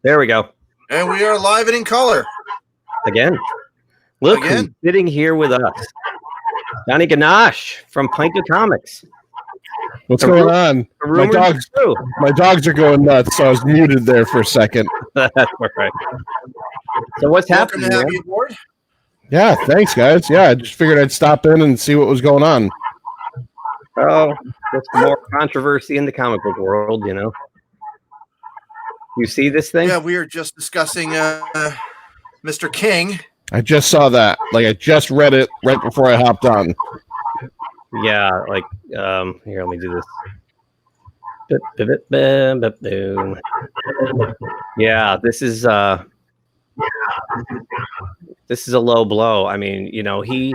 There we go. And we are live and in color. Again. Look who's sitting here with us. Johnny Ganache from Pint of Comics. What's going on? My dogs are going nuts, so I was muted there for a second. That's right. So what's happening? Welcome to have you aboard. Yeah, thanks, guys. Yeah, I just figured I'd stop in and see what was going on. Oh, just more controversy in the comic book world, you know. You see this thing? Yeah, we were just discussing Mr. King. I just saw that. Like, I just read it right before I hopped on. Yeah, like, here, let me do this. Yeah, this is a low blow. I mean, you know, he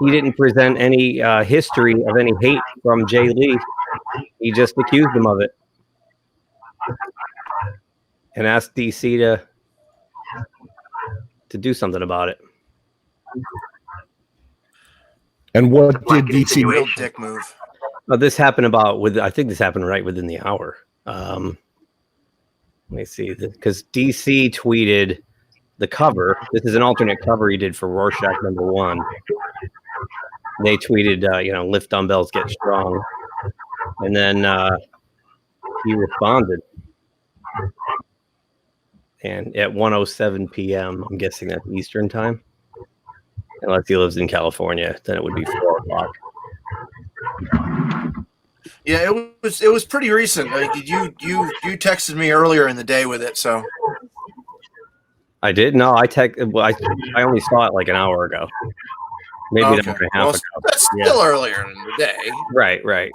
didn't present any history of any hate from Jay Lee. He just accused him of it and asked DC to do something about it. And what did DC real dick move? This happened I think this happened right within the hour. Let me see, because DC tweeted the cover. This is an alternate cover he did for Rorschach #1. They tweeted, you know, lift dumbbells, get strong. And then he responded. And at 1:07 p.m., I'm guessing that's Eastern time. Unless he lives in California, then it would be 4 o'clock. Yeah, it was pretty recent. Like, you texted me earlier in the day with it, so I did. No, I only saw it like an hour ago, maybe an hour and a half ago. That's still earlier in the day. Right.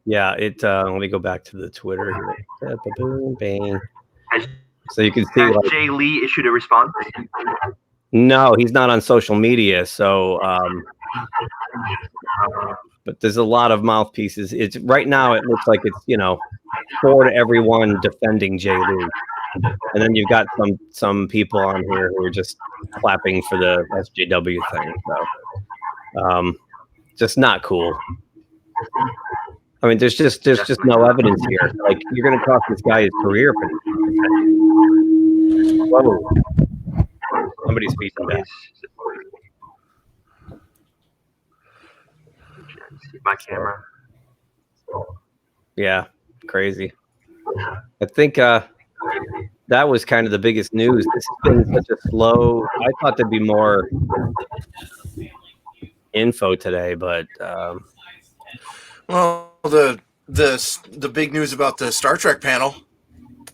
Yeah, let me go back to the Twitter here. Bang. So you can see. Has Jay Lee issued a response? No, he's not on social media. So, but there's a lot of mouthpieces. It's right now. It looks like it's, you know, 4 to everyone defending Jay Lee, and then you've got some people on here who are just clapping for the SJW thing. So, just not cool. I mean, there's just no evidence here. Like, you're going to cost this guy his career. Whoa. Somebody's speaking back. My camera. Yeah, crazy. I think that was kind of the biggest news. This has been such a slow. I thought there'd be more info today, but well, the big news about the Star Trek panel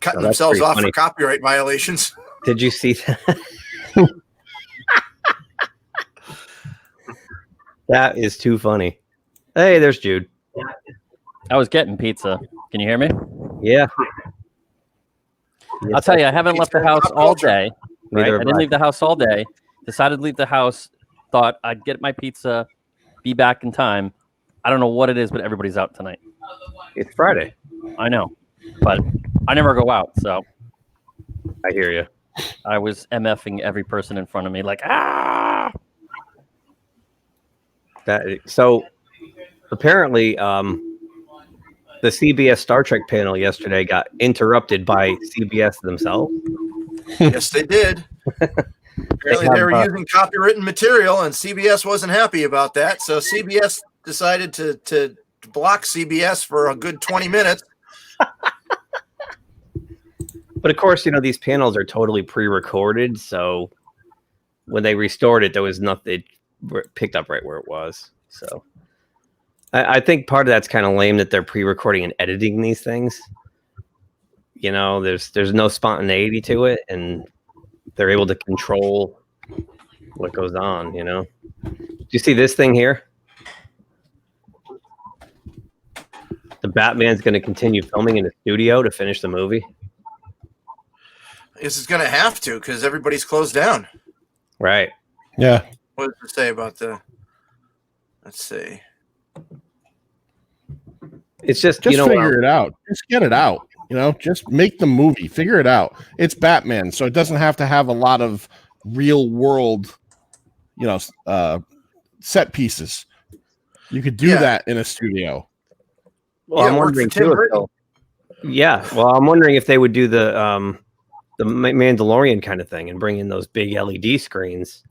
cutting themselves off for copyright violations. Did you see that? That is too funny. Hey, there's Jude. I was getting pizza. Can you hear me? Yeah. I'll tell you, I haven't left the house all day. Right? I didn't leave the house all day. Decided to leave the house. Thought I'd get my pizza, be back in time. I don't know what it is, but everybody's out tonight. It's Friday. I know, but I never go out, so. I hear you. I was MFing every person in front of me, like, ah! So apparently, the CBS Star Trek panel yesterday got interrupted by CBS themselves. Yes, they did. Apparently, they were using copywritten material, and CBS wasn't happy about that. So CBS decided to block CBS for a good 20 minutes. But of course, you know, these panels are totally pre-recorded. So when they restored it, there was nothing. It picked up right where it was. So I think part of that's kind of lame that they're pre-recording and editing these things. You know, there's no spontaneity to it, and they're able to control what goes on. You know, do you see this thing here? The Batman's going to continue filming in the studio to finish the movie. This is going to have to, because everybody's closed down. Right. Yeah. What does it say about let's see. It's just you know, figure it out. Just get it out. You know, just make the movie. Figure it out. It's Batman, so it doesn't have to have a lot of real world, you know, set pieces. You could do that in a studio. Well, I'm wondering too. Yeah, well, I'm wondering if they would do the Mandalorian kind of thing and bring in those big LED screens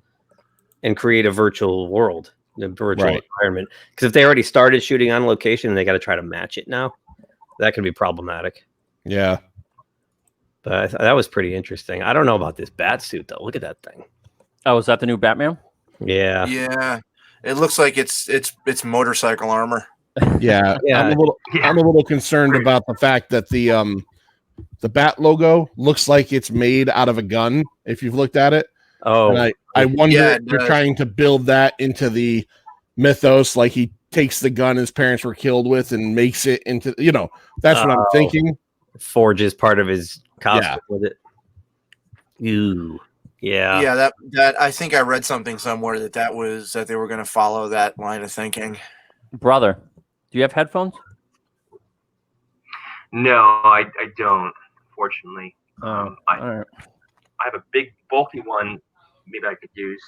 and create a virtual world, a virtual environment. Because if they already started shooting on location and they got to try to match it now, that could be problematic. Yeah. But that was pretty interesting. I don't know about this bat suit though. Look at that thing. Oh, is that the new Batman? Yeah. Yeah. It looks like it's motorcycle armor. Yeah. Yeah. I'm a little concerned about the fact that the bat logo looks like it's made out of a gun. If you've looked at it, and I wonder if you're trying to build that into the mythos, like he takes the gun his parents were killed with and makes it into, that's what I'm thinking. Forges part of his costume with it. Ooh. Yeah. Yeah, that I think I read something somewhere that they were going to follow that line of thinking. Brother, do you have headphones? No, I don't. Fortunately, all right. I have a big bulky one. Maybe I could use,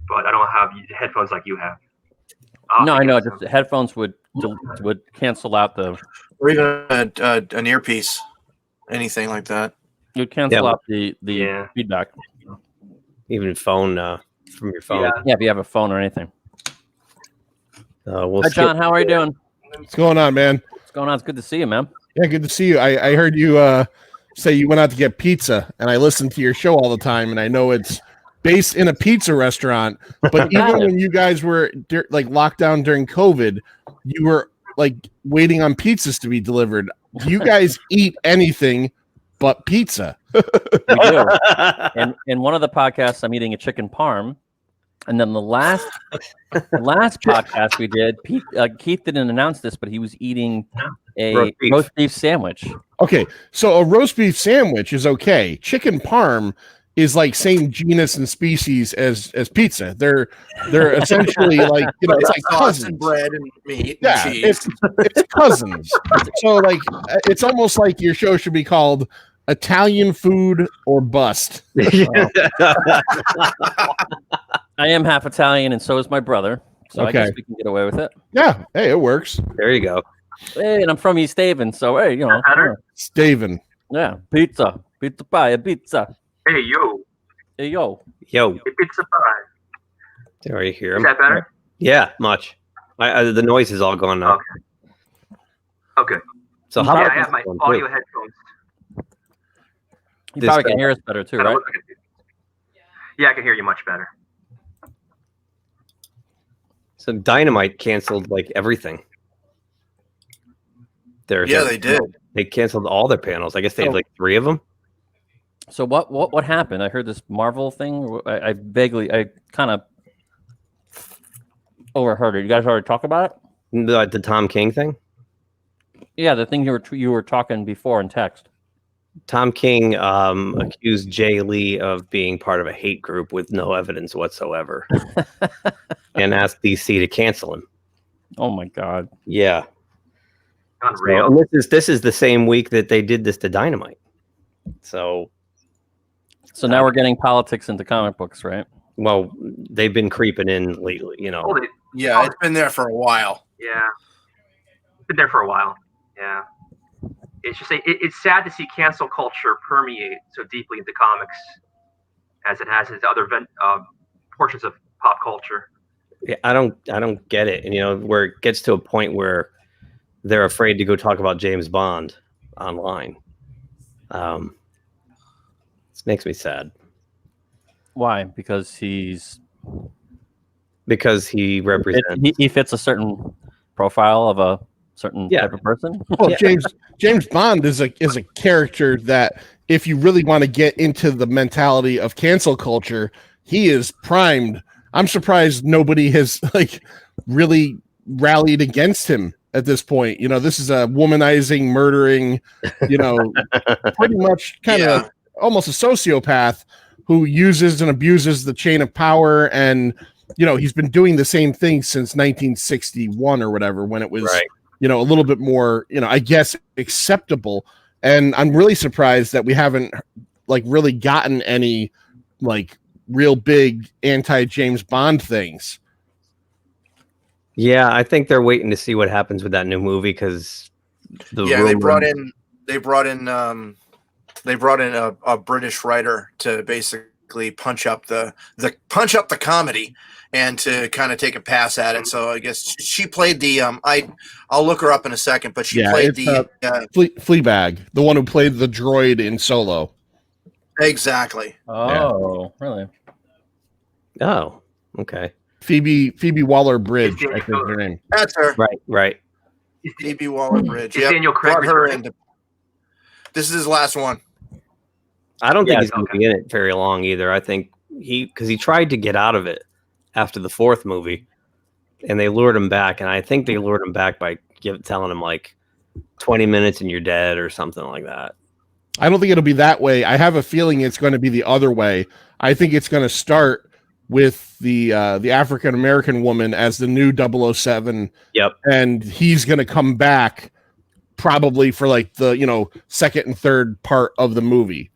but I don't have headphones like you have. No, I know. Just headphones would cancel out or even an earpiece, anything like that. It would cancel out the feedback. Even phone from your phone. Yeah, if you have a phone or anything. Hi, John. How are you doing? What's going on, man? What's going on? It's good to see you, man. Yeah, good to see you. I heard you say you went out to get pizza, and I listen to your show all the time, and I know it's based in a pizza restaurant. But even when you guys were locked down during COVID, you were waiting on pizzas to be delivered. Do you guys eat anything but pizza? We do. And in one of the podcasts, I'm eating a chicken parm. And then the last podcast we did, Keith didn't announce this, but he was eating a roast beef sandwich. Okay, so a roast beef sandwich is okay. Chicken parm is like same genus and species as pizza. They're essentially it's like cousins. And bread and meat. Yeah, and cheese. It's cousins. So it's almost like your show should be called Italian Food or Bust. I am half Italian, and so is my brother. So I guess we can get away with it. Yeah, hey, it works. There you go. Hey, and I'm from East Haven, so hey, Staven. Yeah, pizza pie, pizza. Hey yo. Hey yo. Pizza pie. There you hear him. Is that better? Yeah, much. The noise is all gone now. Okay. So how about I have my audio headphones. You probably can hear us better too, right? Yeah, I can hear you much better. So Dynamite canceled everything. They did. They canceled all their panels. I guess they had 3 of them. So what happened? I heard this Marvel thing. I kind of overheard it. You guys already talk about it? The Tom King thing? Yeah, the thing you were talking before in text. Tom King accused Jay Lee of being part of a hate group with no evidence whatsoever, and asked DC to cancel him. Oh my God! Yeah, unreal. So, and this is the same week that they did this to Dynamite. So now we're getting politics into comic books, right? Well, they've been creeping in lately, Yeah, it's been there for a while. Yeah, been there for a while. Yeah. It's just it's sad to see cancel culture permeate so deeply into comics as it has into other portions of pop culture. Yeah, I don't get it. And where it gets to a point where they're afraid to go talk about James Bond online. This makes me sad. Why? Because he represents he fits a certain profile of a certain type of person. Well, James Bond is a character that, if you really want to get into the mentality of cancel culture, he is primed. I'm surprised nobody has really rallied against him at this point. This is a womanizing, murdering, pretty much kind of almost a sociopath who uses and abuses the chain of power. And he's been doing the same thing since 1961 or whatever, when it was a little bit more, I guess, acceptable. And I'm really surprised that we haven't really gotten any real big anti-James Bond things. Yeah, I think they're waiting to see what happens with that new movie, because Yeah, they brought in a British writer to basically punch up the comedy and to kind of take a pass at it. So I guess she played the I'll look her up in a second, but she played the Fleabag, the one who played the droid in Solo. Exactly. Oh, really? Oh, okay. Phoebe Waller-Bridge, I think her name. That's her. Right. Phoebe Waller-Bridge. Is Daniel Craig brought her returning? in. This is his last one. I don't think Yeah, he's going to be in it very long either. I think because he tried to get out of it after the fourth movie, and they lured him back. And I think they lured him back by telling him like 20 minutes and you're dead or something like that. I don't think it'll be that way. I have a feeling it's going to be the other way. I think it's going to start with the African American woman as the new 007. Yep. And he's going to come back probably for like the second and third part of the movie.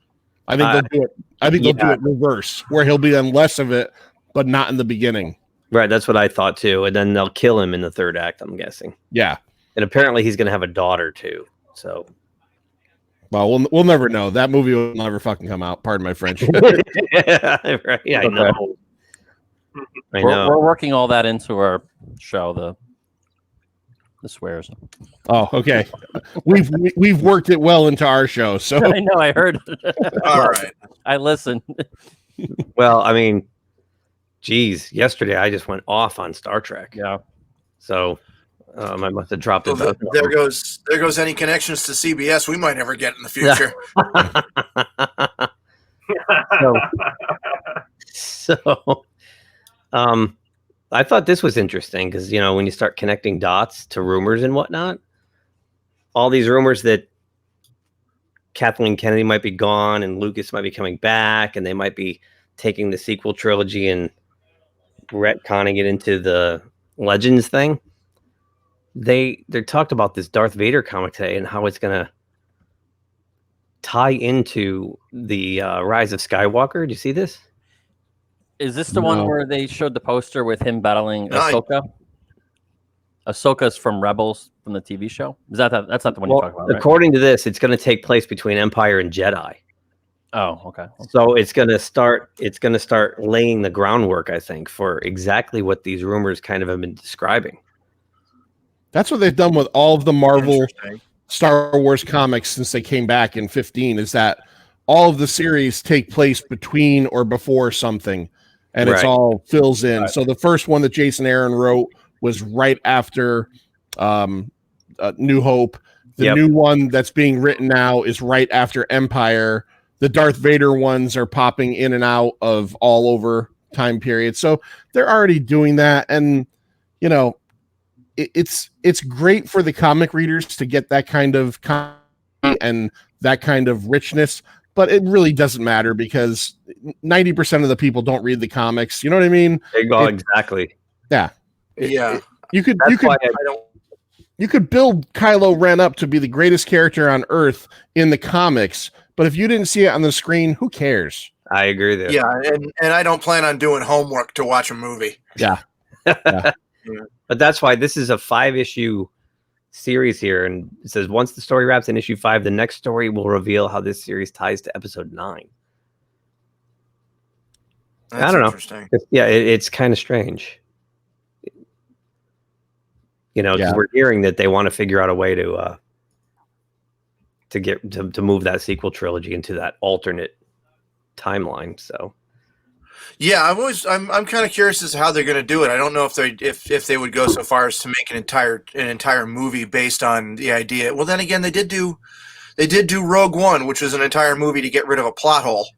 I think they'll do it. I think they'll do it reverse, where he'll be on less of it, but not in the beginning. Right. That's what I thought too. And then they'll kill him in the third act, I'm guessing. Yeah. And apparently he's going to have a daughter too. So. Well, we'll never know. That movie will never fucking come out. Pardon my French. Yeah, right. Yeah, I know. We're working all that into our show. The swears. Oh, okay. We've worked it well into our show. So I know. I heard. All right. I listened. Well, I mean, geez, yesterday I just went off on Star Trek. Yeah. So I must have dropped it. So there goes any connections to CBS we might ever get in the future. So, I thought this was interesting because when you start connecting dots to rumors and whatnot, all these rumors that Kathleen Kennedy might be gone and Lucas might be coming back, and they might be taking the sequel trilogy and retconning it into the Legends thing. They talked about this Darth Vader comic today and how it's going to tie into the Rise of Skywalker. Do you see this? Is this the one where they showed the poster with him battling Ahsoka? Ahsoka's from Rebels from the TV show. Is that's not the one you're talking about? Right? According to this, it's going to take place between Empire and Jedi. Oh, okay. So it's going to start laying the groundwork, I think, for exactly what these rumors kind of have been describing. That's what they've done with all of the Marvel Star Wars comics since they came back in 15, is that all of the series take place between or before something, and it's all fills in. Right. So the first one that Jason Aaron wrote was right after New Hope. The new one that's being written now is right after Empire. The Darth Vader ones are popping in and out of all over time periods. So they're already doing that. And, it's great for the comic readers to get that kind of and that kind of richness, but it really doesn't matter because 90% of the people don't read the comics. You know what I mean? Exactly. Yeah. Yeah. You could build Kylo Ren up to be the greatest character on Earth in the comics, but if you didn't see it on the screen, who cares? I agree there. Yeah, and I don't plan on doing homework to watch a movie. Yeah. But that's why this is a 5-issue series here, and it says once the story wraps in issue 5, the next story will reveal how this series ties to episode 9. That's I don't know. Interesting. It's kind of strange. Because we're hearing that they want to figure out a way to get to move that sequel trilogy into that alternate timeline. So, yeah, I'm kind of curious as to how they're going to do it. I don't know if they would go so far as to make an entire movie based on the idea. Well, then again, they did do Rogue One, which was an entire movie to get rid of a plot hole.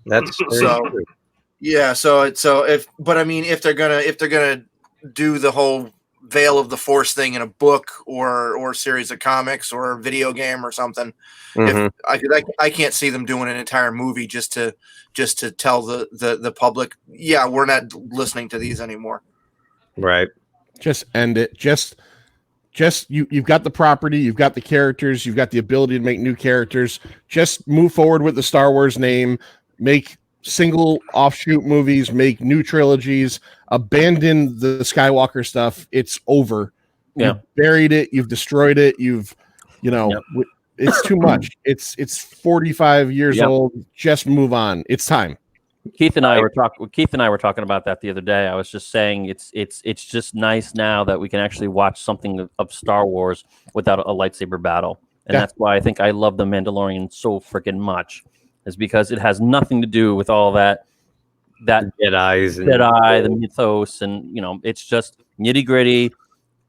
That's true. Yeah. If they're gonna do the whole Veil of the Force thing in a book or series of comics or a video game or something, I can't see them doing an entire movie just to tell the public, yeah, we're not listening to these anymore. Right. Just end it. Just you've got the property, you've got the characters, you've got the ability to make new characters. Just move forward with the Star Wars name, make single offshoot movies, make new trilogies, abandon the Skywalker stuff. It's over. You've buried it. You've destroyed it. It's too much. It's 45 years old. Just move on. It's time. Keith and I were talking about that the other day. I was just saying it's just nice now that we can actually watch something of Star Wars without a lightsaber battle. And that's why I think I love The Mandalorian so freaking much, is because it has nothing to do with all that Jedi, the mythos, and it's just nitty gritty.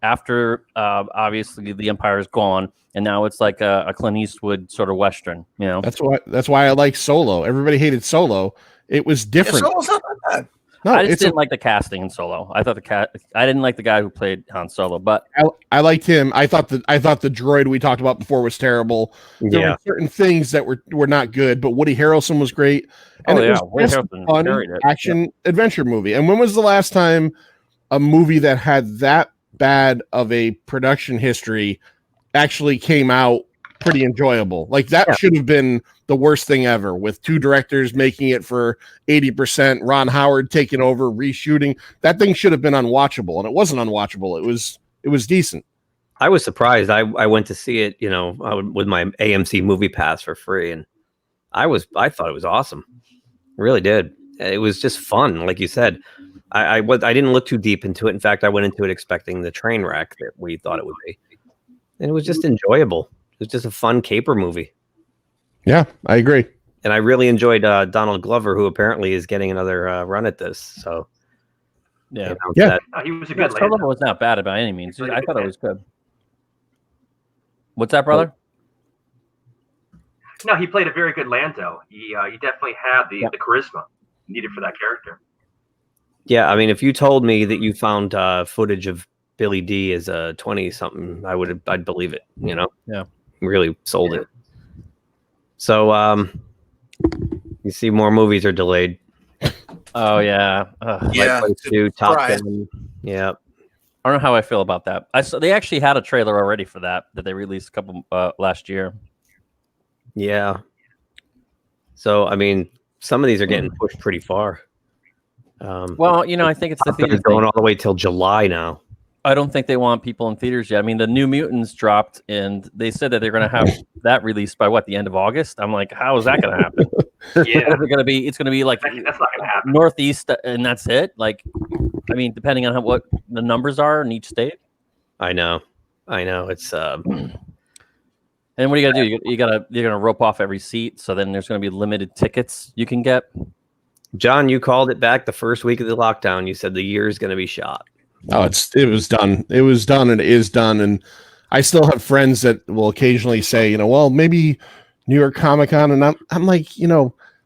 After obviously the Empire is gone, and now it's like a Clint Eastwood sort of Western. That's why I like Solo. Everybody hated Solo. It was different. Solo's not that bad. No, I just didn't like the casting in Solo. I thought I didn't like the guy who played Han Solo, but I liked him. I thought the droid we talked about before was terrible. There were certain things that were not good, but Woody Harrelson was great. And it was just a fun action adventure movie. And when was the last time a movie that had that bad of a production history actually came out pretty enjoyable? Like that should have been the worst thing ever, with two directors making it for 80%, Ron Howard taking over, reshooting. That thing should have been unwatchable, and it wasn't unwatchable. It was decent. I was surprised. I went to see it, with my AMC movie pass for free, and I thought it was awesome. Really did. It was just fun, like you said. I didn't look too deep into it. In fact, I went into it expecting the train wreck that we thought it would be, and it was just enjoyable. It was just a fun caper movie. Yeah, I agree. And I really enjoyed Donald Glover, who apparently is getting another run at this. So, he was a good Solo was not bad by any means. I thought it was good. What's that, brother? No, he played a very good Lando. He definitely had the charisma needed for that character. Yeah, I mean, if you told me that you found footage of Billy D as a 20-something, I'd believe it. Yeah, really sold it. So, you see, more movies are delayed. Oh yeah, Top Gun. Yeah, I don't know how I feel about that. They actually had a trailer already for that they released a couple last year. Yeah. So I mean, some of these are getting pushed pretty far. Well, I think it's the theater going all the way till July now. I don't think they want people in theaters yet. I mean, the New Mutants dropped, and they said that they're going to have that released by the end of August. I'm like, how is that going to happen? It's going to be like that's not going to happen. Northeast, and that's it. Like, I mean, depending on what the numbers are in each state. I know. It's And what are you gonna do? You're gonna rope off every seat, so then there's gonna be limited tickets you can get. John, you called it back the first week of the lockdown. You said the year is going to be shot. Oh, it was done. It was done, and it is done. And I still have friends that will occasionally say, well, maybe New York Comic Con, and I'm like,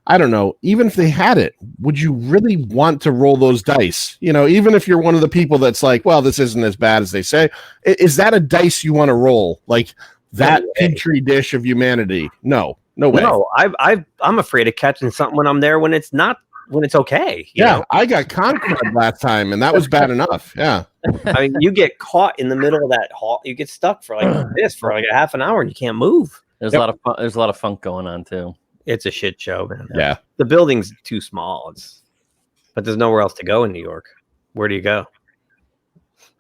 I don't know. Even if they had it, would you really want to roll those dice? Even if you're one of the people that's like, well, this isn't as bad as they say, is that a dice you want to roll? Like that petri dish of humanity? No way. No, I'm afraid of catching something when I'm there when it's okay. You know? I got Concord last time, and that was bad enough. Yeah. I mean, you get caught in the middle of that hall. You get stuck for like a half an hour, and you can't move. There's a lot of fun, there's a lot of funk going on too. It's a shit show, man. Yeah. The building's too small. But there's nowhere else to go in New York. Where do you go?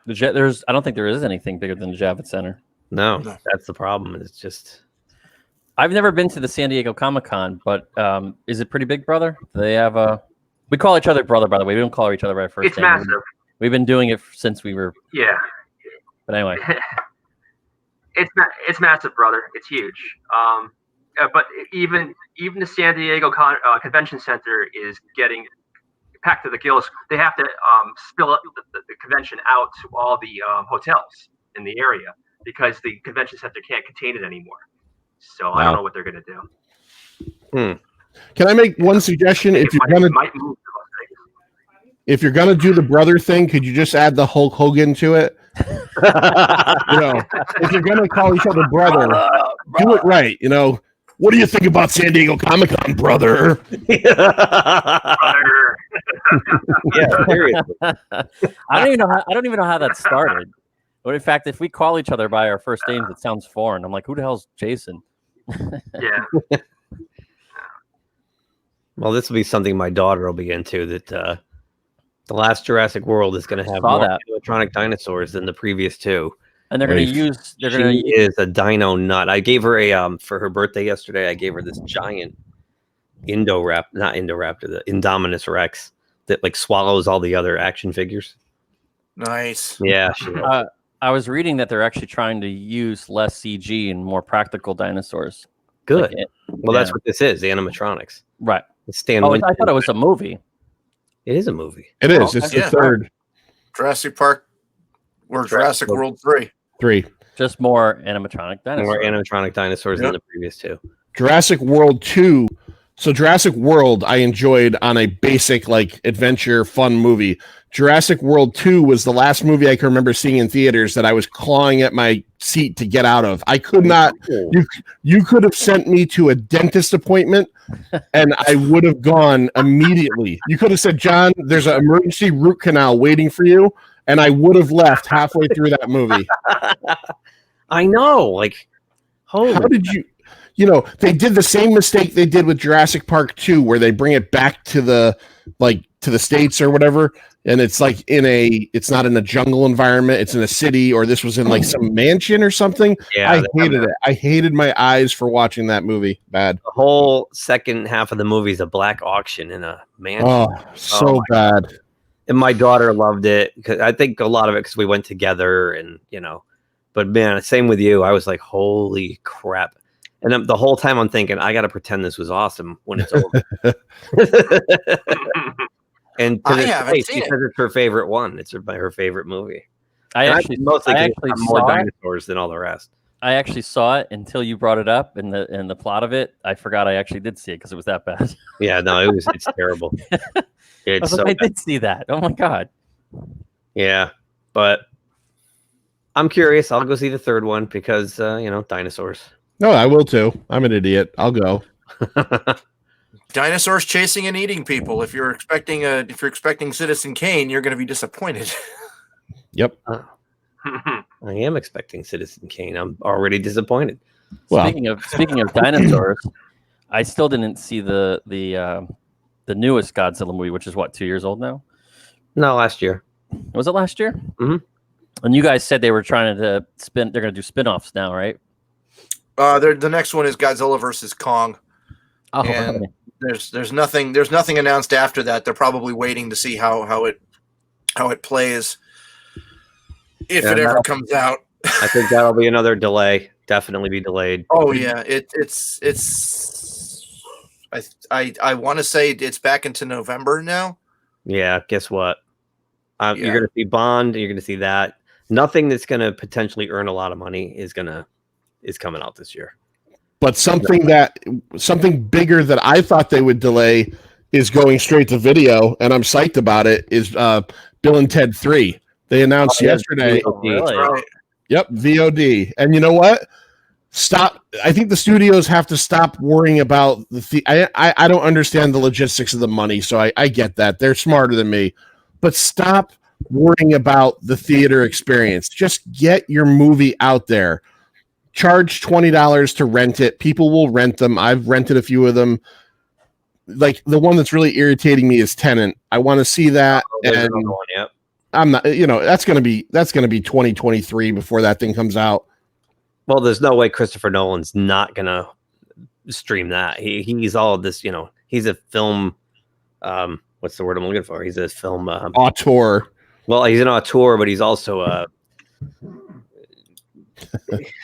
I don't think there is anything bigger than the Javits Center. No, that's the problem. It's just. I've never been to the San Diego Comic Con, but is it pretty big, brother? They have we call each other brother, by the way. We don't call each other by first name. It's massive. We've been doing it since we were. Yeah. But anyway. It's massive, brother. It's huge. But even the San Diego Convention Center is getting packed to the gills. They have to spill up the convention out to all the hotels in the area because the convention center can't contain it anymore. So I don't know what they're going to do. Can I make one suggestion? If you're gonna do the brother thing, could you just add the Hulk Hogan to it? If you're gonna call each other brother, do it right. What do you think about San Diego Comic Con, brother? Brother. Yeah, seriously. I don't even know how that started. But in fact, if we call each other by our first names, it sounds foreign. I'm like, who the hell's Jason? Yeah. Well, this will be something my daughter will be into. That the last Jurassic World is going to have more electronic dinosaurs than the previous two. And they're going to Nice. use. They're She going to. is a dino nut. I gave her a for her birthday yesterday. I gave her this giant the Indominus Rex that like swallows all the other action figures. Nice. Yeah, I was reading that they're actually trying to use less CG and more practical dinosaurs. good. Like, Well, that's what this is, the animatronics. right. It's Stan Oh, Winston. I thought it was a movie. It is a movie. It is. Oh, It's the yeah. third Jurassic Park or Jurassic World 3. 3. Just more animatronic dinosaurs. More animatronic dinosaurs than the previous two. Jurassic World 2. So Jurassic World I enjoyed on a basic like adventure fun movie. Jurassic World 2 was the last movie I can remember seeing in theaters that I was clawing at my seat to get out of. I could not. You could have sent me to a dentist appointment and I would have gone immediately. You could have said, John, there's an emergency root canal waiting for you, and I would have left halfway through that movie. I know. Like, holy. How did you? You know, they did the same mistake they did with Jurassic Park 2, where they bring it back to the States or whatever, and it's like it's not in a jungle environment, it's in a city, or this was in like some mansion or something. Yeah, I hated it. I hated my eyes for watching that movie. Bad. The whole second half of the movie is a black auction in a mansion. Oh, so bad. And my daughter loved it because I think a lot of it because we went together, and But man, same with you. I was like, holy crap. And then the whole time I'm thinking, I got to pretend this was awesome when it's over. And to this day, she says it's her favorite one. It's her favorite movie. I actually more saw dinosaurs than all the rest. I actually saw it until you brought it up, and the plot of it. I forgot I actually did see it because it was that bad. Yeah, no, it's terrible. It's I did see that. Oh my god. Yeah, but I'm curious. I'll go see the third one because dinosaurs. No, I will too. I'm an idiot. I'll go. Dinosaurs chasing and eating people. If you're expecting Citizen Kane, you're going to be disappointed. Yep. I am expecting Citizen Kane. I'm already disappointed. Well, speaking of dinosaurs, I still didn't see the newest Godzilla movie, which is what, 2 years old now? No, last year. Was it last year? Mm-hmm. And you guys said they were trying to they're going to do spin-offs now, right? The next one is Godzilla versus Kong. Oh, and there's nothing announced after that. They're probably waiting to see how it plays if it ever comes out. I think that'll be another delay. Definitely be delayed. Oh yeah, it's. I want to say it's back into November now. Yeah, guess what? You're going to see Bond. You're going to see that. Nothing that's going to potentially earn a lot of money is coming out this year. But something bigger that I thought they would delay is going straight to video, and I'm psyched about it. Is Bill and Ted 3? They announced yesterday. Really? Right. Yep, VOD. And you know what? Stop. I think the studios have to stop worrying about I don't understand the logistics of the money, so I get that. They're smarter than me. But stop worrying about the theater experience. Just get your movie out there. Charge $20 to rent it. People will rent them. I've rented a few of them. Like the one that's really irritating me is Tenant. I want to see that. And I'm not, that's going to be 2023 before that thing comes out. Well, there's no way Christopher Nolan's not going to stream that. He's all of this, he's a film. What's the word I'm looking for? He's a film auteur. Well, he's an auteur, but he's also a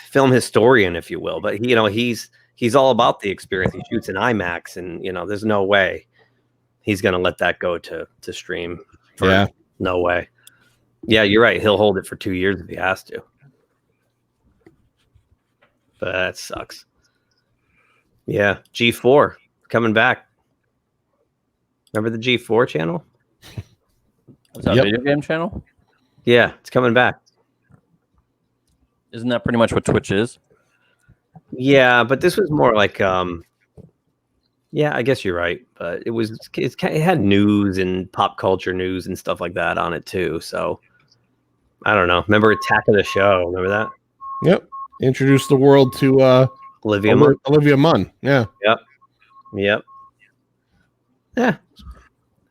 film historian, if you will. But he's all about the experience. He shoots in IMAX, and there's no way he's going to let that go to stream. No way. Yeah, you're right. He'll hold it for 2 years if he has to. But that sucks. Yeah, G4 coming back. Remember the G4 channel? Is that a video game channel? Yeah, it's coming back. Isn't that pretty much what Twitch is? Yeah, but this was more like, I guess you're right. But it had news and pop culture news and stuff like that on it too. So I don't know. Remember Attack of the Show? Remember that? Yep. Introduced the world to Olivia Munn. Olivia Munn. Yeah. Yep. Yeah.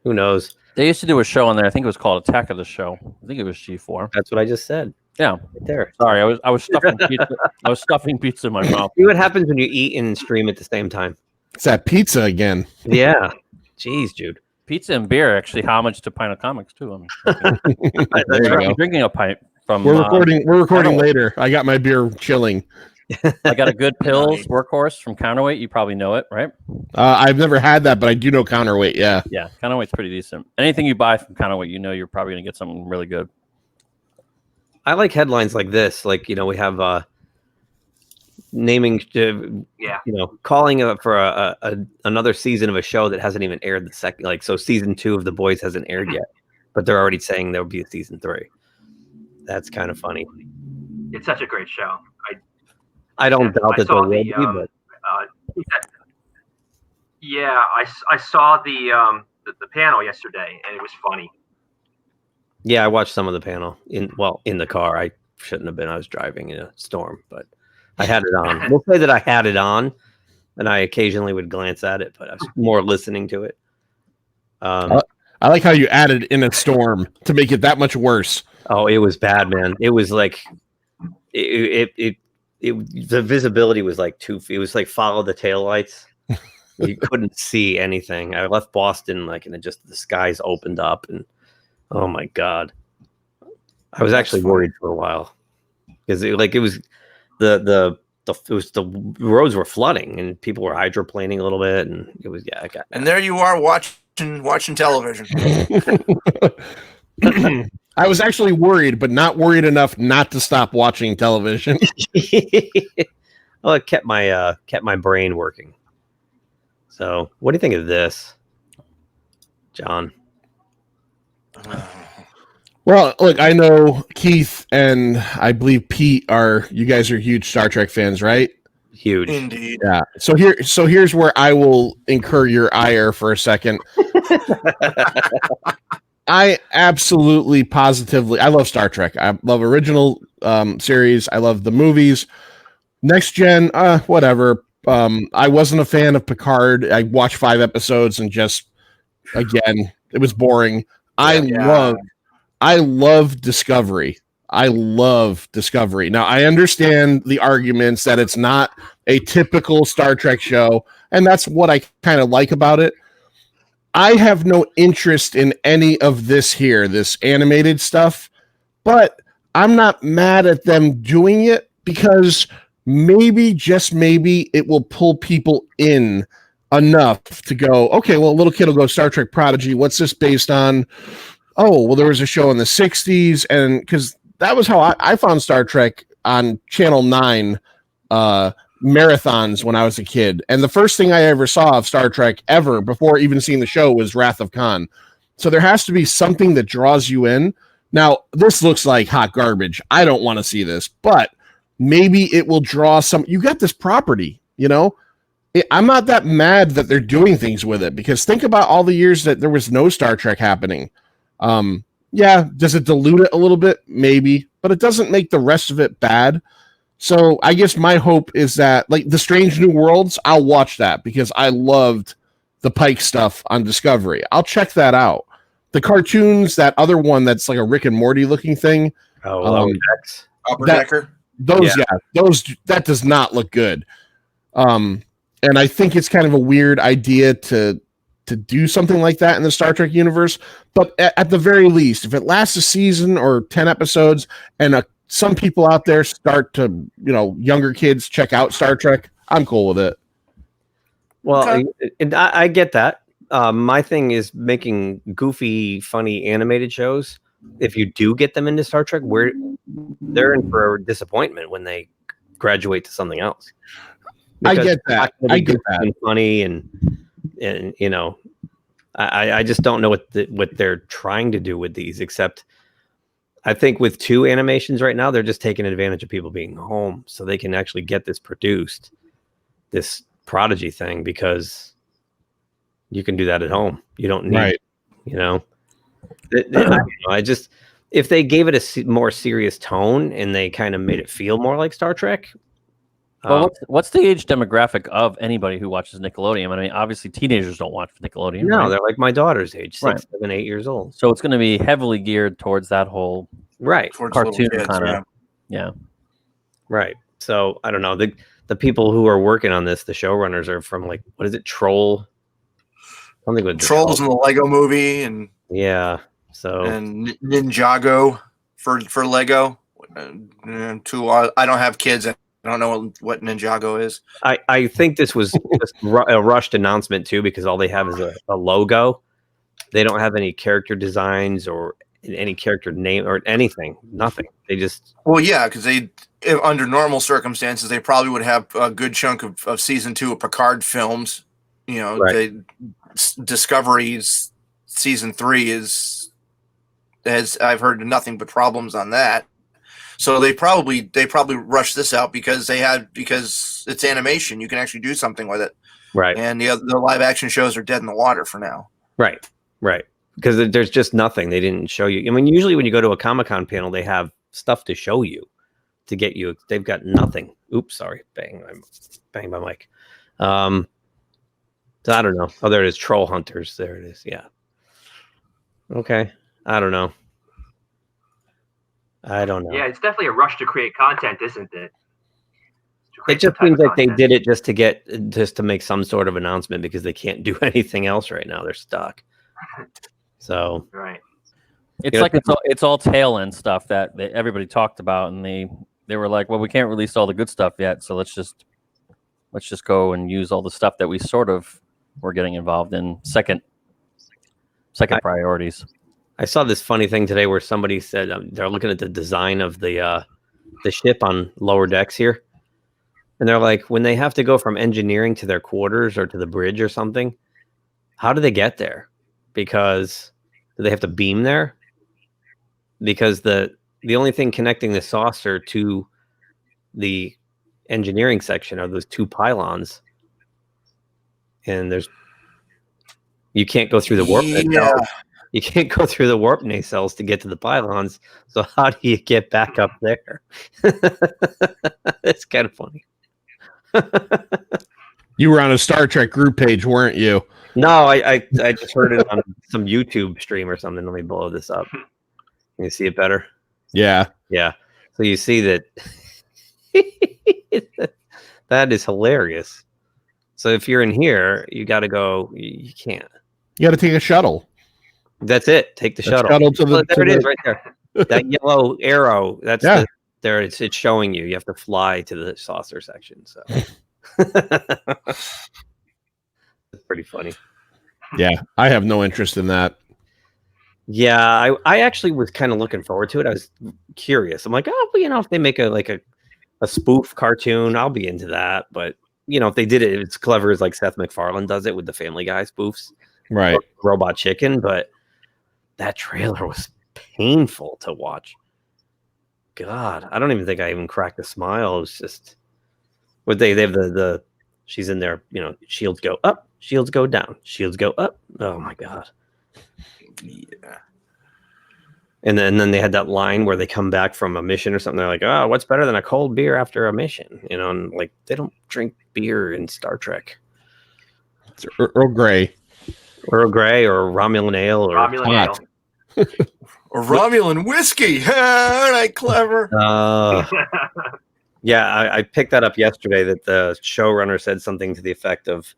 Who knows? They used to do a show on there. I think it was called Attack of the Show. I think it was G4. That's what I just said. Yeah. Right there. Sorry, I was stuffing pizza. I was stuffing pizza in my mouth. See what happens when you eat and stream at the same time. It's that pizza again. Yeah. Jeez, Jude. Pizza and beer actually homage to Pint of Comics too. I'm There you go. drinking a pint from. We're recording later. I got my beer chilling. I got a good Pills Workhorse from Counterweight. You probably know it, right? I've never had that, but I do know Counterweight. Yeah. Yeah, Counterweight's pretty decent. Anything you buy from Counterweight, you know you're probably going to get something really good. I like headlines like this. Like, we have naming, calling for another season of a show that hasn't even aired the second. Like, so season 2 of The Boys hasn't aired yet, but they're already saying there'll be a season 3. That's kind of funny. It's such a great show. I don't doubt that there will be, but I saw the panel yesterday, and it was funny. yeah, I watched some of the panel in the car. I shouldn't have been. I was driving in a storm, but I had it on. We'll say that I had it on, and I occasionally would glance at it, but I was more listening to it. I like how you added in a storm to make it that much worse. Oh, it was bad, man. It was like the visibility was like 2 feet. It was like follow the taillights. You couldn't see anything. I left Boston and the skies opened up, and oh my God, I was actually worried for a while because the roads were flooding and people were hydroplaning a little bit, and it was And there you are watching television. I was actually worried, but not worried enough not to stop watching television. Well, it kept my brain working. So, what do you think of this, John? Well, look, I know Keith and I believe Pete you guys are huge Star Trek fans, right? Huge. Indeed. Yeah. So here's where I will incur your ire for a second. I absolutely positively I love Star Trek. I love original series. I love the movies. Next gen, whatever. I wasn't a fan of Picard. I watched 5 episodes and just again, it was boring. I love Discovery. I love Discovery. Now, I understand the arguments that it's not a typical Star Trek show, and that's what I kind of like about it. I have no interest in any of this animated stuff, but I'm not mad at them doing it because maybe, just maybe, it will pull people in enough to go, okay, well, a little kid will go Star Trek Prodigy. What's this based on? Oh, well, there was a show in the 60s, and because that was how I found Star Trek on Channel 9 marathons when I was a kid. And the first thing I ever saw of Star Trek ever before even seeing the show was Wrath of Khan. So there has to be something that draws you in. Now, this looks like hot garbage. I don't want to see this, but maybe it will draw some. You got this property, I'm not that mad that they're doing things with it because think about all the years that there was no Star Trek happening. Yeah, does it dilute it a little bit? Maybe, but it doesn't make the rest of it bad. So I guess my hope is that, like the Strange New Worlds, I'll watch that because I loved the Pike stuff on Discovery. I'll check that out. The cartoons, that other one that's like a Rick and Morty looking thing. Upper Decker. That does not look good. And I think it's kind of a weird idea to do something like that in the Star Trek universe. But at the very least, if it lasts a season or 10 episodes and some people out there start to, younger kids check out Star Trek, I'm cool with it. Well, and I get that. My thing is making goofy, funny animated shows. If you do get them into Star Trek, they're in for a disappointment when they graduate to something else. I get that. I get that. And funny and I just don't know what they're trying to do with these. Except, I think with 2 animations right now, they're just taking advantage of people being home, so they can actually get this produced, this Prodigy thing, because you can do that at home. You don't need, I just, if they gave it a more serious tone and they kind of made it feel more like Star Trek. Well, what's the age demographic of anybody who watches Nickelodeon? I mean, obviously teenagers don't watch Nickelodeon. No, right? They're like my daughter's age, 6, 7, 8 years old. So it's going to be heavily geared towards that whole Right. towards little Cartoon kids, kind yeah. of. Yeah. Right. So I don't know. The people who are working on this, the showrunners, are from like, what is it, Troll? Something with the Trolls in the Lego movie and Yeah. So Ninjago for Lego. I don't have kids. I don't know what Ninjago is. I think this was just a rushed announcement too, because all they have is a logo. They don't have any character designs or any character name or anything. Nothing. They just Well, yeah, because under normal circumstances, they probably would have a good chunk of season 2 of Picard films. You know, Right. Discovery's season 3 has I've heard nothing but problems on that. So they probably rushed this out because it's animation. You can actually do something with it. right. And the live action shows are dead in the water for now. Right. Right. Because there's just nothing. They didn't show you. I mean, usually when you go to a Comic-Con panel, they have stuff to show you to get you. They've got nothing. Oops, sorry. Bang my mic. So I don't know. Oh, there it is. Troll Hunters. There it is. Yeah. Okay. I don't know. Yeah, it's definitely a rush to create content, isn't it? It just seems like they did it just to make some sort of announcement because they can't do anything else right now. They're stuck. So Right. It's like it's all tail end stuff that everybody talked about, and they were like, well, we can't release all the good stuff yet, so let's just go and use all the stuff that we sort of were getting involved in second priorities. I saw this funny thing today where somebody said they're looking at the design of the ship on Lower Decks here, and they're like, when they have to go from engineering to their quarters or to the bridge or something, how do they get there? Because do they have to beam there? Because the only thing connecting the saucer to the engineering section are those 2 pylons, and you can't go through the warp nacelles. You can't go through the warp nacelles to get to the pylons. So how do you get back up there? It's kind of funny. You were on a Star Trek group page, weren't you? No, I just heard it on some YouTube stream or something. Let me blow this up. Can you see it better? Yeah. Yeah. So you see that that is hilarious. So if you're in here, you got to go. You can't. You got to take a shuttle. That's it. Take the shuttle. Shuttle to the. There it is, right there. That yellow arrow. That's there. It's showing you. You have to fly to the saucer section. So it's pretty funny. Yeah, I have no interest in that. Yeah, I actually was kind of looking forward to it. I was curious. I'm like, oh, well, if they make a spoof cartoon, I'll be into that. But if they did it, it's clever as like Seth MacFarlane does it with the Family Guy spoofs, right? Robot Chicken. But that trailer was painful to watch. God, I don't even think I even cracked a smile. It was just what they have the she's in there. Shields go up, shields go down, shields go up. Oh my God. Yeah. And then they had that line where they come back from a mission or something. They're like, oh, what's better than a cold beer after a mission? And like, they don't drink beer in Star Trek. It's Earl Grey. Earl Grey or Romulan ale or Romulan ale. Or Romulan whiskey. Aren't I clever? Yeah, I picked that up yesterday that the showrunner said something to the effect of,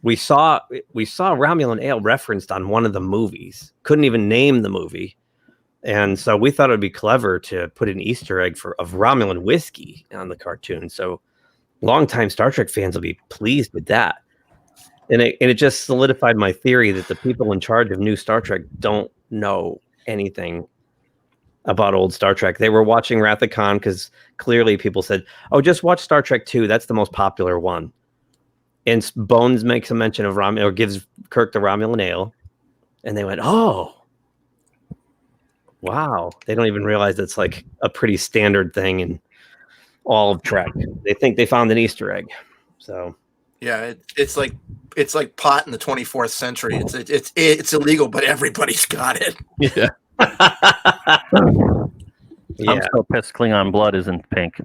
we saw Romulan ale referenced on one of the movies. Couldn't even name the movie. And so we thought it would be clever to put an Easter egg of Romulan whiskey on the cartoon. So longtime Star Trek fans will be pleased with that. And it just solidified my theory that the people in charge of new Star Trek don't know anything about old Star Trek. They were watching Wrath of Khan because clearly people said, oh, just watch Star Trek 2. That's the most popular one. And Bones makes a mention of or gives Kirk the Romulan ale. And they went, oh, wow. They don't even realize it's like a pretty standard thing in all of Trek. They think they found an Easter egg. So yeah, it's like pot in the 24th century. It's illegal, but everybody's got it. Yeah. I'm so pissed Klingon blood isn't pink.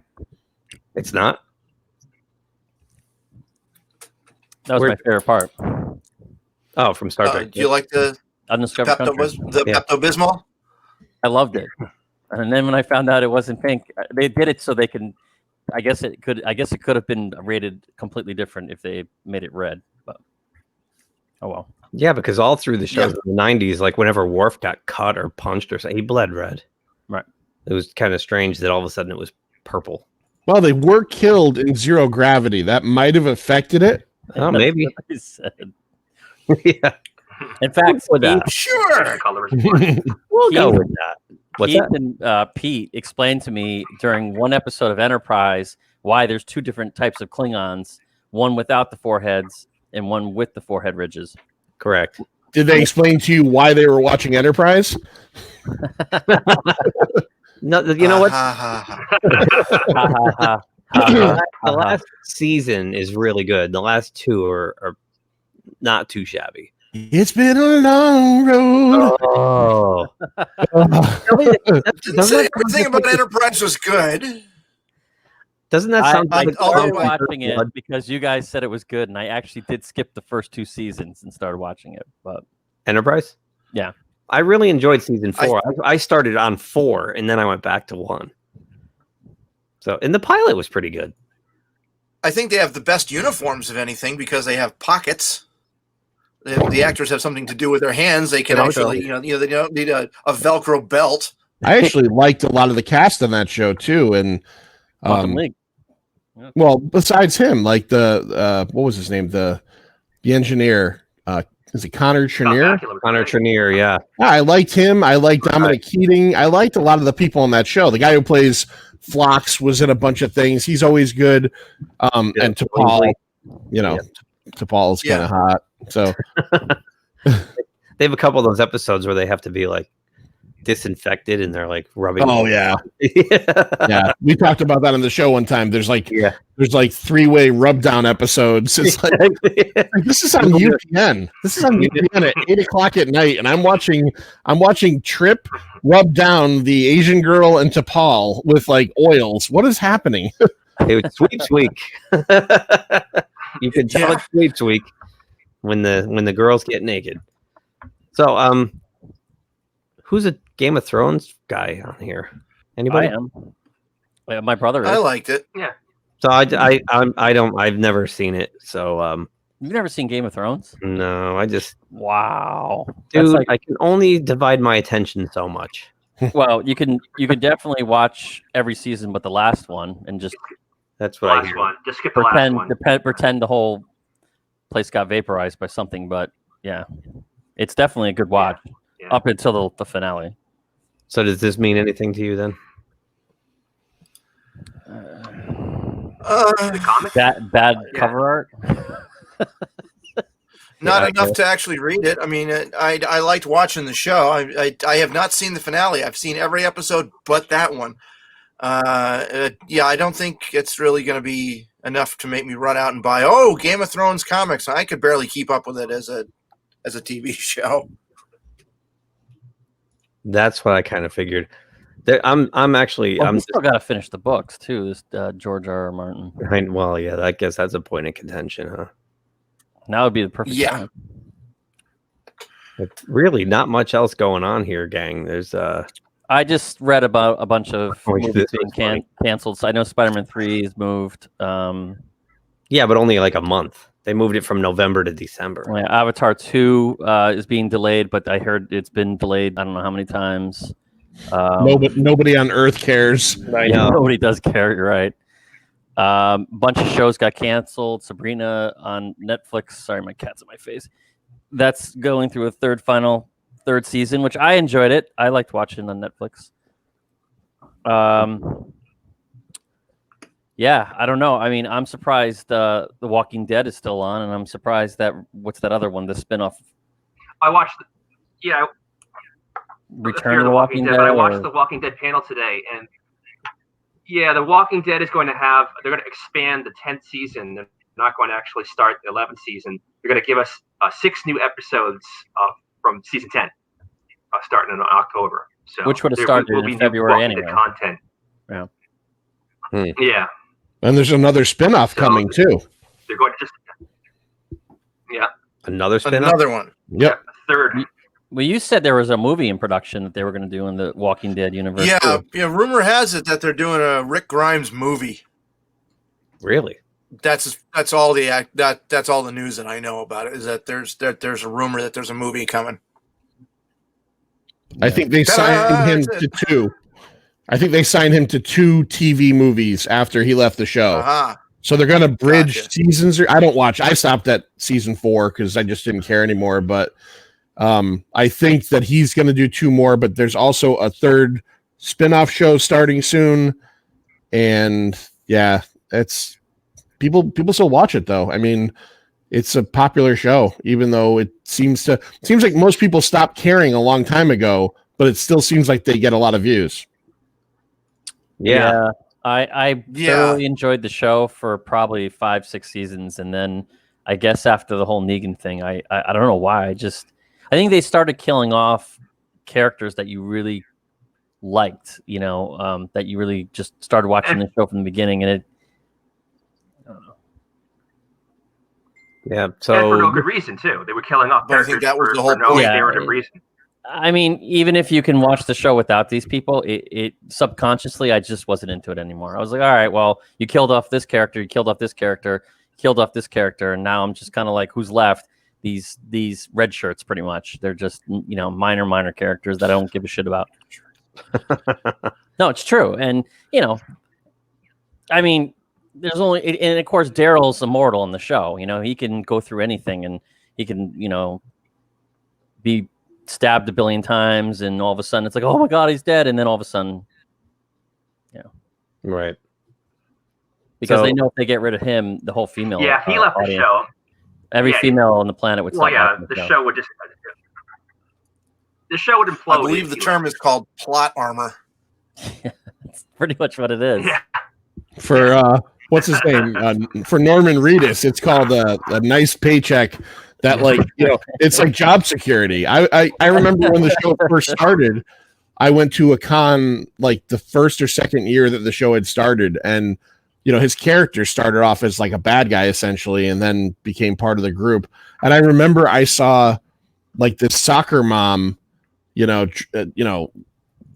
It's not. That was my favorite part. Oh, from Star Trek. Do you like the Undiscovered Country? Pepto-Bismol? I loved it. And then when I found out it wasn't pink, they did it so they can. I guess it could have been rated completely different if they made it red. But oh well. Yeah, because all through the shows in the 90s, like whenever Worf got cut or punched or something, he bled red. Right. It was kind of strange that all of a sudden it was purple. Well, they were killed in zero gravity. That might have affected it. Oh, maybe. That's what he said. Yeah. In fact, Sure. Color is black. We'll go with that. What's Keith that? and Pete explained to me during one episode of Enterprise why there's two different types of Klingons, one without the foreheads and one with the forehead ridges. Correct. Did they explain to you why they were watching Enterprise? No, you know what? The The last season is really good. The last two are not too shabby. It's been a long road. Oh. Didn't say everything about Enterprise was good. Doesn't that sound I like started although- watching it because you guys said it was good, and I actually did skip the first two seasons and started watching it. But Enterprise? Yeah. I really enjoyed season 4. I started on 4 and then I went back to 1. So, and the pilot was pretty good. I think they have the best uniforms of anything because they have pockets. The actors have something to do with their hands. They can actually, they don't need a Velcro belt. I actually liked a lot of the cast on that show too, and Quantum League. well, besides him, like the what was his name, the engineer, is it Connor Trenier? Connor Trenier, yeah. Yeah, I liked him. I liked Dominic Keating. I liked a lot of the people on that show. The guy who plays Phlox was in a bunch of things. He's always good. And T'Pol, T'Pol is kind of hot. So they have a couple of those episodes where they have to be like disinfected and they're like rubbing. Oh yeah. Yeah. We talked about that on the show one time. There's like 3-way rub down episodes. It's like this is on UPN. This is on UPN at 8:00 at night, and I'm watching Trip rub down the Asian girl and T'Pol with like oils. What is happening? It was Sweeps Week. You can tell it's Sweeps Week when the girls get naked. So who's a Game of Thrones guy on here? Anybody? I am. Yeah, my brother is. I liked it. Yeah. So I've never seen it. So You've never seen Game of Thrones? no, Wow. Dude, I can only divide my attention so much. Well, you can definitely watch every season but the last one and just That's The what I last hear. one. Just skip the last one. pretend the whole place got vaporized by something, but yeah. It's definitely a good watch Yeah. up until the finale. So does this mean anything to you then? The comic? That bad Yeah. cover art. Not enough to actually read it. I mean, I liked watching the show. I have not seen the finale. I've seen every episode but that one. Yeah, I don't think it's really going to be enough to make me run out and buy Game of Thrones comics. I could barely keep up with it as a TV show. That's what I kind of figured. I'm Still got to finish the books too. This George R.R. Martin. well, yeah, I guess that's a point of contention, huh? That would be the perfect Yeah. time. But really, not much else going on here, gang. There's I just read about a bunch of movies this being was funny. canceled. So I know Spider-Man 3 is moved. yeah, but only like a month. They moved it from November to December. Avatar 2 is being delayed, but I heard it's been delayed I don't know how many times. Nobody on Earth cares. I know. Nobody does care, you're right. Bunch of shows got canceled. Sabrina on Netflix. Sorry, my cat's in my face. That's going through a third season, which I enjoyed it. I liked watching on Netflix. Yeah, I don't know. I mean, I'm surprised The Walking Dead is still on, and I'm surprised that what's that other one, the spinoff, I watched. Return of the Walking Dead. But I watched the Walking Dead panel today, and yeah, the Walking Dead is going to have. They're going to expand the 10th season. They're not going to actually start the 11th season. They're going to give us 6 new episodes from season 10, starting in October. So Which would have there started will be in new February Walking Dead anyway. content. Yeah. Yeah, And there's another spinoff coming too. they're going to just Another spin Another one. Yep. third. Well, you said there was a movie in production that they were going to do in the Walking Dead universe. Yeah. Rumor has it that they're doing a Rick Grimes movie. Really? That's all that's all the news that I know about it, is that there's a rumor that there's a movie coming. I think they signed him to 2. I think they signed him to 2 TV movies after he left the show. Uh-huh. So they're going to bridge Gotcha. seasons. I don't watch. I stopped at season 4 because I just didn't care anymore. But I think that he's going to do 2 more. But there's also a 3rd spinoff show starting soon. And yeah, it's people still watch it though. I mean, it's a popular show, even though it seems like most people stopped caring a long time ago, but it still seems like they get a lot of views. Yeah. I thoroughly enjoyed the show for probably 5-6 seasons, and then I guess after the whole Negan thing, I don't know why. I think they started killing off characters that you really liked, that you really just started watching the show from the beginning, and I don't know. Yeah, And so for no good reason too. They were killing off But I characters think that was for the whole no point. narrative reason. I mean, even if you can watch the show without these people, it subconsciously, I just wasn't into it anymore. I was like, all right, well, you killed off this character, you killed off this character, killed off this character, and now I'm just kind of like, who's left? These red shirts, pretty much. They're just minor characters that I don't give a shit about. No, it's true, and I mean, there's only, and of course, Daryl's immortal in the show. He can go through anything, and he can, be stabbed a billion times, and all of a sudden it's like, oh my god, he's dead, and then all of a sudden, right, because they know if they get rid of him, the whole female, Yeah, if he left audience, the show. every female on the planet would. Well, stop yeah, watching the show would just. The show would implode. I believe the term is called plot armor. That's pretty much what it is. Yeah. For what's his name? For Norman Reedus, it's called a nice paycheck. That it's like job security. I remember when the show first started, I went to a con like the first or second year that the show had started, and his character started off as like a bad guy essentially, and then became part of the group. And I remember I saw like this soccer mom,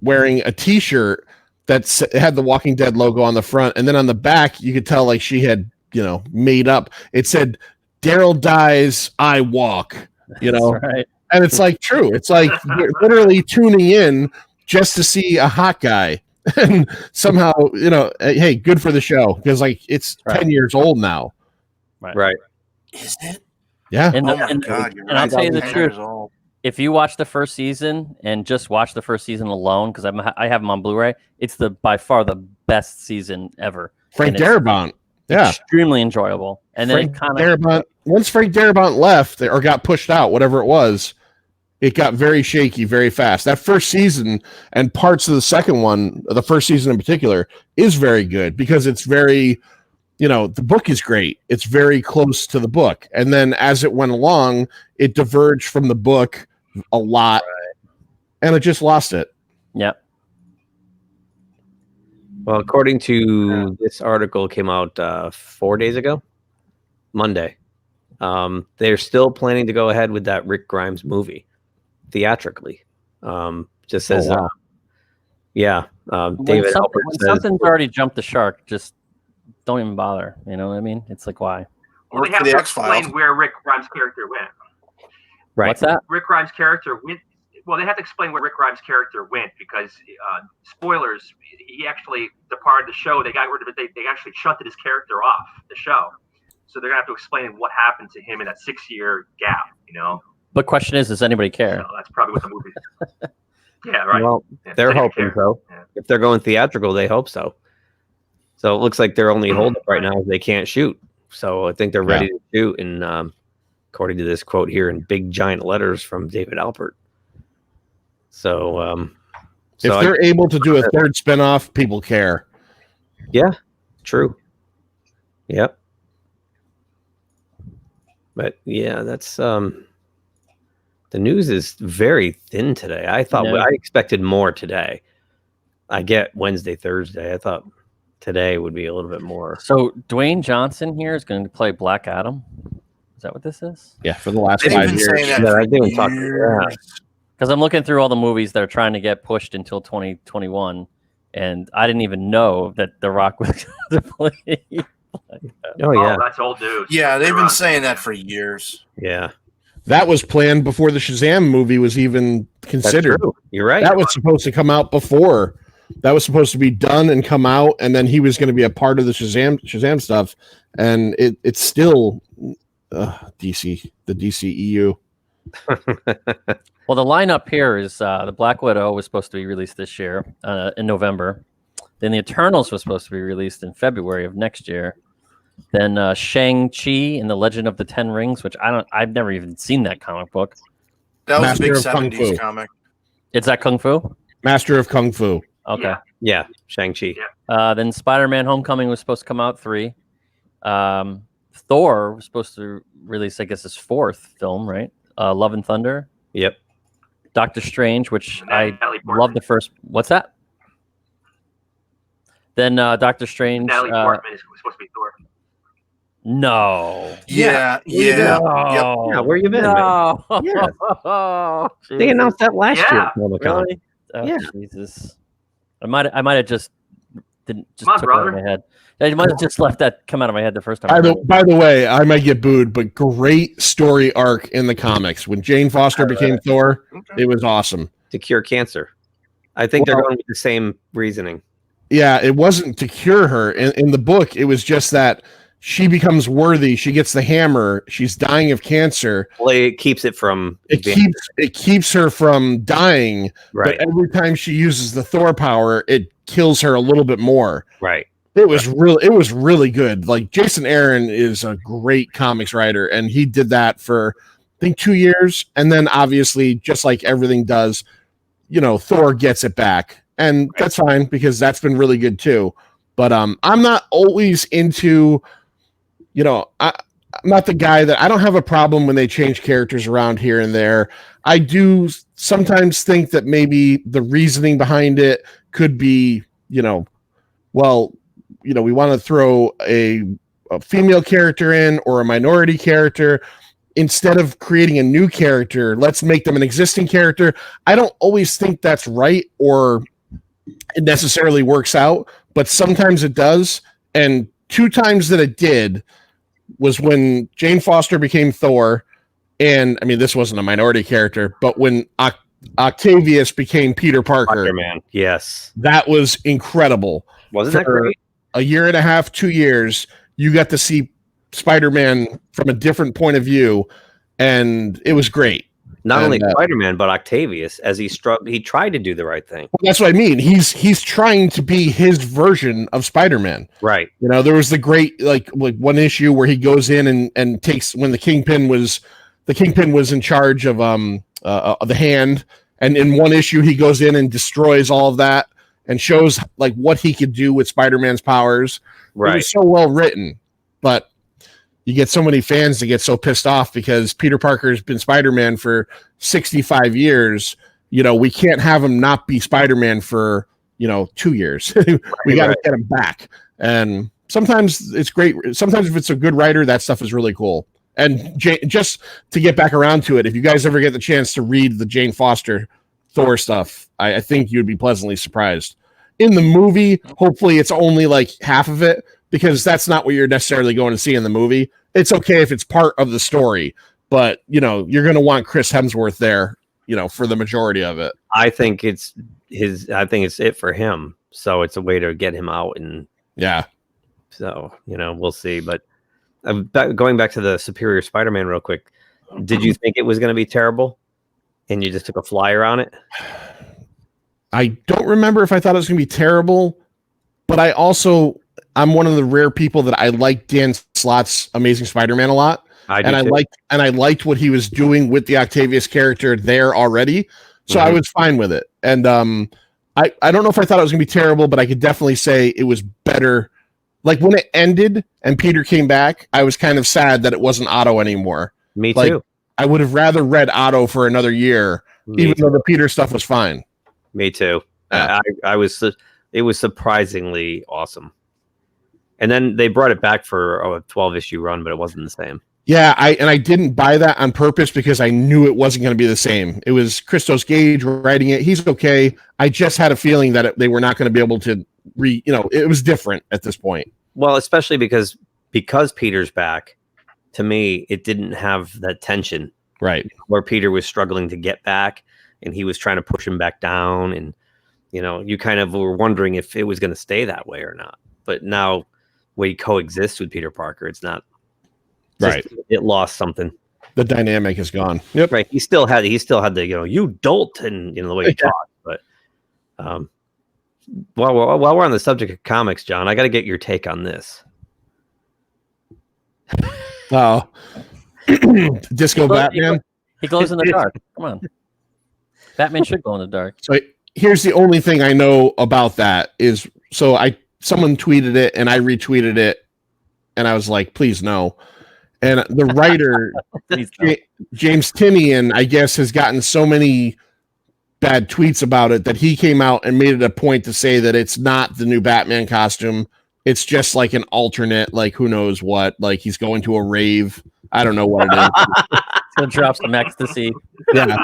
wearing a T-shirt that had the Walking Dead logo on the front, and then on the back you could tell like she had made up. It said, "Daryl dies, I walk." That's right. And it's like true. It's like you're literally tuning in just to see a hot guy, and somehow hey, good for the show, because like it's 10 years old now. right. Is it? Yeah. And, Oh my and, God! You're and I'll right. tell you the 10 truth. years old. If you watch the first season and just watch the first season alone, because I have them on Blu-ray, it's by far the best season ever. Frank Darabont. Yeah. Extremely enjoyable. And then once Frank Darabont left or got pushed out, whatever it was, it got very shaky very fast. That first season and parts of the second one, the first season in particular, is very good because it's very, the book is great. It's very close to the book. And then as it went along, it diverged from the book a lot, and it just lost it. Yep. Well, according to this article, came out 4 days ago, Monday. They're still planning to go ahead with that Rick Grimes movie theatrically. Just says, wow. David Alpert When says something's already jumped the shark, just don't even bother. You know what I mean? It's like, why? Well, they have to explain where Rick Grimes' character went. right. What's that? Rick Grimes' character went. Well, they have to explain where Rick Grimes' character went because, spoilers, he actually departed the show. They got rid of it. They actually shunted his character off the show. So they're going to have to explain what happened to him in that 6-year gap, But question is, does anybody care? So that's probably what the movie is. Yeah, right. Well, they're hoping so. Yeah. If they're going theatrical, they hope so. So it looks like their only holdup right now is they can't shoot. So I think they're ready to shoot. And according to this quote here in big giant letters from David Alpert. So, if they're able to do a third spinoff, people care. Yeah, true. Yep. But yeah, that's the news is very thin today. I thought I expected more today. I get Wednesday, Thursday. I thought today would be a little bit more. So Dwayne Johnson here is going to play Black Adam. Is that what this is? Yeah, for the last They've 5 been years. saying that Yeah, for I didn't talk. years. Because I'm looking through all the movies that are trying to get pushed until 2021, and I didn't even know that The Rock was going to play. Oh yeah, that's old news. Yeah, they've been saying that for years. yeah. That was planned before the Shazam movie was even That's considered. true. You're right. That was supposed to come out before. That was supposed to be done and come out, and then he was going to be a part of the Shazam stuff. And it's still DC, the DCEU. Well, the lineup here is the Black Widow was supposed to be released this year in November. Then the Eternals was supposed to be released in February of next year. Then Shang-Chi and the Legend of the Ten Rings, which I've never even seen that comic book. That was Master a big of Kung 70s Fu. comic. Is that Kung Fu? Master of Kung Fu. Okay. Yeah, Shang-Chi. Then Spider-Man Homecoming was supposed to come out 3. Thor was supposed to release, I guess, his 4th film, right? Love and Thunder. Yep. Doctor Strange, which Natalie I Portman. love the first. What's that? Then Doctor Strange. Natalie Portman is supposed to be Thor. No. Yeah. Yeah, where you been, man? No. Yeah. They Jesus. announced that last year. Yeah. at Comic-Con. Really? Oh, Yeah. Jesus. I might have just didn't just Come on, took it out of brother. my head. I might have just left that come out of my head the first time. I heard it. By the way, I might get booed, but great story arc in the comics. When Jane Foster became Thor, it was awesome. To cure cancer. I think they're going with the same reasoning. Yeah, it wasn't to cure her. In the book, it was just that she becomes worthy. She gets the hammer. She's dying of cancer. Well, it keeps it from It keeps her from dying. right. But every time she uses the Thor power, it kills her a little bit more. Right. It was really good. Like Jason Aaron is a great comics writer, and he did that for I think 2 years, and then obviously, just like everything does, Thor gets it back, and that's fine because that's been really good too. But I'm not always into, I'm not the guy that I don't have a problem when they change characters around here and there. I do sometimes think that maybe the reasoning behind it could be, we want to throw a female character in or a minority character. Instead of creating a new character, let's make them an existing character. I don't always think that's right or it necessarily works out, but sometimes it does. And 2 times that it did was when Jane Foster became Thor. And I mean, this wasn't a minority character, but when Octavius became Peter Parker, Spider-Man. Yes. that was incredible. Wasn't that For great? a year and a half, 2 years, you got to see Spider-Man from a different point of view, and it was great. Not only And, Spider-Man, but Octavius, as he tried to do the right thing. Well, that's what I mean. He's trying to be his version of Spider-Man. Right. There was the great like one issue where he goes in and takes when the Kingpin was in charge of the Hand, and in one issue he goes in and destroys all of that and shows like what he could do with Spider-Man's powers. It Right. was so well written, but you get so many fans that get so pissed off because Peter Parker's been Spider-Man for 65 years. We can't have him not be Spider-Man for, 2 years. We got to get him back. And sometimes it's great. Sometimes if it's a good writer, that stuff is really cool. And just to get back around to it, if you guys ever get the chance to read the Jane Foster Thor stuff, I think you'd be pleasantly surprised. In the movie, hopefully it's only like half of it, because that's not what you're necessarily going to see in the movie. It's okay if it's part of the story, but you're going to want Chris Hemsworth there, for the majority of it. I think it's it for him. So it's a way to get him out, and Yeah. so we'll see. But going back to the Superior Spider-Man real quick, did you think it was going to be terrible, and you just took a flyer on it? I don't remember if I thought it was going to be terrible, but I'm one of the rare people that I like Dan Slott's Amazing Spider-Man a lot. I liked what he was doing with the Octavius character there already. So I was fine with it. And I don't know if I thought it was gonna be terrible, but I could definitely say it was better. Like when it ended and Peter came back, I was kind of sad that it wasn't Otto anymore. Me Like, too. I would have rather read Otto for another year, even though the Peter stuff was fine. Me too. Yeah. It was surprisingly awesome. And then they brought it back for a 12-issue run, but it wasn't the same. Yeah, I didn't buy that on purpose because I knew it wasn't going to be the same. It was Christos Gage writing it. He's okay. I just had a feeling that they were not going to be able to it was different at this point. Well, especially because Peter's back, to me, it didn't have that tension. Right. Where Peter was struggling to get back and he was trying to push him back down. And, you kind of were wondering if it was going to stay that way or not. But now we coexist with Peter Parker. It's not. Right. It lost something. The dynamic is gone. Yep. Right. He still had the, you dolt, and the way he talked. But while we're on the subject of comics, John, I got to get your take on this. Oh, Disco Batman. He glows in the dark. Come on. Batman should glow in the dark. So here's the only thing I know about that is someone tweeted it and I retweeted it and I was like, please no. And the writer, James Tinian, I guess, has gotten so many bad tweets about it that he came out and made it a point to say that it's not the new Batman costume. It's just like an alternate, like who knows what, like he's going to a rave. I don't know what it is. So drop some ecstasy. Yeah.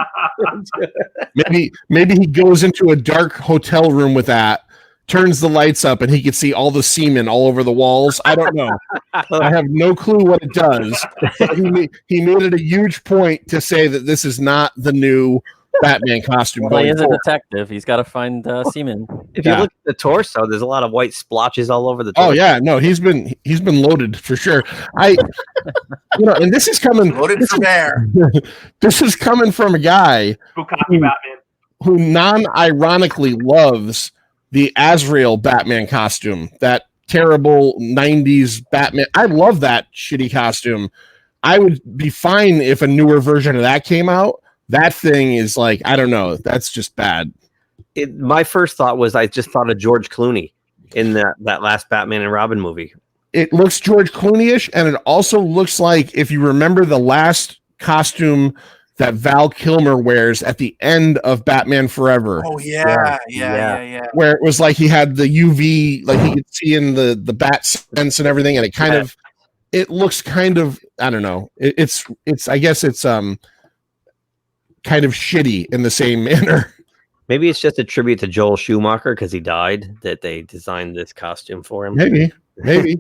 Maybe he goes into a dark hotel room with that, turns the lights up, and he can see all the semen all over the walls. I don't know. I have no clue what it does. But he made it a huge point to say that this is not the new Batman costume. Well, he is a detective. He's got to find semen. If you look at the torso, there's a lot of white splotches all over the torso. Oh yeah, no, he's been loaded for sure. And this is coming loaded for bear. This is coming from a guy who non-ironically loves the Azrael Batman costume, that terrible 90s Batman. I love that shitty costume. I would be fine if a newer version of that came out. That thing is like, I don't know. That's just bad. My first thought was I just thought of George Clooney in that last Batman and Robin movie. It looks George Clooney-ish, and it also looks like, if you remember the last costume that Val Kilmer wears at the end of Batman Forever. Oh, yeah. Where it was like he had the UV, like he could see in the bat sense and everything, and it looks kind of, I don't know. It's I guess it's kind of shitty in the same manner. Maybe it's just a tribute to Joel Schumacher because he died that they designed this costume for him. Maybe.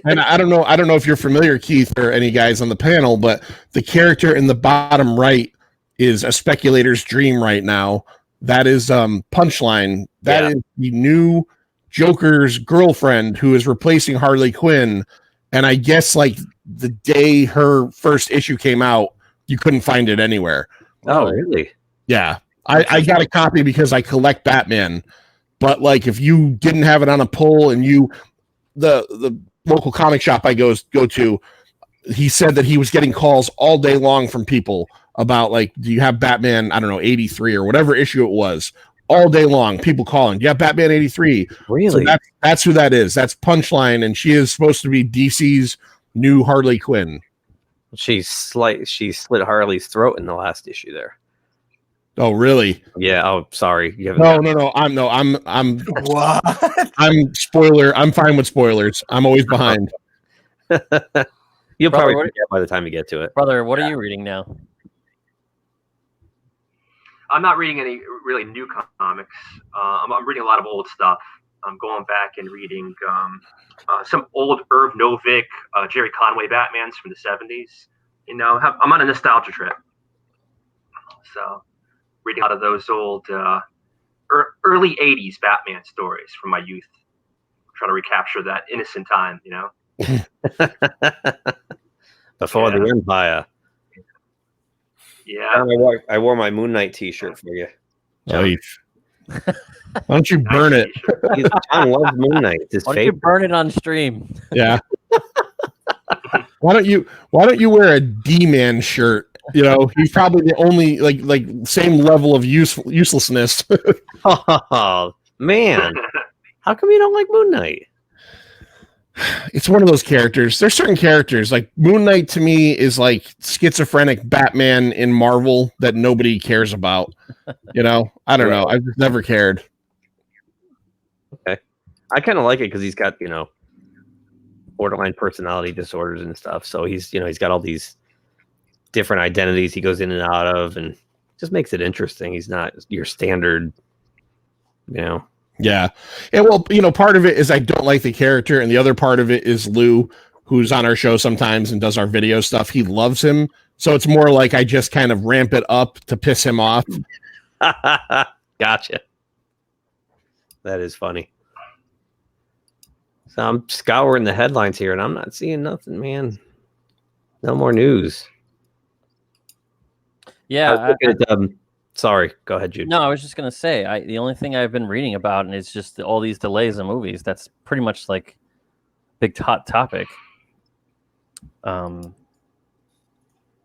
And I don't know if you're familiar, Keith, or any guys on the panel, but the character in the bottom right is a speculator's dream right now. That is Punchline. That is the new Joker's girlfriend who is replacing Harley Quinn. And I guess like the day her first issue came out, you couldn't find it anywhere. Oh, really? Yeah. I got a copy because I collect Batman. But like if you didn't have it on a pull and the local comic shop I go to, he said that he was getting calls all day long from people about like, do you have Batman, I don't know, 83 or whatever issue it was, all day long, people calling, do you have Batman 83? Really? So that's who that is. That's Punchline, and she is supposed to be DC's new Harley Quinn. She slit Harley's throat in the last issue there. Oh, really? Yeah. Oh, sorry. No. I'm What? I'm spoiler. I'm fine with spoilers. I'm always behind. You'll probably forget by the time you get to it. Brother, what are you reading now? I'm not reading any really new comics. I'm reading a lot of old stuff. I'm going back and reading some old Irv Novick, Jerry Conway Batmans from the 70s. I'm on a nostalgia trip. So reading out of those old early 80s Batman stories from my youth. Trying to recapture that innocent time, Before the Empire. Yeah. I wore my Moon Knight t-shirt for you. Why don't you burn it? John loves Moon Knight. It's his Why don't you burn it on stream? Yeah. Why don't you wear a D-Man shirt? He's probably the only like same level of uselessness. Oh man. How come you don't like Moon Knight? It's one of those characters. There's certain characters like Moon Knight to me is like schizophrenic Batman in Marvel that nobody cares about. I don't know. I've just never cared. Okay. I kind of like it because he's got, borderline personality disorders and stuff. So he's got all these different identities he goes in and out of, and just makes it interesting. He's not your standard, Yeah. Yeah. Well, part of it is I don't like the character, and the other part of it is Lou, who's on our show sometimes and does our video stuff. He loves him. So it's more like I just kind of ramp it up to piss him off. Gotcha. That is funny. So I'm scouring the headlines here, and I'm not seeing nothing, man. No more news. Yeah. Sorry, go ahead, Jude. No, I was just gonna say, the only thing I've been reading about, and it's just all these delays in movies. That's pretty much like big hot topic.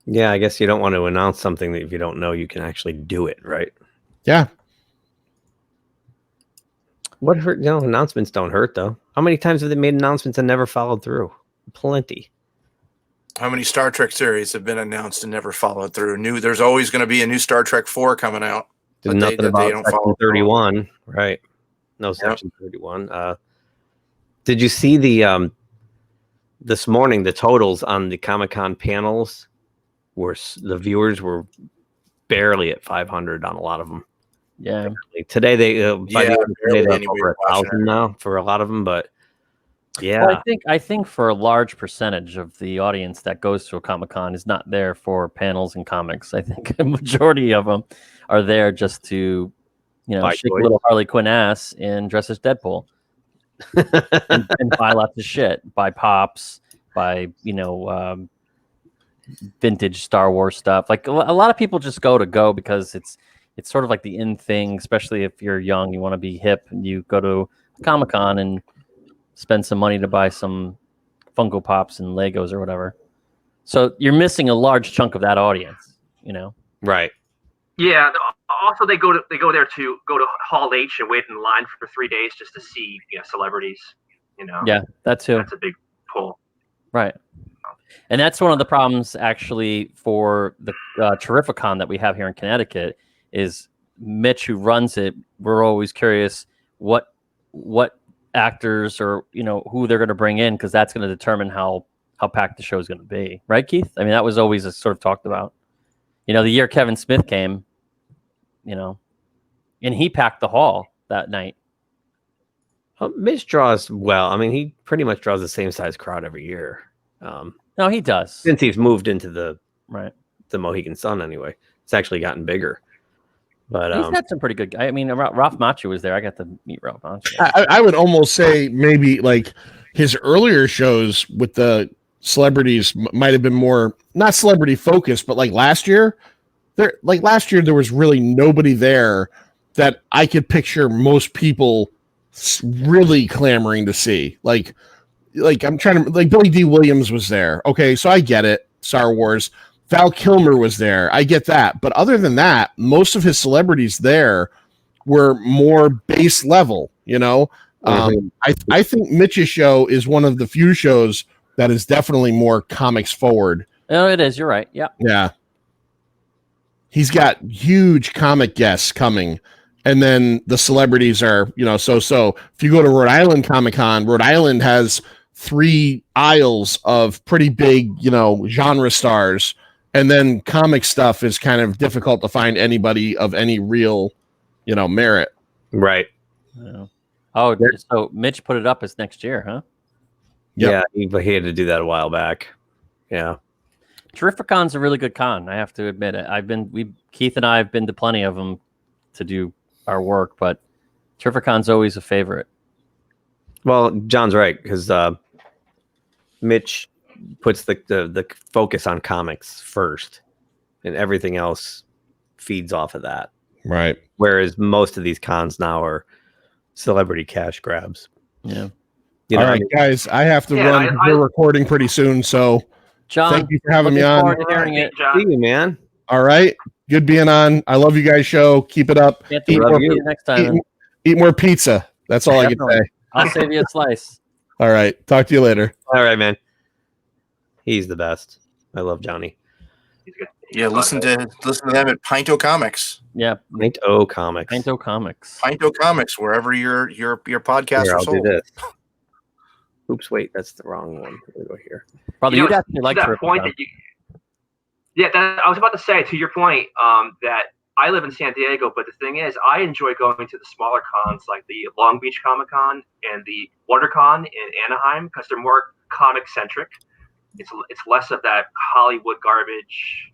Yeah, I guess you don't want to announce something that if you don't know you can actually do it, right? Yeah. What hurt? Announcements don't hurt, though. How many times have they made announcements and never followed through? Plenty. How many Star Trek series have been announced and never followed through? There's always going to be a new Star Trek 4 coming out. But nothing about Section 31, right? No Section 31. Did you see the this morning the totals on the Comic-Con panels? Where the viewers were barely at 500 on a lot of them. Yeah. Today they're over 1,000 now for a lot of them, but yeah. Well, I think for a large percentage of the audience that goes to a Comic-Con is not there for panels and comics. I think a majority of them are there just to, shake a little Harley Quinn ass and dress as Deadpool and buy lots of shit, buy pops, buy vintage Star Wars stuff. Like a lot of people just go because it's sort of like the in thing, especially if you're young, you want to be hip, and you go to Comic-Con and spend some money to buy some Funko Pops and Legos or whatever. So you're missing a large chunk of that audience, Right. Yeah. Also, they go there to go to Hall H and wait in line for 3 days just to see celebrities. Yeah, that too. That's a big pull. Right. And that's one of the problems actually for the Terrificon that we have here in Connecticut is Mitch, who runs it. We're always curious what actors or who they're going to bring in, because that's going to determine how packed the show is going to be, right, Keith? I mean, that was always sort of talked about. The year Kevin Smith came, and he packed the hall that night. Mitch draws well. I mean, he pretty much draws the same size crowd every year. No, he does. Since he's moved into the Mohegan Sun anyway. It's actually gotten bigger. But he's had some pretty good guys. I mean, Ralph Macchio was there. I got to meet Ralph Macchio. I would almost say maybe like his earlier shows with the celebrities might have been more not celebrity focused, but like last year there was really nobody there that I could picture most people really clamoring to see. Like I'm trying to, like, Billy D. Williams was there. Okay, so I get it. Star Wars. Val Kilmer was there. I get that. But other than that, most of his celebrities there were more base level, I think Mitch's show is one of the few shows that is definitely more comics forward. Oh, it is. You're right. Yeah. Yeah. He's got huge comic guests coming. And then the celebrities are, so if you go to Rhode Island Comic-Con, Rhode Island has 3 aisles of pretty big, genre stars. And then comic stuff is kind of difficult to find anybody of any real, merit. Right. Yeah. Oh, so Mitch put it up as next year, huh? Yep. Yeah, he had to do that a while back. Yeah. Terrificon's a really good con. I have to admit it. Keith and I have been to plenty of them to do our work, but Terrificon's always a favorite. Well, John's right, because Mitch puts the focus on comics first, and everything else feeds off of that. Right. Whereas most of these cons now are celebrity cash grabs. Yeah. All right, guys, I have to run. We're recording pretty soon, so John, thank you for having me on. Hearing it. See you, man. All right, good being on. I love you guys' show. Keep it up. Eat next time. Eat more pizza. That's all I can say. I'll save you a slice. All right, talk to you later. All right, man. He's the best. I love Johnny. He's good. Yeah, listen to them at Pinto Comics. Yeah, Pinto Comics. Pinto Comics. Pinto Comics, wherever your podcasts are sold. Oops, wait, that's the wrong one. We'll go here. Probably You know, you'd actually like to to that rip point it that you. Yeah, I was about to say to your point that I live in San Diego, but the thing is, I enjoy going to the smaller cons like the Long Beach Comic Con and the WonderCon in Anaheim because they're more comic centric. It's less of that Hollywood garbage,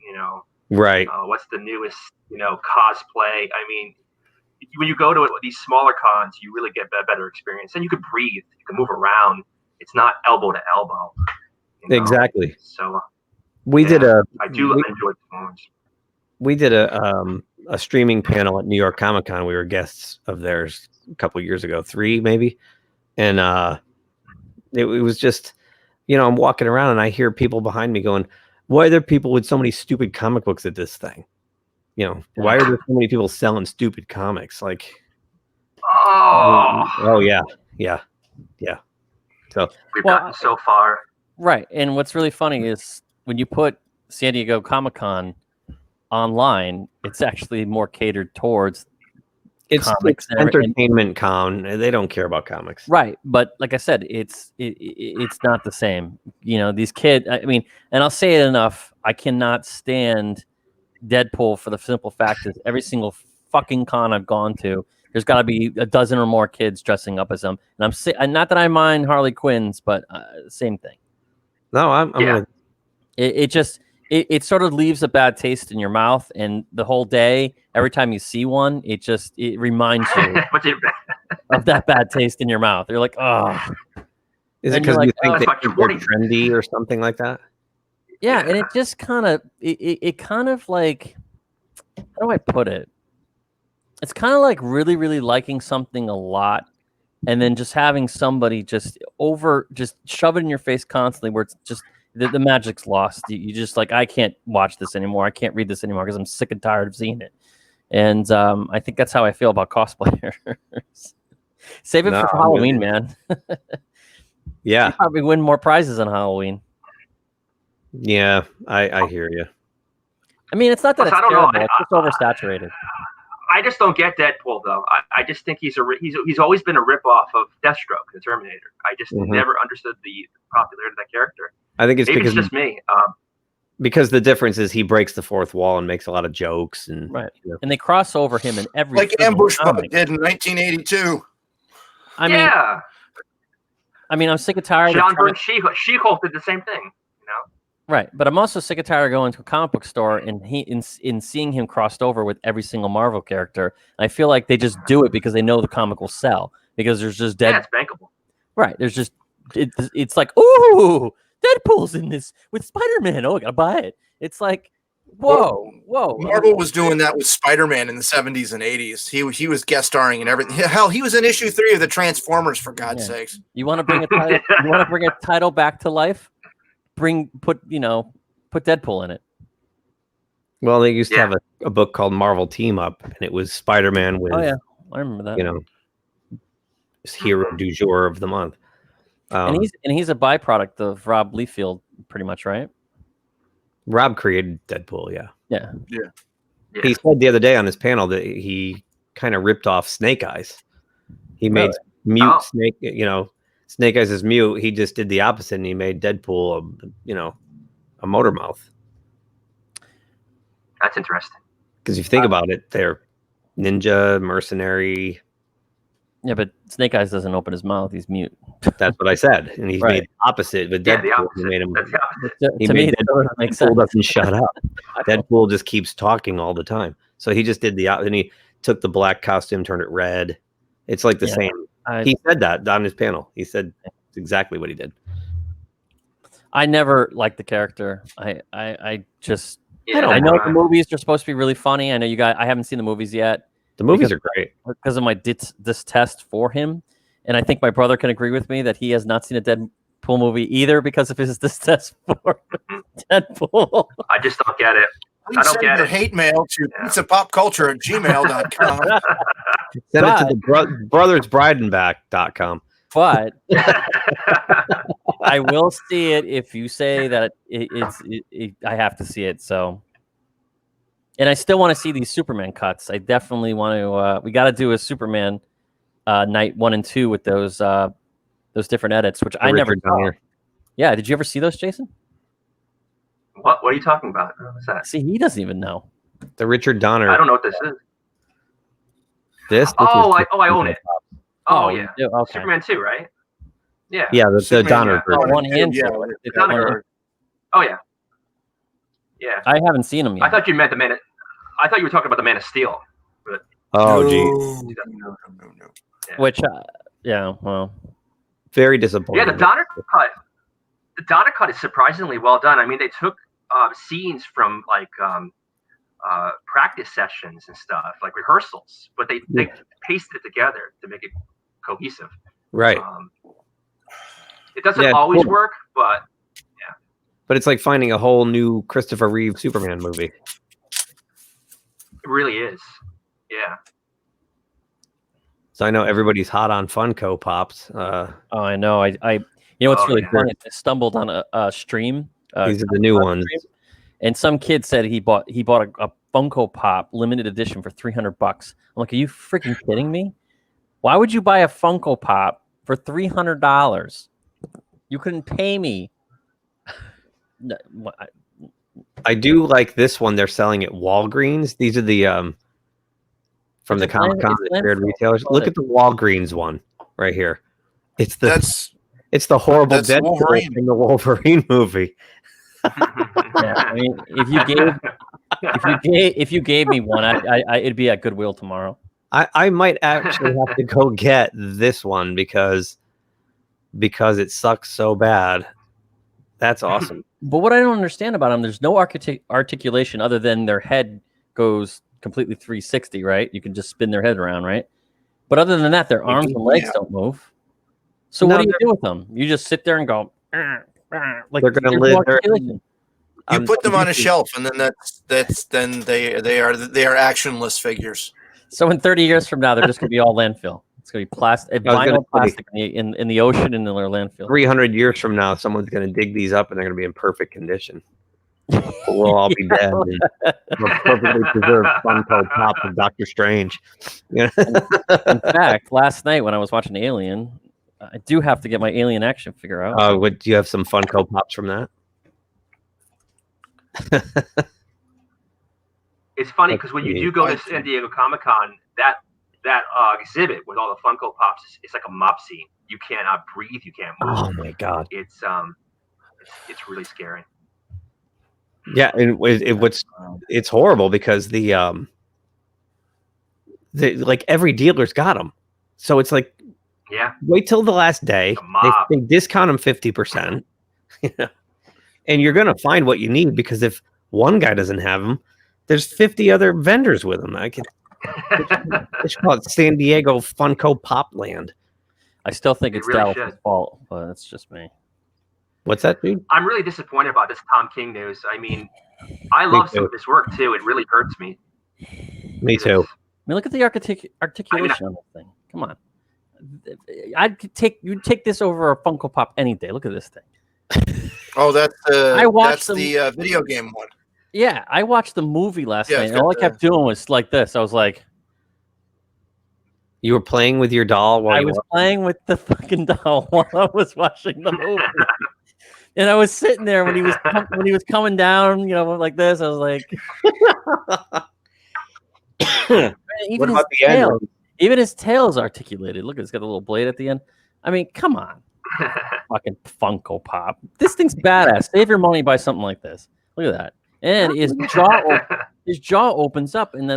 Right. What's the newest, cosplay? I mean, when you go to these smaller cons, you really get a better experience, and you can breathe, you can move around. It's not elbow to elbow. Exactly. So we did I do enjoy performance. We did a streaming panel at New York Comic Con. We were guests of theirs a couple years ago, 3 maybe, and it was just, I'm walking around and I hear people behind me going, "Why are there people with so many stupid comic books at this thing? Why are there so many people selling stupid comics?" Like, oh yeah. So we've gotten so far, right? And what's really funny is when you put San Diego Comic-Con online, it's actually more catered towards comics and entertainment con. They don't care about comics, right? But like I said, it's not the same. These kids. I mean, and I'll say it enough. I cannot stand Deadpool for the simple fact is every single fucking con I've gone to, there's got to be a dozen or more kids dressing up as them. And I'm not that I mind Harley Quinn's, but same thing. No, I'm yeah. It sort of leaves a bad taste in your mouth, and the whole day, every time you see one, it reminds you of that bad taste in your mouth. You're like, oh. Is it because you think they're trendy or something like that? Yeah, and it just kind of it kind of like, how do I put it? It's kind of like really, really liking something a lot, and then just having somebody just shove it in your face constantly, where it's just the magic's lost. You just like, I can't watch this anymore. I can't read this anymore because I'm sick and tired of seeing it. And I think that's how I feel about cosplayers. Save it for Halloween, man. Yeah, you probably win more prizes on Halloween. Yeah, I hear you. I mean, it's not that it's terrible. It's just oversaturated. I just don't get Deadpool though. I just think he's always been a ripoff of Deathstroke, the Terminator. I just never understood the popularity of that character. I think it's because it's just me. Because the difference is he breaks the fourth wall and makes a lot of jokes, and right, and they cross over him in every like Ambush Bug did in 1982. I mean, I'm sick and tired. John Byrne She-Hulk did the same thing. Right, but I'm also sick and tired of going to a comic book store and in seeing him crossed over with every single Marvel character. I feel like they just do it because they know the comic will sell, because there's just it's bankable. Right, there's just it's like, ooh, Deadpool's in this with Spider-Man. Oh, I gotta buy it. It's like, whoa. Marvel was doing that with Spider-Man in the 70s and 80s. He was guest starring and everything. Hell, he was in issue 3 of the Transformers, for God's sakes. You want to bring a title? You want to bring a title back to life? Put Deadpool in it. Well, they used to have a book called Marvel Team Up, and it was Spider-Man with, I remember that. hero du jour of the month. And he's a byproduct of Rob Liefeld, pretty much, right? Rob created Deadpool, yeah. He said the other day on his panel that he kind of ripped off Snake Eyes. He made mute Snake, Snake Eyes is mute. He just did the opposite, and he made Deadpool a motor mouth. That's interesting. Because if you think about it, they're ninja, mercenary. Yeah, but Snake Eyes doesn't open his mouth. He's mute. That's what I said. And he made the opposite with Deadpool. The opposite. He made him. That's the opposite. To me, Deadpool doesn't shut up. Deadpool just keeps talking all the time. So he just did the opposite. And he took the black costume, turned it red. It's like the same. He said that on his panel. He said exactly what he did. I never liked the character. I just Yeah, I know the movies are supposed to be really funny. I know you guys. I haven't seen the movies yet. The movies are great because of my distaste for him, and I think my brother can agree with me that he has not seen a Deadpool movie either because of his distaste for Deadpool. I just don't get it. Please send your hate mail to pizzapopculture@gmail.com. Send it to the brothersbreidenbach.com. But I will see it if you say that I have to see it. So, and I still want to see these Superman cuts. I definitely want to. We got to do a Superman night 1 and 2 with those those different edits, which I never saw. Yeah, did you ever see those, Jason? What are you talking about? What's that? See, he doesn't even know. The Richard Donner. I don't know what this is. This Oh, I own it. Oh, yeah. Okay. Superman 2, right? Yeah. Yeah, the Donner Oh, version. one hand. Yeah, Oh, yeah. Yeah. I haven't seen him yet. I thought you meant I thought you were talking about the Man of Steel. But Oh, geez. No. yeah. Which, yeah, well, Very disappointing. Yeah, the Donner cut. The Donner cut is surprisingly well done. I mean, they took scenes from like practice sessions and stuff, like rehearsals, but they pasted it together to make it cohesive. Right. It doesn't always work, but but it's like finding a whole new Christopher Reeve Superman movie. it really is. Yeah. So I know everybody's hot on Funko Pops. oh, I know. I you know what's really funny? I stumbled on a stream. These are the new ones. Stream, and some kid said he bought a Funko Pop limited edition for $300. I'm like, are you freaking kidding me? Why would you buy a Funko Pop for $300? You couldn't pay me. No, I do like this one. They're selling at Walgreens. These are the from the Comic Con shared retailers. Look at the Walgreens one right here. It's the horrible Deadpool in the Wolverine movie. Yeah, I mean, if you gave me one, it'd be at Goodwill tomorrow. I might actually have to go get this one because it sucks so bad. That's awesome. But what I don't understand about them, there's no articulation other than their head goes completely 360, right? You can just spin their head around, right? But other than that, their arms and legs don't move. So what do you do with them? You just sit there and go, like they're going to live there. You put them on a shelf, and then then they are actionless figures. So in 30 years from now, they're just going to be all landfill. It's going to be plastic, vinyl plastic in the ocean and in their landfill. 300 years from now, someone's going to dig these up, and they're going to be in perfect condition. We'll all be dead. And we're perfectly preserved Funko Pops of Doctor Strange. In fact, last night when I was watching Alien, I do have to get my Alien action figure out. Do you have some Funko Pops from that? It's funny because when you do go to San Diego Comic-Con, that exhibit with all the Funko Pops, it's like a mob scene. You cannot breathe. You can't move. Oh my god! It's really scary. Yeah, and it's horrible because the like every dealer's got them, so it's like wait till the last day. They discount them 50%, and you're gonna find what you need because if one guy doesn't have them, there's 50 other vendors with them. They should call it San Diego Funko Pop Land. I still think it's really Dallas' fault, but that's just me. What's that, dude? I'm really disappointed about this Tom King news. I mean, I love some of this work too. It really hurts me. Me too. I mean, look at the articulation on this thing. Come on, you'd take this over a Funko Pop any day. Look at this thing. Oh, that's the video game one. Yeah, I watched the movie last night, and all I kept doing was like this. I was like, "You were playing with your doll while I was playing with the fucking doll while I was watching the movie." And I was sitting there when he was coming down, like this. I was like, even his tail is articulated. Look, it's got a little blade at the end. I mean, come on, fucking Funko Pop. This thing's badass. Save your money, buy something like this. Look at that. And his jaw opens up, and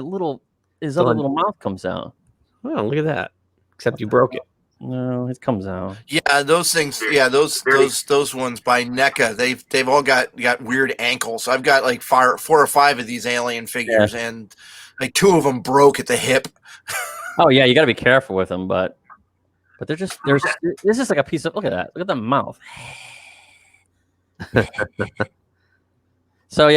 his other little mouth comes out. Oh, look at that! Except you broke it. No, it comes out. Yeah, those things. Yeah, those ones by NECA. They've all got weird ankles. I've got like 4 or 5 of these alien figures, and like 2 of them broke at the hip. Oh yeah, you got to be careful with them, but this is like a piece of. Look at that! Look at the mouth. So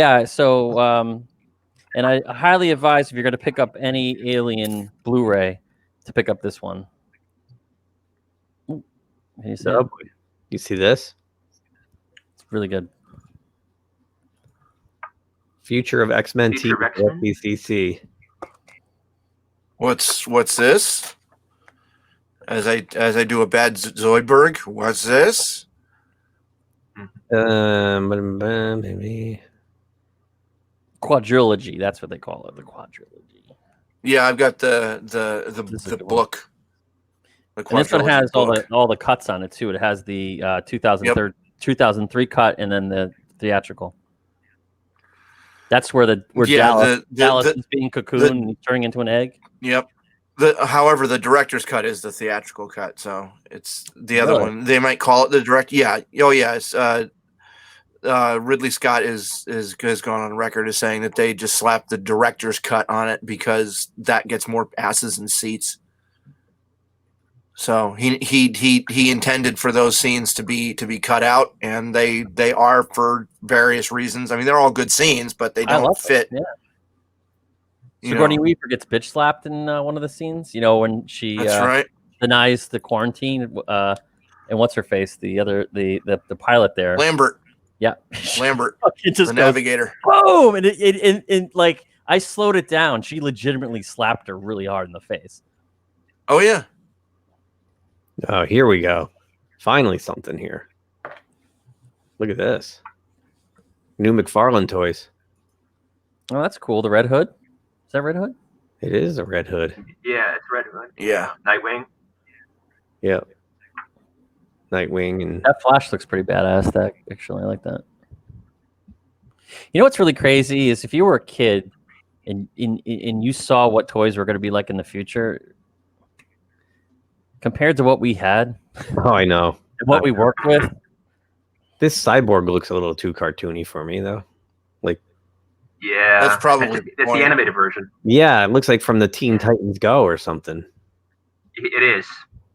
and I highly advise if you're going to pick up any Alien Blu-ray to pick up this one. Can you see it? You see this? It's really good. Future of X-Men TV SDCC. What's this? As I do a bad Zoidberg, what's this? Maybe. Quadrilogy. That's what they call it. The quadrilogy. Yeah, I've got the book. The And this one has book. all the cuts on it too. It has the 2003 cut and then the theatrical. That's where Dallas is being cocooned and he's turning into an egg. Yep. However, the director's cut is the theatrical cut, so it's the other one. They might call it the direct. Yeah. Oh, yeah. It's, Ridley Scott has gone on record as saying that they just slapped the director's cut on it because that gets more asses and seats. So he intended for those scenes to be cut out, and they are for various reasons. I mean, they're all good scenes, but they don't fit. Yeah. Sigourney Weaver gets bitch slapped in one of the scenes. You know, when she denies the quarantine. And what's her face? The pilot there, Lambert. Yeah, Lambert. It just the navigator. Boom! And it like I slowed it down. She legitimately slapped her really hard in the face. Oh yeah. Oh, here we go. Finally, something here. Look at this. New McFarlane toys. Oh, that's cool. The Red Hood. Is that Red Hood? It is a Red Hood. Yeah, it's Red Hood. Yeah. Nightwing. Yeah. Nightwing and that Flash looks pretty badass. That actually, I like that. You know what's really crazy is if you were a kid and you saw what toys were going to be like in the future, compared to what we had. Oh, I know. And what we worked with. This Cyborg looks a little too cartoony for me, though. Like, yeah, that's probably it's the animated version. Yeah, it looks like from the Teen Titans Go or something. It is.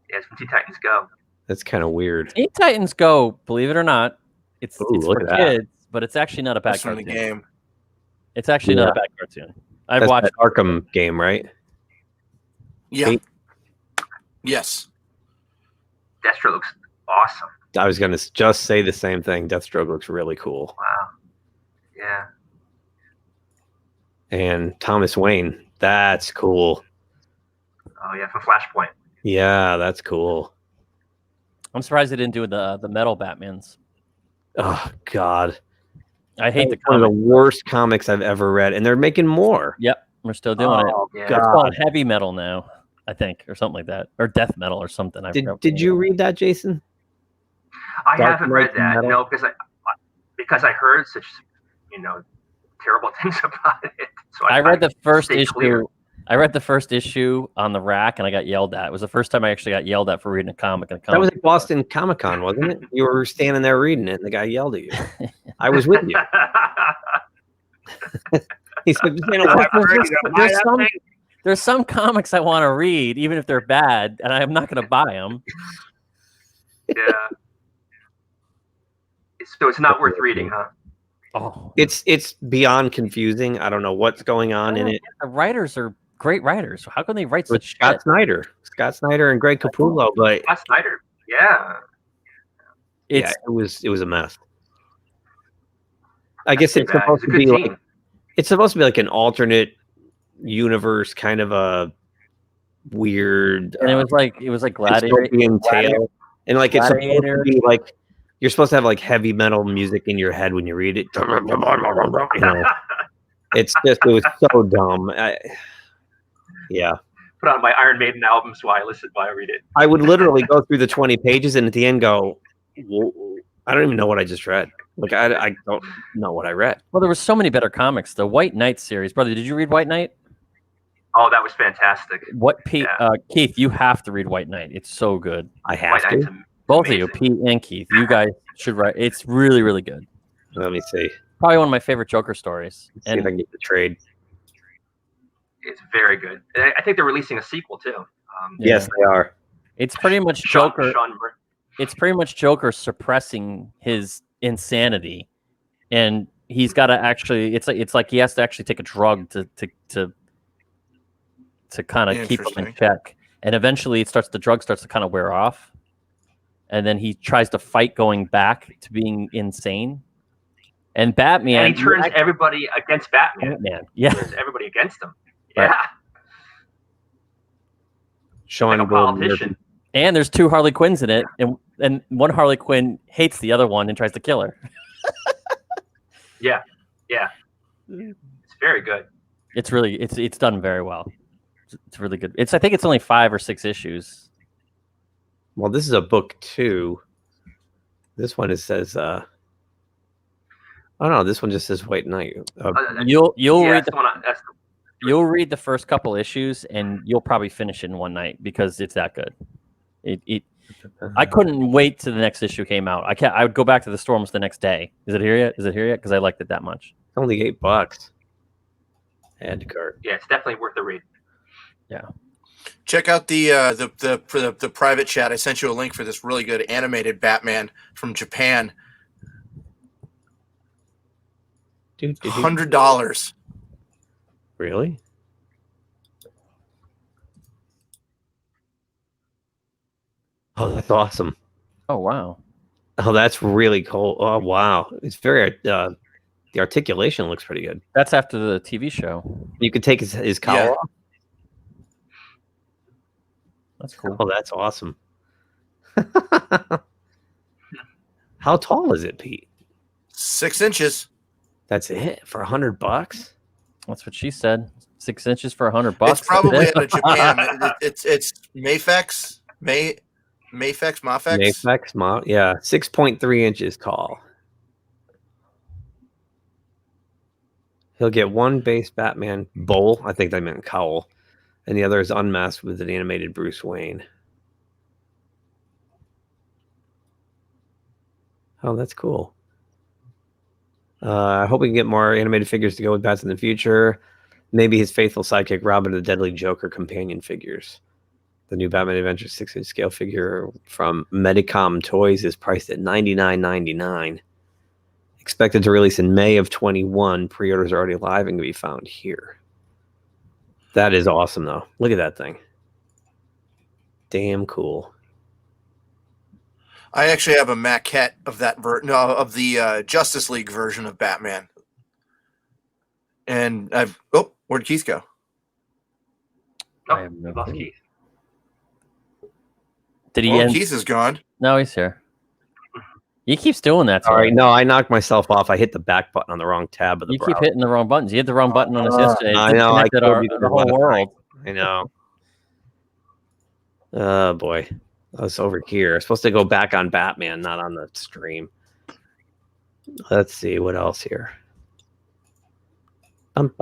Yeah, it's from Teen Titans Go. That's kind of weird. Teen Titans Go, believe it or not, it's for kids, but it's actually not a bad cartoon. The game. It's actually not a bad cartoon. I've That's watched that Arkham game, right? Yeah. Yes. Destro looks awesome. I was going to just say the same thing. Deathstroke looks really cool. Wow. Yeah. And Thomas Wayne, that's cool. Oh yeah, from Flashpoint. Yeah, that's cool. I'm surprised they didn't do the metal Batmans. Oh God, I hate one of the worst comics I've ever read, and they're making more. Yep, we're still doing it. Yeah. It's called heavy metal now, I think, or something like that, or death metal or something. Did you read that, Jason? I haven't read that. Metal? No, because I heard such terrible things about it. So I read the first issue. Clear. I read the first issue on the rack, and I got yelled at. It was the first time I actually got yelled at for reading a comic. That was at Boston Comic Con, wasn't it? You were standing there reading it, and the guy yelled at you. I was with you. He said, there's some comics I want to read, even if they're bad, and I'm not going to buy them. Yeah. So it's not worth reading, huh? Oh, it's beyond confusing. I don't know what's going on in it. The writers are great writers. How can they write such Scott shit? Snyder, and Greg Capullo, but Scott Snyder, yeah, it was a mess. I guess it's supposed to be like an alternate universe, kind of a weird. And it was like Gladiator tale, and like it's supposed to be like. You're supposed to have like heavy metal music in your head when you read it. You know, it was so dumb. Yeah. Put on my Iron Maiden albums while I read it. I would literally go through the 20 pages and at the end go, I don't even know what I just read. Like I don't know what I read. Well, there were so many better comics. The White Knight series, brother. Did you read White Knight? Oh, that was fantastic. Keith, you have to read White Knight. It's so good. I have to. Both of you, Pete and Keith, you guys should write. It's really, really good. Let me see. Probably one of my favorite Joker stories. See if I can get the trade. It's very good. And I think they're releasing a sequel too. Yes, they are. It's pretty much Joker. It's pretty much Joker suppressing his insanity, and he's got to actually. It's like he has to actually take a drug to kind of keep him in check, and eventually the drug starts to kind of wear off. And then he tries to fight going back to being insane. And Batman... And he turns everybody against Batman. Yeah. He turns everybody against him. Yeah. Sean like a politician. And there's 2 Harley Quinns in it, and one Harley Quinn hates the other one and tries to kill her. Yeah. It's very good. It's really it's done very well. It's really good. I think it's only 5 or 6 issues. Well, this is a book 2. This one says oh no, this one just says White Knight. You'll Yeah, read that's the one that's you'll read the first couple issues and you'll probably finish it in one night because it's that good. I couldn't wait till the next issue came out. I would go back to the store almost the next day. Is it here yet? Because I liked it that much. Only $8. Add to cart. Yeah, it's definitely worth the read. Yeah. Check out the private chat. I sent you a link for this really good animated Batman from Japan. $100. Really? Oh, that's awesome. Oh wow. Oh, that's really cool. Oh wow, it's very the articulation looks pretty good. That's after the TV show. You could take his collar off. That's cool. Oh, that's awesome. How tall is it, Pete? 6 inches. That's it for $100. That's what she said. 6 inches for $100. It's probably in Japan. It's Mafex. Mafex. Yeah, 6.3 inches tall. He'll get 1 base Batman bowl. I think they meant cowl. And the other is unmasked with an animated Bruce Wayne. Oh, that's cool. I hope we can get more animated figures to go with Bats in the future. Maybe his faithful sidekick, Robin, the Deadly Joker companion figures. The new Batman Adventures 6-inch scale figure from Medicom Toys is priced at $99.99. Expected to release in May of 21. Pre-orders are already live and can be found here. That is awesome, though. Look at that thing. Damn cool. I actually have a maquette of that of the Justice League version of Batman. And where'd Keith go? I have no Lost clue. Keith. Did he end? Keith is gone. No, he's here. He keeps doing that. All right, no, I knocked myself off. I hit the back button on the wrong tab of the You browser. keep hitting the wrong buttons. You hit the wrong button on us yesterday. I know. I Disconnected told you the whole world. I know. Oh boy, I was over here. I'm supposed to go back on Batman, not on the stream. Let's see what else here. I'm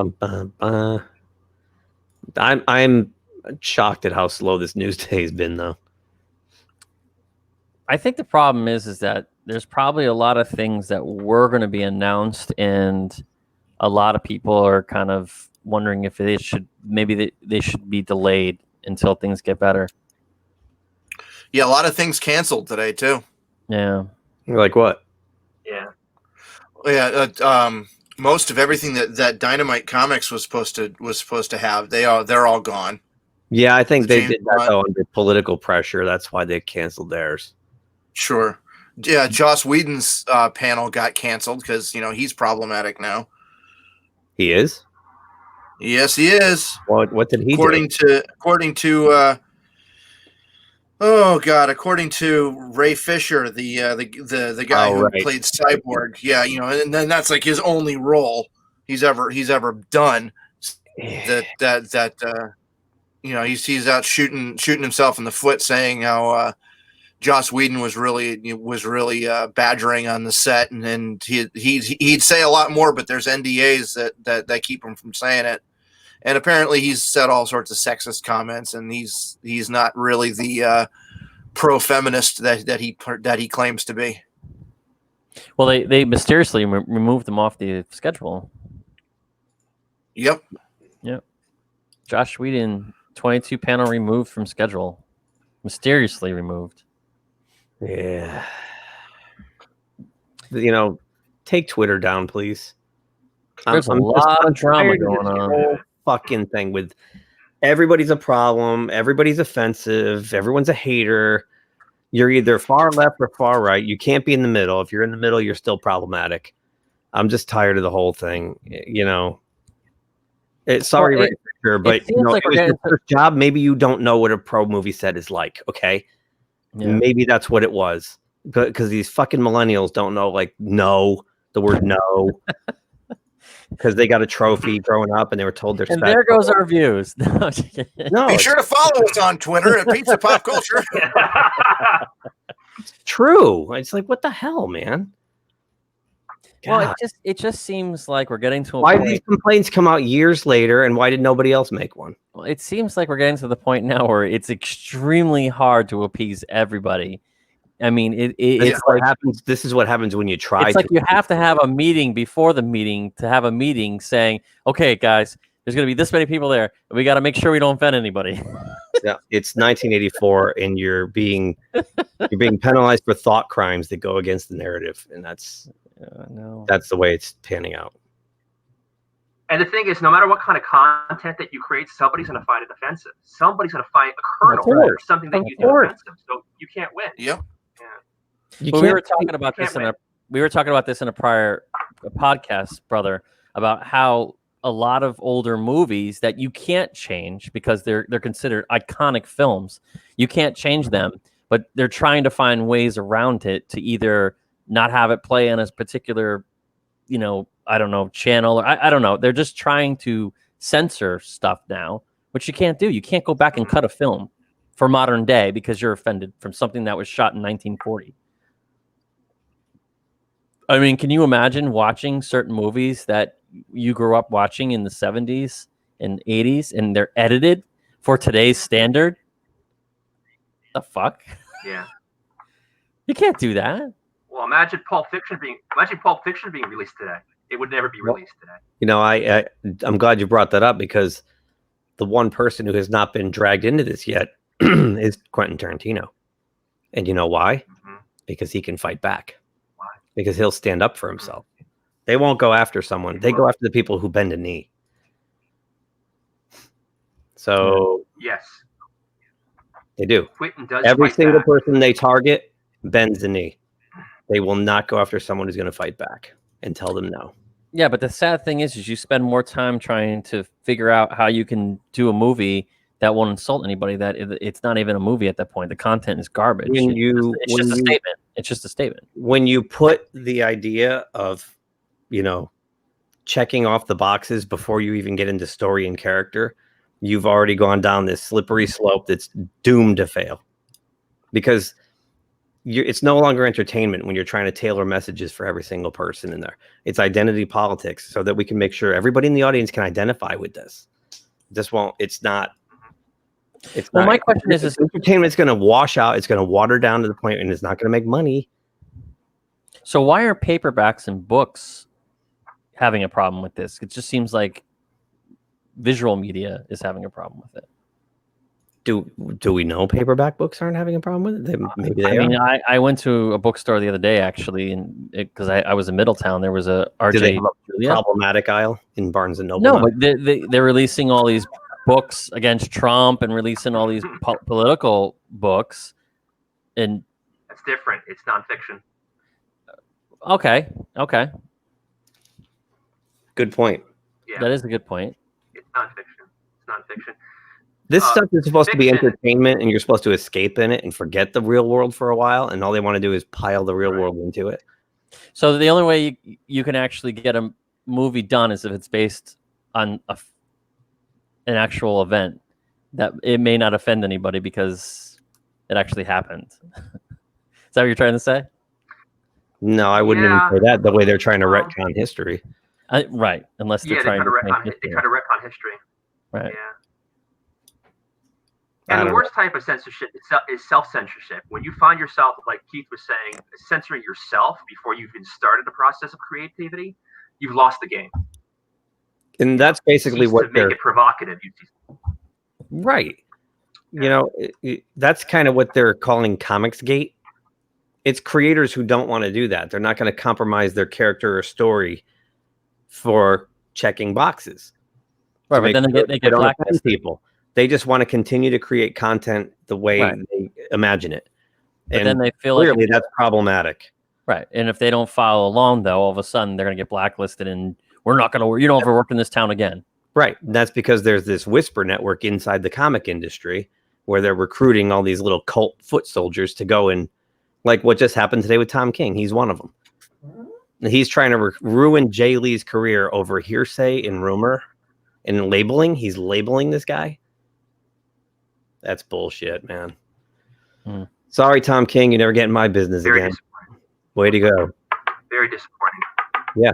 shocked at how slow this news day has been, though. I think the problem is that there's probably a lot of things that were going to be announced, and a lot of people are kind of wondering if they should they should be delayed until things get better. Yeah, a lot of things canceled today too. Yeah. Like what? Yeah. Yeah, most of everything that Dynamite Comics was supposed to have, they're all gone. Yeah, I think they did that though under political pressure. That's why they canceled theirs. Sure. Yeah, Joss Whedon's panel got canceled because he's problematic now. He is? Yes, he is. What did he according do? According to Ray Fisher, the guy who played Cyborg. Yeah, and then that's like his only role he's ever done. He's out shooting himself in the foot, saying how Joss Whedon was really badgering on the set, and he'd say a lot more, but there's NDAs that keep him from saying it. And apparently he's said all sorts of sexist comments, and he's not really the pro-feminist that he claims to be. Well, they mysteriously removed him off the schedule. Yep. Josh Whedon, 22 panel removed from schedule, mysteriously removed. Yeah. Take Twitter down, please. There's a lot of drama going on. Whole fucking thing with everybody's a problem, everybody's offensive, everyone's a hater. You're either far left or far right. You can't be in the middle. If you're in the middle, you're still problematic. I'm just tired of the whole thing. Sorry, Ray Fisher, but it seems like it was your first job. Maybe you don't know what a pro movie set is like. Okay, Maybe that's what it was. Because these fucking millennials don't know, like, no, the word no. Because they got a trophy growing up and they were told they're And special. there goes our views. No, Be sure to follow us on Twitter at Pizza Pop Culture. it's true. It's like, what the hell, man? Well, God. it just seems like we're getting to a Why point. did these complaints come out years later, and why did nobody else make one? Well, it seems like we're getting to the point now where it's extremely hard to appease everybody. I mean, it's like happens. This is what happens when you try. it's like you have to have a meeting before the meeting to have a meeting saying, "Okay, guys, there's going to be this many people there, and we got to make sure we don't offend anybody." Yeah, it's 1984, and you're being penalized for thought crimes that go against the narrative, and that's the way it's panning out. And the thing is, no matter what kind of content that you create, somebody's going to find it offensive. Somebody's going to find a kernel or something that you do offensive. So you can't win. Yep. Well, we were talking about this in a prior podcast, brother, about how a lot of older movies that you can't change because they're considered iconic films. You can't change them, but they're trying to find ways around it to either not have it play on a particular, I don't know, channel, or I don't know. They're just trying to censor stuff now, which you can't do. You can't go back and cut a film for modern day because you're offended from something that was shot in 1940. I mean, can you imagine watching certain movies that you grew up watching in the 70s and 80s and they're edited for today's standard? The fuck? Yeah. You can't do that. Well, imagine Pulp Fiction being released today. It would never be released today. I'm glad you brought that up, because the one person who has not been dragged into this yet is Quentin Tarantino. And you know why? Mm-hmm. Because he can fight back. Why? Because he'll stand up for himself. They won't go after someone. They go after the people who bend a knee. So yes, they do. Quentin does. Every single back. person they target bends the knee. They will not go after someone who's going to fight back and tell them no. Yeah, but the sad thing is you spend more time trying to figure out how you can do a movie that won't insult anybody. That it's not even a movie at that point. The content is garbage. It's just a statement. It's just a statement. When you put the idea of, checking off the boxes before you even get into story and character, you've already gone down this slippery slope that's doomed to fail. Because it's no longer entertainment when you're trying to tailor messages for every single person in there. It's identity politics, so that we can make sure everybody in the audience can identify with this. My question is entertainment's going to wash out. It's going to water down to the point, and it's not going to make money. So why are paperbacks and books having a problem with this? It just seems like visual media is having a problem with it. Do we know paperback books aren't having a problem with it? Maybe they are. I went to a bookstore the other day, actually, and because I was in Middletown, there was a RJ. Do they have a problematic aisle in Barnes and Noble? No, but they're releasing all these books against Trump and releasing all these political books, and that's different. It's nonfiction. Okay. Good point. Yeah. That is a good point. It's nonfiction. This stuff is supposed to be entertainment, and you're supposed to escape in it and forget the real world for a while, and all they want to do is pile the real world into it. So the only way you can actually get a movie done is if it's based on an actual event that it may not offend anybody because it actually happened. Is that what you're trying to say? No, I wouldn't even say that. The way they're trying to retcon history. Right, unless they're trying to retcon history. They try to retcon history. Right. Yeah. And the worst type of censorship is self-censorship. When you find yourself, like Keith was saying, censoring yourself before you've even started the process of creativity, you've lost the game. And that's basically what to make it provocative. Right. That's kind of what they're calling Comicsgate. It's creators who don't want to do that. They're not going to compromise their character or story for checking boxes. Right, but then they get blacklisted. People. They just want to continue to create content the way they imagine it. But then they feel clearly that's problematic. Right. And if they don't follow along, though, all of a sudden they're going to get blacklisted, and we're not going to, you don't ever work in this town again. Right. And that's because there's this whisper network inside the comic industry where they're recruiting all these little cult foot soldiers to go in, like what just happened today with Tom King. He's one of them. And he's trying to ruin Jay Lee's career over hearsay and rumor and labeling. He's labeling this guy. That's bullshit, man. Sorry, Tom King, you never get in my business again. Way to go. Very disappointing. Yeah.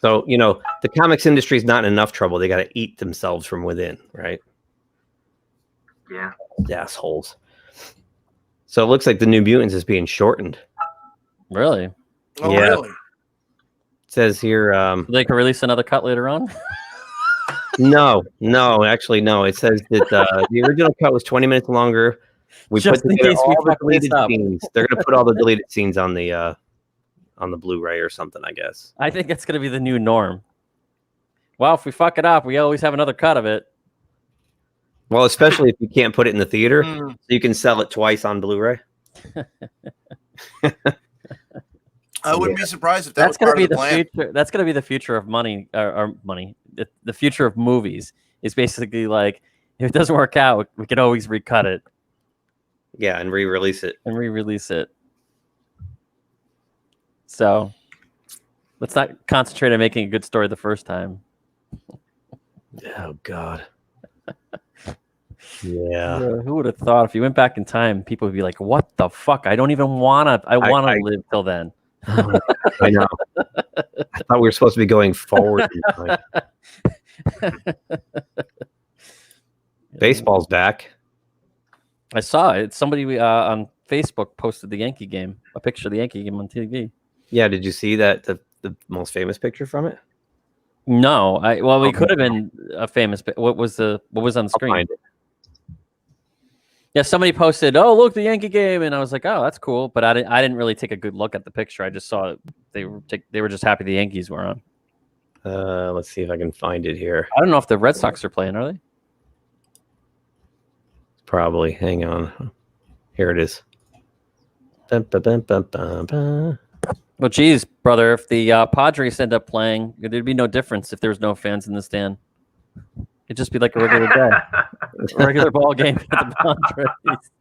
So, you know, the comics industry is not in enough trouble. They got to eat themselves from within, right? Yeah. Assholes. So it looks like the New Mutants is being shortened. Really? Oh, Yeah. really? It says here. They can release another cut later on? No, actually, no. It says that the original cut was 20 minutes longer. We Just put in together case we all the fuck this deleted up. scenes. They're going to put all the deleted scenes on the Blu-ray or something, I guess. I think it's going to be the new norm. Well, if we fuck it up, we always have another cut of it. Well, especially if you can't put it in the theater, so you can sell it twice on Blu-ray. I wouldn't be surprised if That's that going was to be part of the the plan. future. That's going to be the future of money, or money. The future of movies is basically like, if it doesn't work out, we can always recut it Yeah, and re-release it. and re-release it. So let's not concentrate on making a good story the first time. Oh God. Yeah. Who would have thought if you went back in time, people would be like, "What the fuck? I don't even wanna. I want to live till then." I know. I thought we were supposed to be going forward. In time. Baseball's back. I saw it. Somebody on Facebook posted the Yankee game, a picture of the Yankee game on TV. Yeah, did you see that the most famous picture from it? No, well, Okay. it could have been a famous. What was on the screen? Find it. Yeah, somebody posted, "Oh, look, the Yankee game," and I was like, "Oh, that's cool," but I didn't really take a good look at the picture. I just saw it. They were just happy the Yankees were on. Let's see if I can find it here. I don't know if the Red Sox are playing, are they? Probably. Hang on. Here it is. Bum, ba, bum, bum, bum, bum. Well, geez, brother, if the Padres end up playing, there'd be no difference if there was no fans in the stand. It'd just be like a regular day, a regular ball game for the Padres.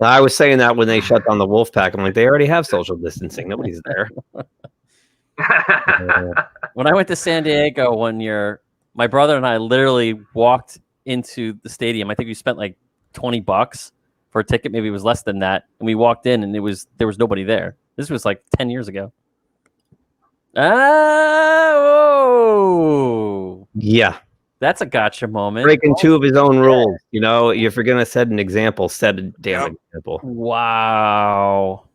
I was saying that when they shut down the Wolfpack. I'm like, they already have social distancing. Nobody's there. When I went to San Diego one year, my brother and I literally walked into the stadium. I think we spent like $20 for a ticket. Maybe it was less than that. And we walked in and there was nobody there. This was like 10 years ago. Oh, Yeah. that's a gotcha moment. Breaking two of his own rules. You know, if you're going to set an example, set a damn example. Wow.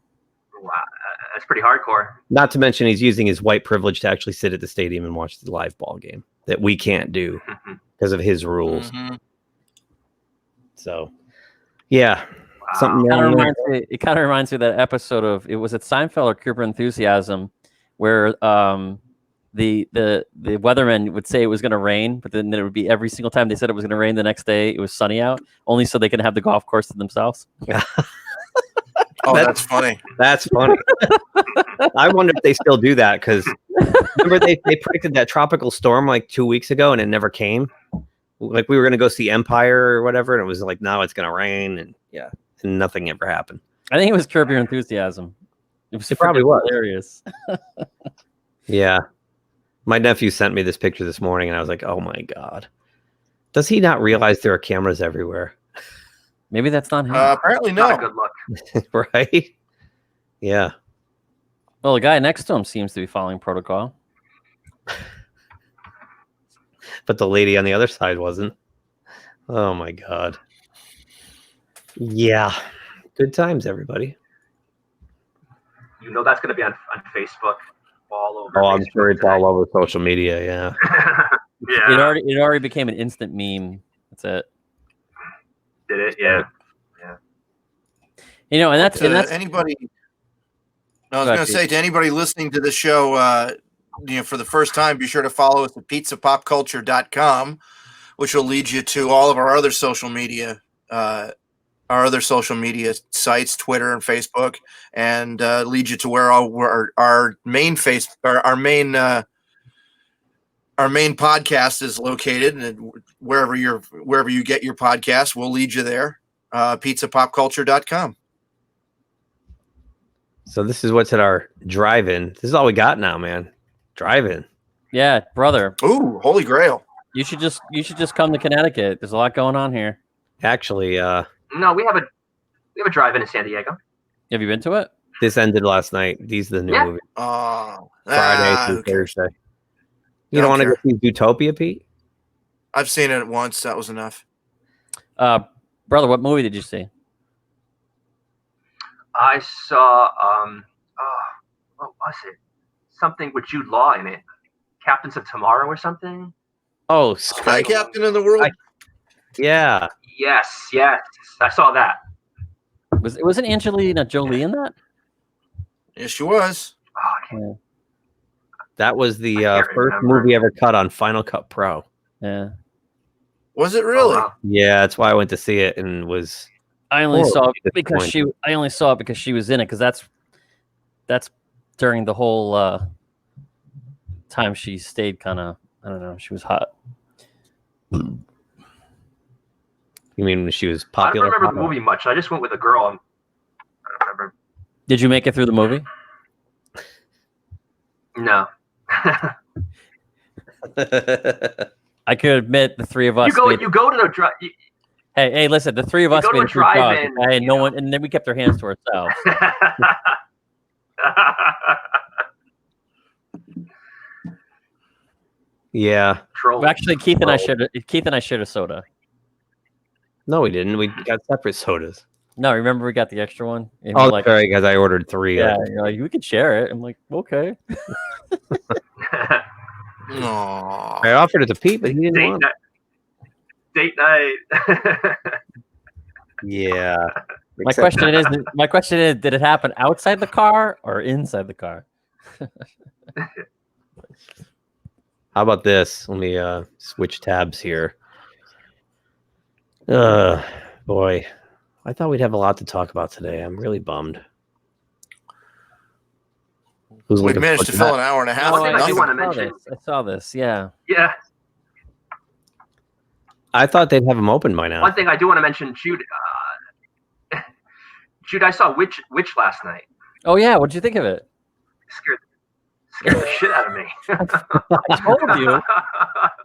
Wow, that's pretty hardcore. Not to mention he's using his white privilege to actually sit at the stadium and watch the live ball game that we can't do because of his rules. Mhm. So, yeah. Wow. Something It kind of reminds me of that episode of, it was at Seinfeld or Curb Your Enthusiasm, where the weatherman would say it was going to rain, but then it would be every single time they said it was going to rain the next day, it was sunny out, only so they can have the golf course to themselves. Oh, that's funny. That's funny. I wonder if they still do that because remember they predicted that tropical storm like 2 weeks ago and it never came. Like we were going to go see Empire or whatever, and it was like, now it's going to rain, and and nothing ever happened. I think it was Curb Your Enthusiasm. It probably was hilarious. Yeah. My nephew sent me this picture this morning, and I was like, oh my God. Does he not realize there are cameras everywhere? Maybe that's not him. Apparently Not a no. good look. Right? Yeah. Well, the guy next to him seems to be following protocol. But the lady on the other side wasn't. Oh my God. Yeah. Good times, everybody. You know that's going to be on Facebook all over. Oh, I'm Facebook sure it's tonight. all over social media. Yeah. Yeah. It already became an instant meme. That's it. Did it? Yeah. You know, and that's Anybody. I was Go ahead, going to say to anybody listening to the show, for the first time, be sure to follow us at pizzapopculture.com, which will lead you to all of our other social media, sites, Twitter and Facebook, and lead you to where our main podcast is located, and wherever you get your podcast, we'll lead you there. pizzapopculture.com. So this is what's at our drive-in. This is all we got now, man. Drive-in. Yeah, brother. Ooh, Holy Grail. You should just come to Connecticut. There's a lot going on here. Actually, No, we have a drive-in in San Diego. Have you been to it? this ended last night. These are the new movies. Friday through who cares? Thursday. You don't want to go see Zootopia, Pete? I've seen it once. That was enough. Brother, what movie did you see? I saw what was it? Something with Jude Law in it. Captains of Tomorrow or something. Oh, Sky Captain of the World. Yeah. Yes, I saw that. Wasn't Angelina Jolie in that? Yes, she was. Oh, I can't- That was the I can't first remember. movie ever cut on Final Cut Pro. Yeah. Was it really? Oh, wow. Yeah, that's why I went to see it and was. I only Oh, saw it because disappointing. I only saw it because she was in it, because that's during the whole time she stayed kind of, I don't know, she was hot. You mean when she was I popular? don't remember the movie much. I just went with a girl. I don't remember. Did you make it through the movie? No. I could admit the three of us. You go to the drive. Hey, listen, the three of us go to made a it through Prague, drive-in, okay? And you no know. one, and then we kept our hands to ourselves. Yeah. Troll. Well, actually, Keith and I shared a soda. No, we didn't. We got separate sodas. No, remember we got the extra one? And Oh, we're like, sorry, guys. I ordered 3. yeah, you're like, we could share it. I'm like, okay. Aww. I offered it to Pete, but he didn't Date want night. Date night. it. Yeah. My question is, did it happen outside the car or inside the car? How about this? Let me switch tabs here. Boy. I thought we'd have a lot to talk about today. I'm really bummed. Who's We've looking managed to forward fill an hour and a half. One with thing I do nothing. want to mention. I saw this, yeah. Yeah. I thought they'd have them open by now. One thing I do want to mention, Jude. Jude, I saw Witch last night. Oh yeah, what'd you think of it? Scared the shit out of me.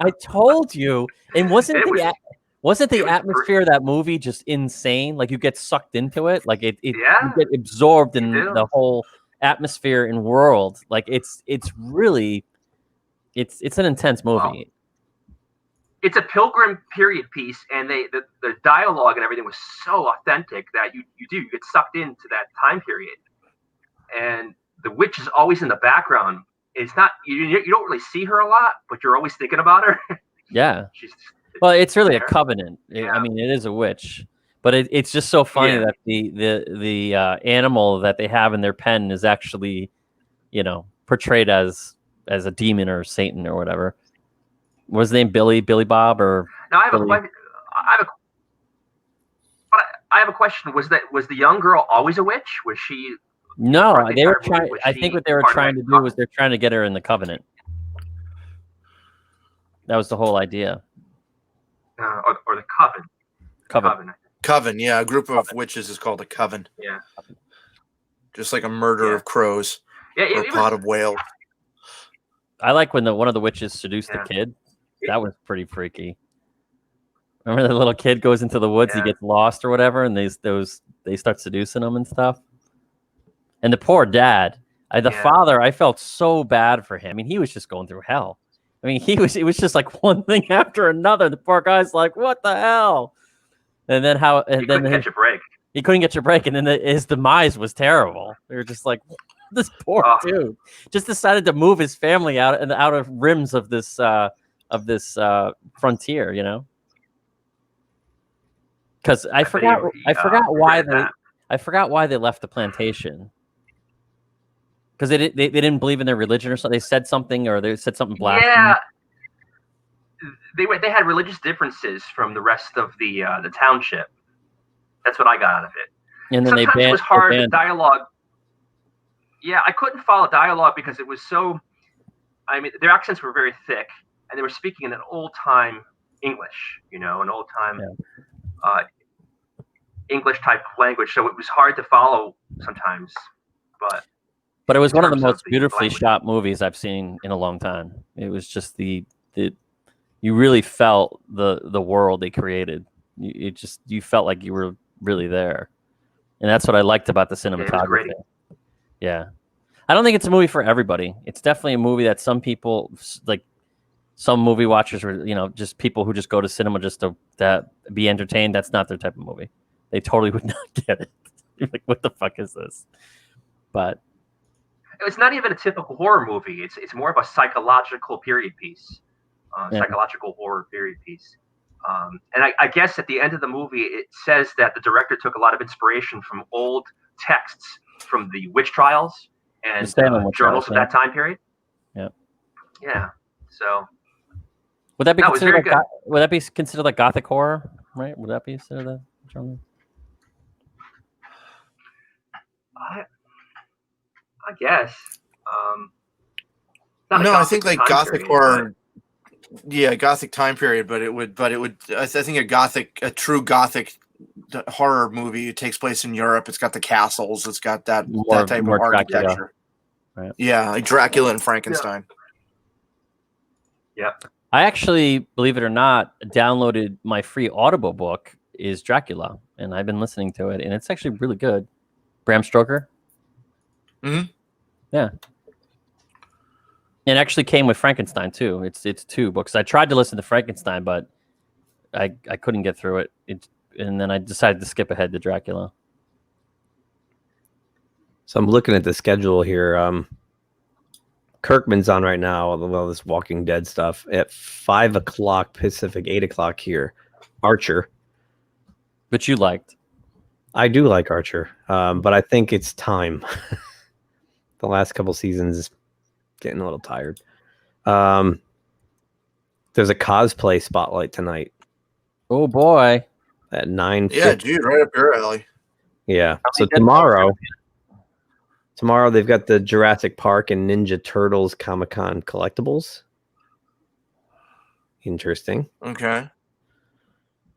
I told you. And wasn't the it was atmosphere of that movie just insane? Like you get sucked into it, like it Yeah, you get absorbed in you do. the whole atmosphere and world. Like it's really it's an intense movie. Wow. It's a Pilgrim period piece, and the dialogue and everything was so authentic that you get sucked into that time period. And the witch is always in the background. It's not you don't really see her a lot, but you're always thinking about her. Yeah. Well, It's really a there. covenant. Yeah. I mean, it is a witch, but it's just so funny Yeah. that the animal that they have in their pen is actually, portrayed as a demon or Satan or whatever. What was his name? Billy Bob or? Now I have Billy. a question. I have a question. Was the young girl always a witch? Was she? No, Throughout the they were entire movie, trying. was I she think what they were part of trying that to do was they're trying to get her in the covenant. That was the whole idea. Or the coven. Coven. Coven, yeah. A group of witches is called a coven. Yeah. Just like a murder Yeah. of crows Yeah. or a pot of whales. I like when one of the witches seduced Yeah. the kid. That was pretty freaky. Remember the little kid goes into the woods, Yeah. he gets lost or whatever, and they start seducing him and stuff. And the poor dad, the Yeah. father, I felt so bad for him. I mean, he was just going through hell. I mean, it was just like one thing after another. The poor guy's like, what the hell? And then He couldn't catch a break. he couldn't get your break, and then his demise was terrible. They were just like, this poor dude just decided to move his family out of rims of this frontier, Because I forgot why they left the plantation. Because they didn't believe in their religion or something. They said something, or they said something blasphemous. Yeah. They had religious differences from the rest of the township. That's what I got out of it. And then Sometimes it was hard. The dialogue. Yeah, I couldn't follow dialogue because it was so. I mean, their accents were very thick, and they were speaking in an old time English. An old time. English type of language, so it was hard to follow sometimes. But it was one of the terms most of the beautifully language. shot movies I've seen in a long time. It was just the you really felt the world they created. You felt like you were really there, and that's what I liked about the cinematography. Yeah, I don't think it's a movie for everybody. It's definitely a movie that some people like. Some movie watchers were, just people who just go to cinema just to be entertained. That's not their type of movie. They totally would not get it. You're like, what the fuck is this? But it's not even a typical horror movie. It's more of a psychological period piece, psychological horror period piece. And I guess at the end of the movie, it says that the director took a lot of inspiration from old texts from the witch trials and journals of that time period. Yeah. Yeah. So would that be considered would that be considered like gothic horror? Right? Would that be considered that genre? I guess. No, I think like gothic horror. Yeah, gothic time period, but it would. I think a true gothic horror movie. It takes place in Europe. It's got the castles. It's got that type of architecture. Right. Yeah, like Dracula and Frankenstein. Yeah. I actually, believe it or not, downloaded my free Audible book is Dracula, and I've been listening to it, and it's actually really good. Bram Stoker. Mm-hmm. Yeah. It actually came with Frankenstein too. It's 2 books. I tried to listen to Frankenstein, but I couldn't get through it. And then I decided to skip ahead to Dracula. So I'm looking at the schedule here. Kirkman's on right now, all this Walking Dead stuff at 5 o'clock Pacific, 8 o'clock here. Archer. But you liked. I do like Archer, but I think it's time. The last couple seasons is getting a little tired. There's a cosplay spotlight tonight. Oh boy. At 9. Yeah, dude, right up your alley. Yeah. So tomorrow they've got the Jurassic Park and Ninja Turtles Comic-Con collectibles. Interesting. Okay.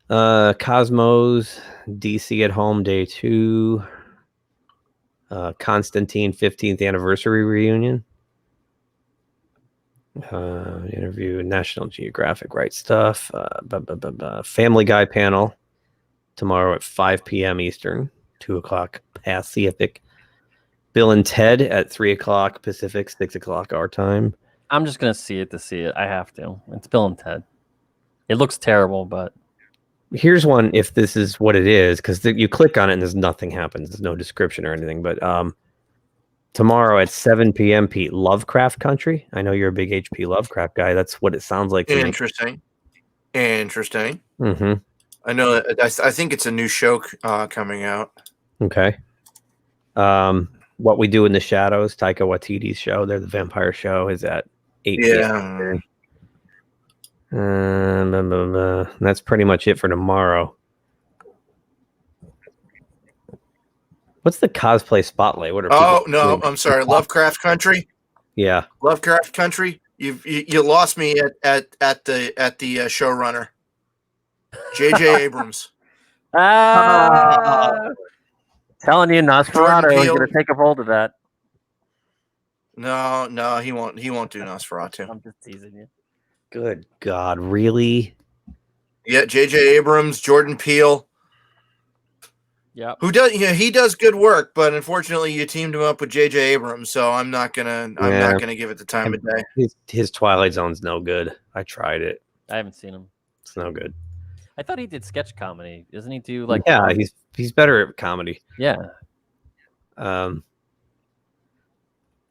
Cosmos, DC at Home Day 2. Constantine 15th anniversary reunion. Interview National Geographic Right Stuff. Family Guy panel tomorrow at 5 p.m. Eastern, 2 o'clock Pacific. Bill and Ted at 3 o'clock Pacific, 6 o'clock our time. I'm just going to see it. I have to. It's Bill and Ted. It looks terrible, but... Here's one, if this is what it is, because you click on it and there's nothing happens. There's no description or anything. But tomorrow at 7 p.m., Pete, Lovecraft Country. I know you're a big H.P. Lovecraft guy. That's what it sounds like. Interesting. Mm-hmm. I know. I think it's a new show coming out. Okay. What We Do in the Shadows, Taika Waititi's show. They're the vampire show. Is at 8 p.m. That's pretty much it for tomorrow. What's the cosplay spotlight? What are no, I'm sorry. Lovecraft Country. Yeah, Lovecraft Country. You lost me at the showrunner, J.J. Abrams. Telling you, Nosferatu is going to take a hold of that. No, he won't. He won't do Nosferatu. I'm just teasing you. Good God, really? Yeah, J.J. Abrams, Jordan Peele. Yeah. Who does? He does good work, but unfortunately, you teamed him up with J.J. Abrams, so I'm not gonna give it the time of day. His Twilight Zone's no good. I tried it. I haven't seen him. It's no good. I thought he did sketch comedy. Doesn't he do like? Yeah, he's better at comedy. Yeah.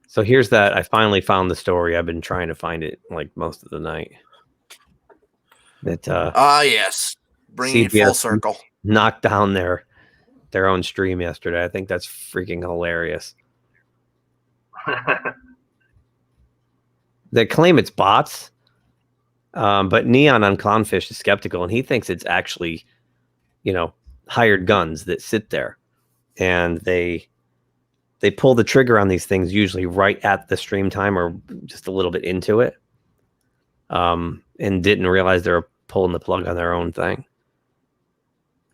So here's that. I finally found the story. I've been trying to find it like most of the night. That yes, bringing it full circle. Knocked down their own stream yesterday. I think that's freaking hilarious. They claim it's bots, but Neon on Clownfish is skeptical, and he thinks it's actually, hired guns that sit there, and they pull the trigger on these things usually right at the stream time or just a little bit into it, and didn't realize they were pulling the plug on their own thing.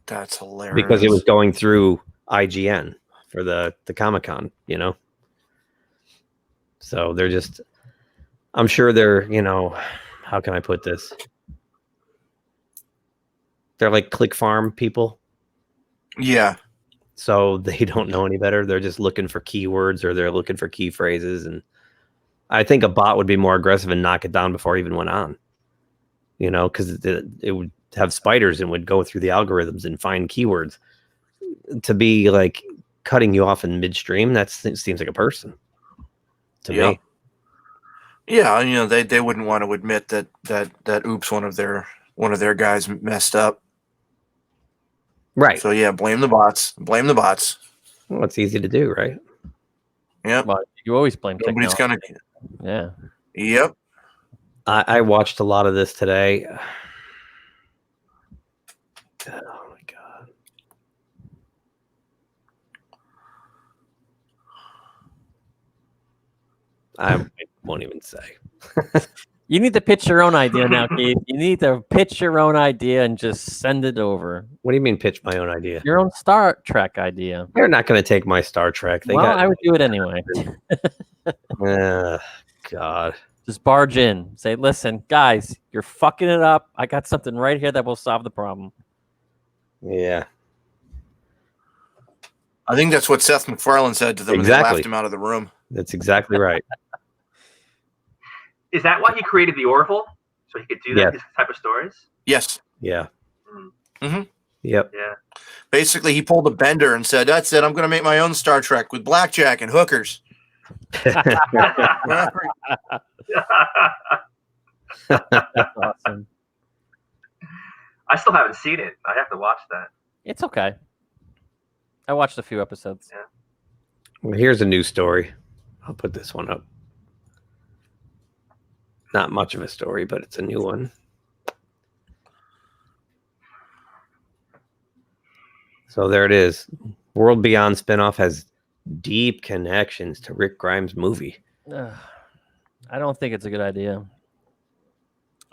That's hilarious. because it was going through IGN for the Comic-Con, you know. So they're just, I'm sure they're, you know, how can I put this? They're like click farm people. Yeah. So they don't know any better. They're just looking for keywords or they're looking for key phrases. And I think a bot would be more aggressive and knock it down before it even went on, you know, because it would have spiders and would go through the algorithms and find keywords. To be like cutting you off in midstream, that seems like a person to me. Yeah, you know, they wouldn't want to admit that oops, one of their guys messed up. Right. So yeah, blame the bots. Blame the bots. Well, it's easy to do, right? Yep. Well, you always blame Nobody's technology. gonna. Yeah. Yep. I watched a lot of this today. Oh my god. I won't even say. You need to pitch your own idea now, Keith. You need to pitch your own idea and just send it over. What do you mean pitch my own idea? Your own Star Trek idea. They're not going to take my Star Trek. I would do it anyway. God. Just barge in. Say, listen, guys, you're fucking it up. I got something right here that will solve the problem. Yeah. I think that's what Seth MacFarlane said to them when they laughed him out of the room. That's exactly right. Is that why he created the Orville? So he could do that, this type of stories? Yes. Yeah. Mm-hmm. Yep. Yeah. Basically, he pulled a Bender and said, "That's it. I'm going to make my own Star Trek with blackjack and hookers." Awesome. I still haven't seen it. I have to watch that. It's okay. I watched a few episodes. Yeah. Well, here's a new story. I'll put this one up. Not much of a story, but it's a new one. So there it is. World Beyond spinoff has deep connections to Rick Grimes' movie. I don't think it's a good idea.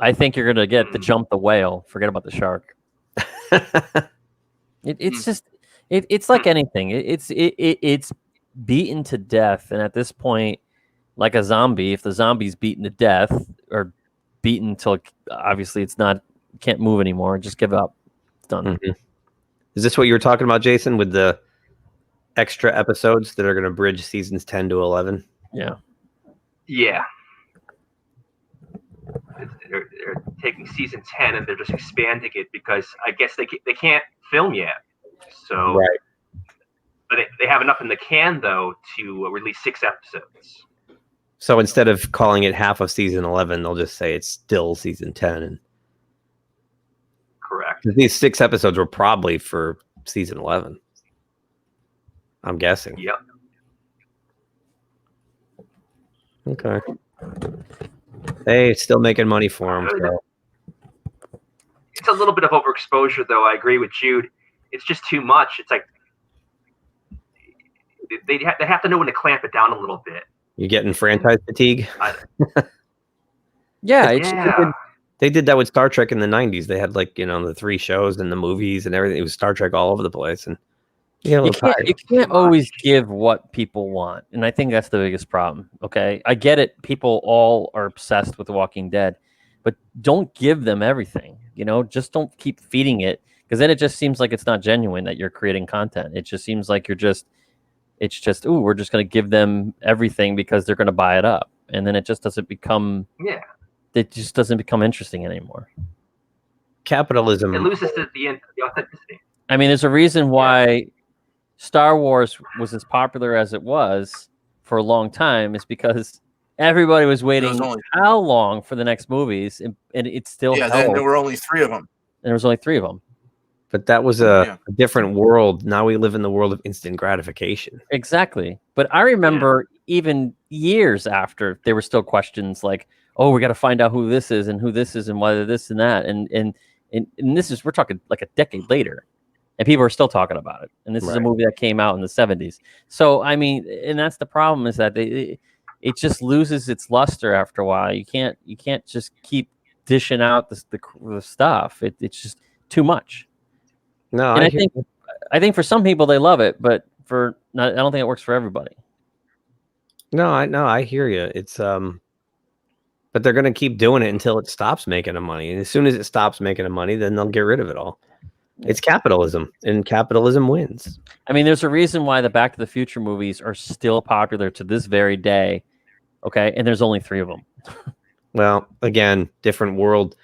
I think you're gonna get the jump the whale. Forget about the shark. It's just it's like anything. It's beaten to death, and at this point, like a zombie, if the zombie's beaten to death or beaten until obviously it's not can't move anymore, just give up. It's done. Mm-hmm. Is this what you were talking about, Jason, with the extra episodes that are going to bridge seasons 10 to 11? Yeah. Yeah. They're taking season 10 and they're just expanding it because I guess they can't film yet. So, right. But they have enough in the can, though, to release 6 episodes. So instead of calling it half of season 11, they'll just say it's still season 10. And correct. These 6 episodes were probably for season 11. I'm guessing. Yep. Okay. Hey, still making money for them. So. It's a little bit of overexposure, though. I agree with Jude. It's just too much. It's like they have to know when to clamp it down a little bit. You getting franchise fatigue? Yeah. They did that with Star Trek in the 90s. They had like, the 3 shows and the movies and everything. It was Star Trek all over the place. And you can't always give what people want. And I think that's the biggest problem. Okay. I get it. People all are obsessed with The Walking Dead, but don't give them everything. Just don't keep feeding it, because then it just seems like it's not genuine that you're creating content. It just seems like we're just going to give them everything because they're going to buy it up. And then it just doesn't become, it just doesn't become interesting anymore. Capitalism. It loses the authenticity. I mean, there's a reason why Star Wars was as popular as it was for a long time, is because everybody was waiting how long for the next movies, and it still held. Then there were only 3 of them. And there was only 3 of them. But that was a different world. Now we live in the world of instant gratification. Exactly. But I remember even years after, there were still questions like, oh, we got to find out who this is and whether this and that. And this is, we're talking like a decade later, and people are still talking about it. And this is a movie that came out in the 70s. So, I mean, and that's the problem, is that it just loses its luster after a while. You can't just keep dishing out the stuff. It's just too much. No, And I I think for some people they love it, but I don't think it works for everybody. I hear you. It's but they're going to keep doing it until it stops making them money. And as soon as it stops making them money, then they'll get rid of it all. It's capitalism, and capitalism wins. I mean, there's a reason why the Back to the Future movies are still popular to this very day. Okay, and there's only 3 of them. Well, again, different world.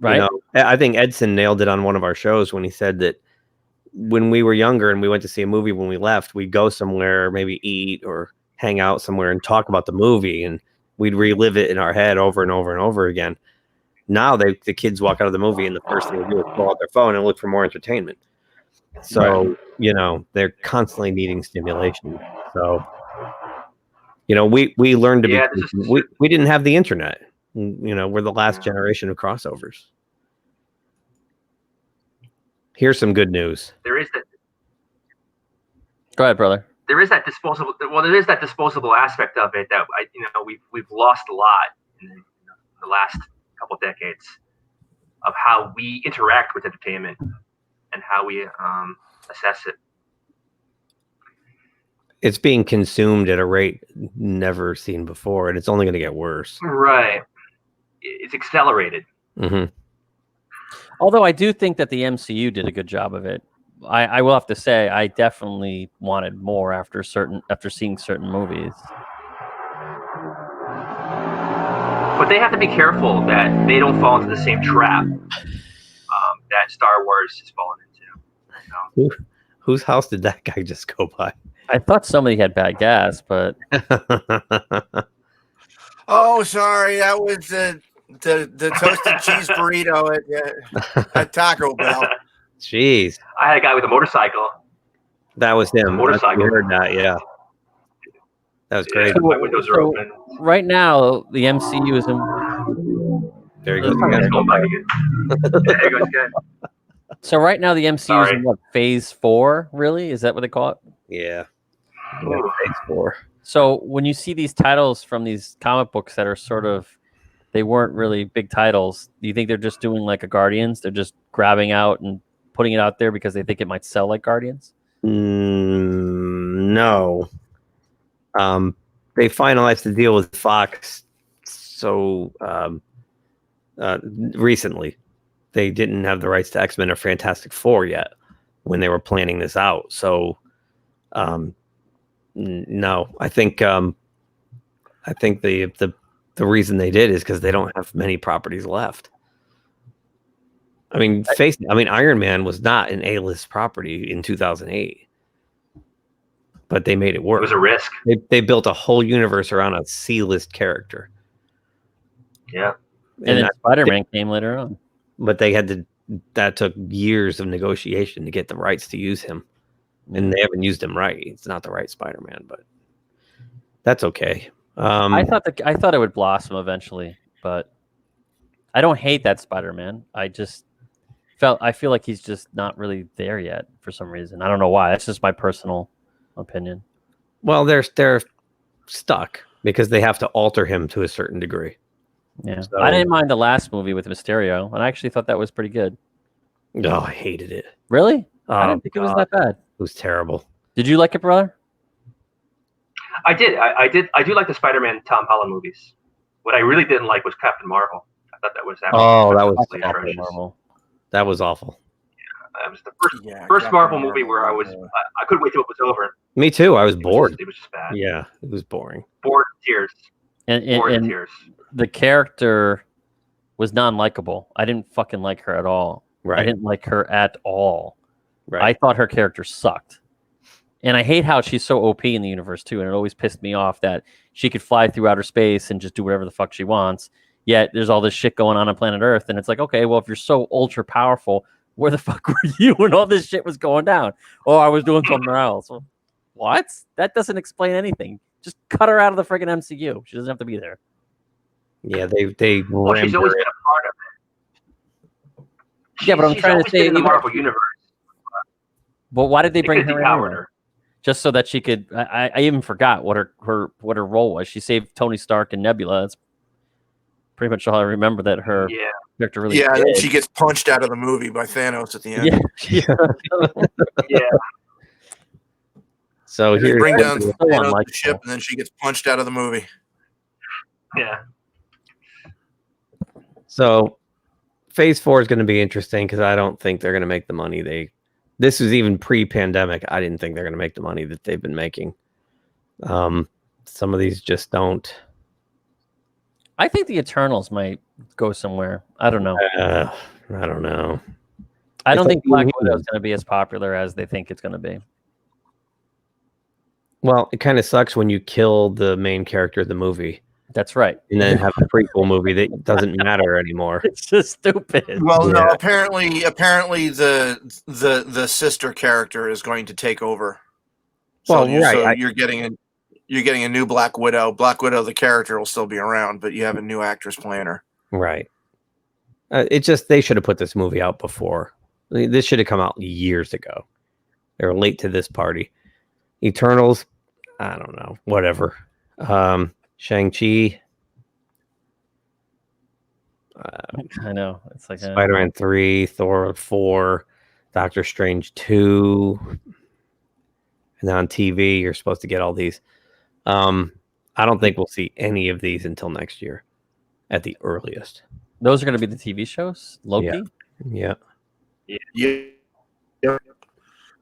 Right. You know, I think Edson nailed it on one of our shows when he said that when we were younger and we went to see a movie, when we left, we'd go somewhere, maybe eat or hang out somewhere and talk about the movie, and we'd relive it in our head over and over and over again. Now the kids walk out of the movie and the first thing they do is pull out their phone and look for more entertainment. So, you know, they're constantly needing stimulation. So, you know, we learned to be, we didn't have the internet. You know, we're the last generation of crossovers. Here's some good news. There is that. Go ahead, brother. There is that disposable. Well, there is that disposable aspect of it that we've lost a lot in the last couple decades of how we interact with entertainment and how we assess it. It's being consumed at a rate never seen before, and it's only going to get worse. Right. It's accelerated. Mm-hmm. Although I do think that the MCU did a good job of it. I will have to say I definitely wanted more after seeing certain movies. But they have to be careful that they don't fall into the same trap that Star Wars has fallen into. You know? Whose house did that guy just go by? I thought somebody had bad gas, but Oh, sorry, that was the toasted cheese burrito at Taco Bell. Jeez, I had a guy with a motorcycle. that was him. Motorcycle. I heard that, yeah. That was great. Yeah, my windows are open. right now the MCU is in. There he goes It's again. going back again. There he goes again. So right now the MCU is in what, phase 4? Really, is that what they call it? Yeah. Ooh. Phase 4. So when you see these titles from these comic books that are sort of, they weren't really big titles, do you think they're just doing like a Guardians? They're just grabbing out and putting it out there because they think it might sell like Guardians? No. They finalized the deal with Fox so recently. They didn't have the rights to X-Men or Fantastic Four yet when they were planning this out. So no, I think the reason they did is because they don't have many properties left. I mean, Iron Man was not an A-list property in 2008, but they made it work. It was a risk. They built a whole universe around a C-list character. Yeah. And then Spider-Man came later on. But that took years of negotiation to get the rights to use him. And they haven't used him right. It's not the right Spider-Man, but that's okay. I thought it would blossom eventually, but I don't hate that Spider-Man. I feel like he's just not really there yet for some reason. I don't know why. That's just my personal opinion. Well, they're stuck because they have to alter him to a certain degree. Yeah, So, I didn't mind the last movie with Mysterio, and I actually thought that was pretty good. Oh, I hated it. Really? Oh, I didn't think it was that bad. It was terrible. Did you like it, brother? I did. I did. I do like the Spider-Man Tom Holland movies. What I really didn't like was Captain Marvel. I thought that was that was atrocious. Marvel. That was awful. That was the first Marvel movie where I couldn't wait till it was over. Me too. I was bored. It was just bad. Yeah, it was boring. Bored to tears. And Tears. The character was non-likable. I didn't fucking like her at all. Right. I didn't like her at all. Right. I thought her character sucked. And I hate how she's so OP in the universe too. And it always pissed me off that she could fly through outer space and just do whatever the fuck she wants. Yet there's all this shit going on planet Earth. And it's like, okay, well, if you're so ultra powerful, where the fuck were you when all this shit was going down? Oh, I was doing something else. Well, what? That doesn't explain anything. Just cut her out of the friggin' MCU. She doesn't have to be there. Yeah, they She's always been a part of it. Yeah, but I'm trying to say in the Marvel universe. But why did they bring her in? Her. Just so that she could. I even forgot what her role was. She saved Tony Stark and Nebula. pretty much all I remember that her character really Yeah, did. and she gets punched out of the movie by Thanos at the end. Yeah. So They here, bring down So Thanos' unlikable. ship, and then she gets punched out of the movie. Yeah. so Phase 4 is going to be interesting because I don't think they're going to make the money This was even pre-pandemic. I didn't think they're going to make the money that they've been making. Some of these just don't. I think the Eternals might go somewhere. I don't know. I don't know. I don't It's think like Black Blue Widow is going to be as popular as they think it's going to be. Well, it kind of sucks when you kill the main character of the movie That's right. and then have a prequel movie that doesn't matter anymore. It's just stupid. Well, no, Yeah. apparently the sister character is going to take over. So, Well, right. you're getting a new Black Widow. Black Widow, the character, will still be around, but you have a new actress playing her. Right. They should have put this movie out before. This should have come out years ago. They were late to this party. Eternals, I don't know. Whatever. Shang-Chi. I know. It's like Spider-Man 3, Thor 4, Doctor Strange 2. And on TV, you're supposed to get all these. I don't think we'll see any of these until next year at the earliest. those are going to be the TV shows. Loki. Yeah. Yeah.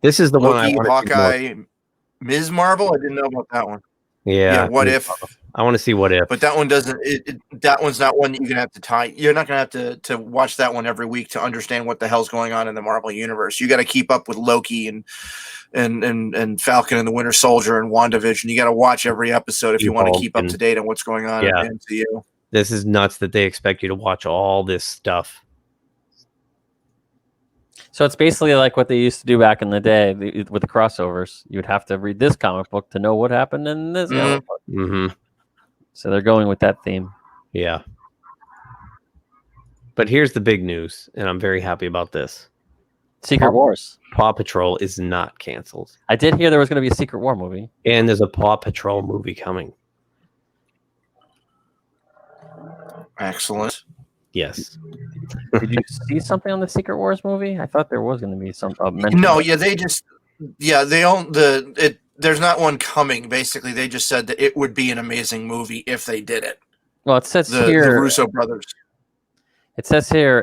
This is the one I Loki, want to see more. Hawkeye, Ms. Marvel. I didn't know about that one. Yeah. What if? I want to see what if. But that one doesn't. That one's not one that you're gonna have to tie. You're not gonna have to watch that one every week to understand what the hell's going on in the Marvel universe. You got to keep up with Loki and Falcon and the Winter Soldier and WandaVision. You got to watch every episode if you want to keep up to date on what's going on in the MCU. This is nuts that they expect you to watch all this stuff. So it's basically like what they used to do back in the day with the crossovers. You would have to read this comic book to know what happened in this comic book. Mm-hmm. So they're going with that theme. Yeah. But here's the big news, and I'm very happy about this. Secret Wars. Paw Patrol is not canceled. I did hear there was going to be a Secret War movie. And there's a Paw Patrol movie coming. Excellent. Yes. Did you see something on the Secret Wars movie? I thought there was going to be some mention. No, they own it. There's not one coming. Basically, they just said that it would be an amazing movie if they did it. Well, it says The here. Russo brothers. It says here.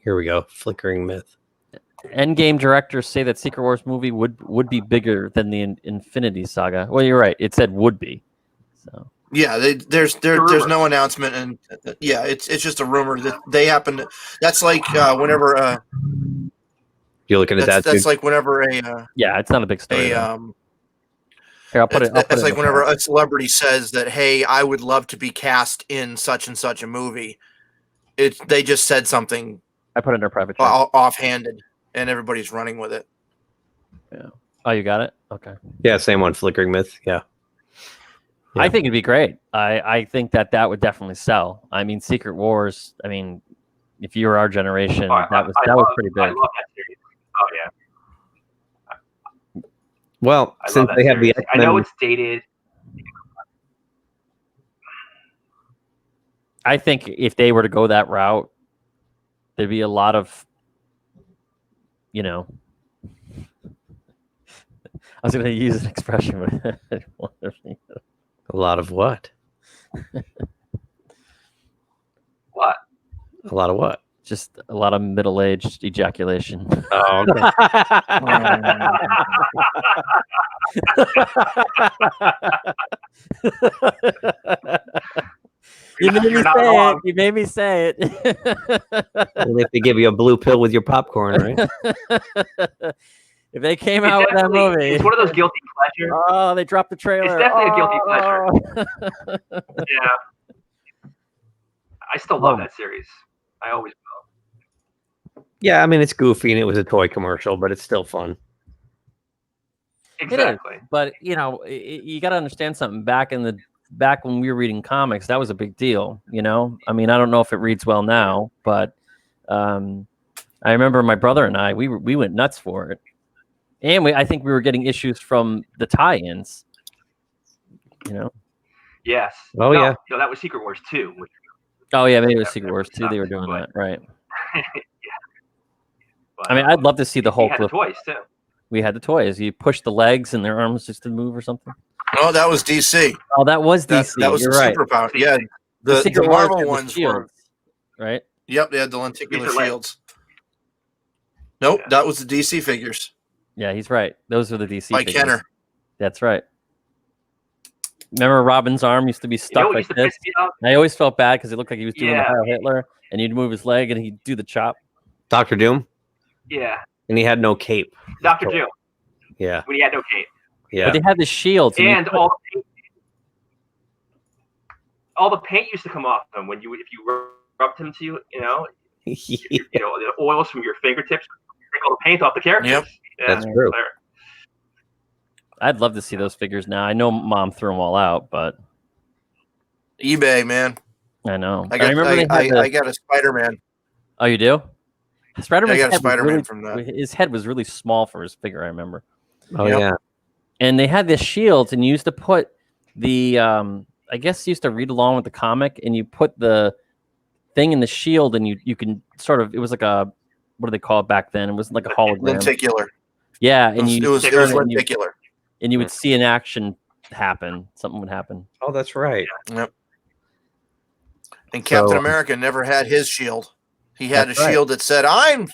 Here we go. Flickering myth. Endgame directors say that Secret Wars movie would be bigger than the Infinity Saga. Well, you're right. It said would be. So. Yeah, there's no announcement, and it's just a rumor that they happen to. That's like whenever You're looking at that. That's like whenever a it's not a big story. Here, I'll put it. It's like whenever a celebrity says that, "Hey, I would love to be cast in such and such a movie." They just said something. I put it in their private chat. Offhanded, and everybody's running with it. Yeah. Oh, you got it. Okay. Yeah, same one. Flickering myth. Yeah. I think it'd be great. I think that would definitely sell. I mean, Secret Wars. I mean, if you were our generation, that was pretty big. I love that series. Oh yeah. Well, since they have the I know it's dated. I think if they were to go that route, there'd be a lot of, I was going to use an expression, but a lot of what? What? A lot of what? Just a lot of middle-aged ejaculation. Oh, You made me say it. Well, if they give you a blue pill with your popcorn, right? If they came out with that movie, it's one of those guilty pleasures. Oh, they dropped the trailer. It's definitely a guilty pleasure. Yeah. I still love that series. I always will. Yeah, I mean it's goofy and it was a toy commercial, but it's still fun. Exactly. But you got to understand something. Back when we were reading comics, that was a big deal. I mean, I don't know if it reads well now, but I remember my brother and I we went nuts for it, and I think we were getting issues from the tie-ins. Yes. Oh yeah. No, that was Secret Wars 2. Oh yeah, maybe it was Secret Wars 2. They were doing that, right? But, I mean, I'd love to see the we Hulk. had the toys too. We had the toys. You push the legs and their arms just to move or something. No, that was DC. Oh, that was DC. That was You're the right. superpower. Yeah, the Secret Wars Marvel had the ones were. shields, right? Yep, they had the lenticular These are like- shields. Nope, Yeah. that was the DC figures Yeah, he's right. Those were the DC by figures. Kenner. That's right. Remember Robin's arm used to be You know stuck what like used to this? piss me off? I always felt bad because it looked like he was doing the Yeah. Heil Hitler, and he'd move his leg and he'd do the chop. Dr. Doom, Yeah, and he had no cape. Dr. Doom Yeah, when he had no cape, yeah. But they had the shields. and all the paint used to come off him when if you rubbed him to you know the oils from your fingertips take all the paint off the characters. Yep. Yeah, That's true. I'd love to see those figures now. I know Mom threw them all out, but eBay, man. I know. I got a Spider-Man. Oh, you do? Spider-Man. I got a Spider-Man from that. His head was really small for his figure. I remember. Oh Yep. yeah. And they had this shields, and you used to put the I guess you used to read along with the comic, and you put the thing in the shield, and you can sort of, it was like a, what do they call it back then? It was like a hologram. Lenticular. Yeah, It and was lenticular. and you would see an action happen. Something would happen. Oh, that's right. Yep. And Captain So- America never had his shield. He had That's a right. shield that said, "I'm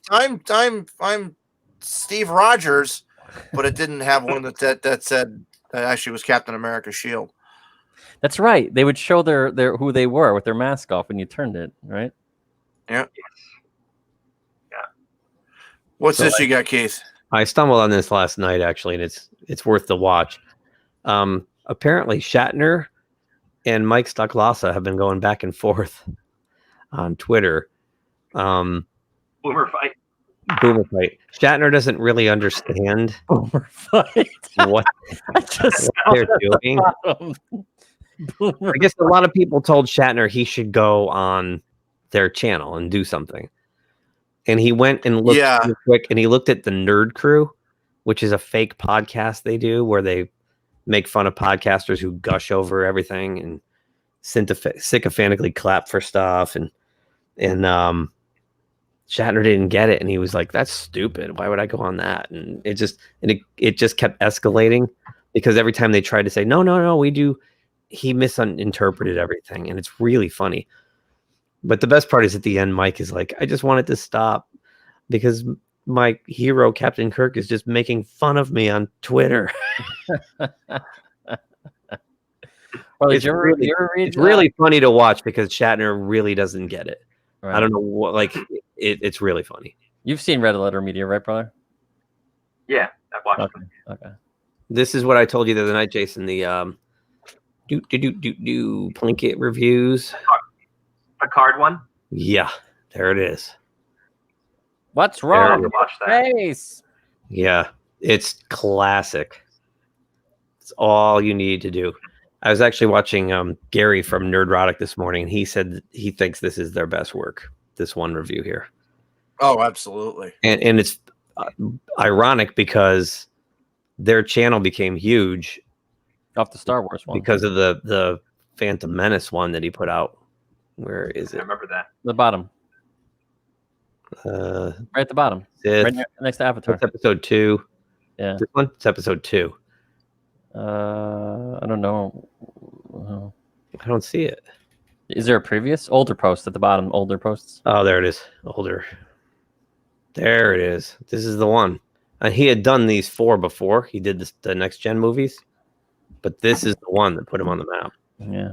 Steve Rogers," but it didn't have one that said that actually was Captain America's shield. That's right. They would show their who they were with their mask off when you turned it, right? What's So this you got, Keith? I stumbled on this last night actually, and it's worth the watch. Apparently, Shatner and Mike Stocklasa have been going back and forth on Twitter. Boomer fight. Boomer fight. Shatner doesn't really understand Boomer fight. what I just they're doing. Boomer. I guess a lot of people told Shatner he should go on their channel and do something. And he went and looked real quick, and he looked at the Nerd Crew, which is a fake podcast they do where they make fun of podcasters who gush over everything and sycophantically clap for stuff. And Shatner didn't get it, and he was like, "That's stupid. Why would I go on that?" And it just kept escalating because every time they tried to say, "No, we do," he misinterpreted everything, and it's really funny. But the best part is at the end, Mike is like, "I just wanted to stop because my hero, Captain Kirk, is just making fun of me on Twitter." Well, It's really funny to watch because Shatner really doesn't get it. Right. I don't know what, like, it's really funny. You've seen Red Letter Media, right, brother? Yeah, I've watched them. Okay. This is what I told you the other night, Jason. The Plinkett reviews. A card one. Yeah, there it is. What's I'll wrong have to with watch your that. face? Yeah, it's classic. It's all you need to do. I was actually watching Gary from Nerdrotic this morning, and he said that he thinks this is their best work. This one review here, Oh, absolutely. and it's ironic because their channel became huge Off the Star Wars one. because of the Phantom Menace one that he put out. Where is I it? remember that. The bottom. Right at the bottom. Right next to Avatar. It's episode 2. Yeah. This one, it's episode 2. I don't know. I don't see it. Is there a previous older post at the bottom? Older posts. Oh, there it is. Older. There it is. This is the one. And he had done these 4 before. He did the next gen movies, but this is the one that put him on the map. Yeah.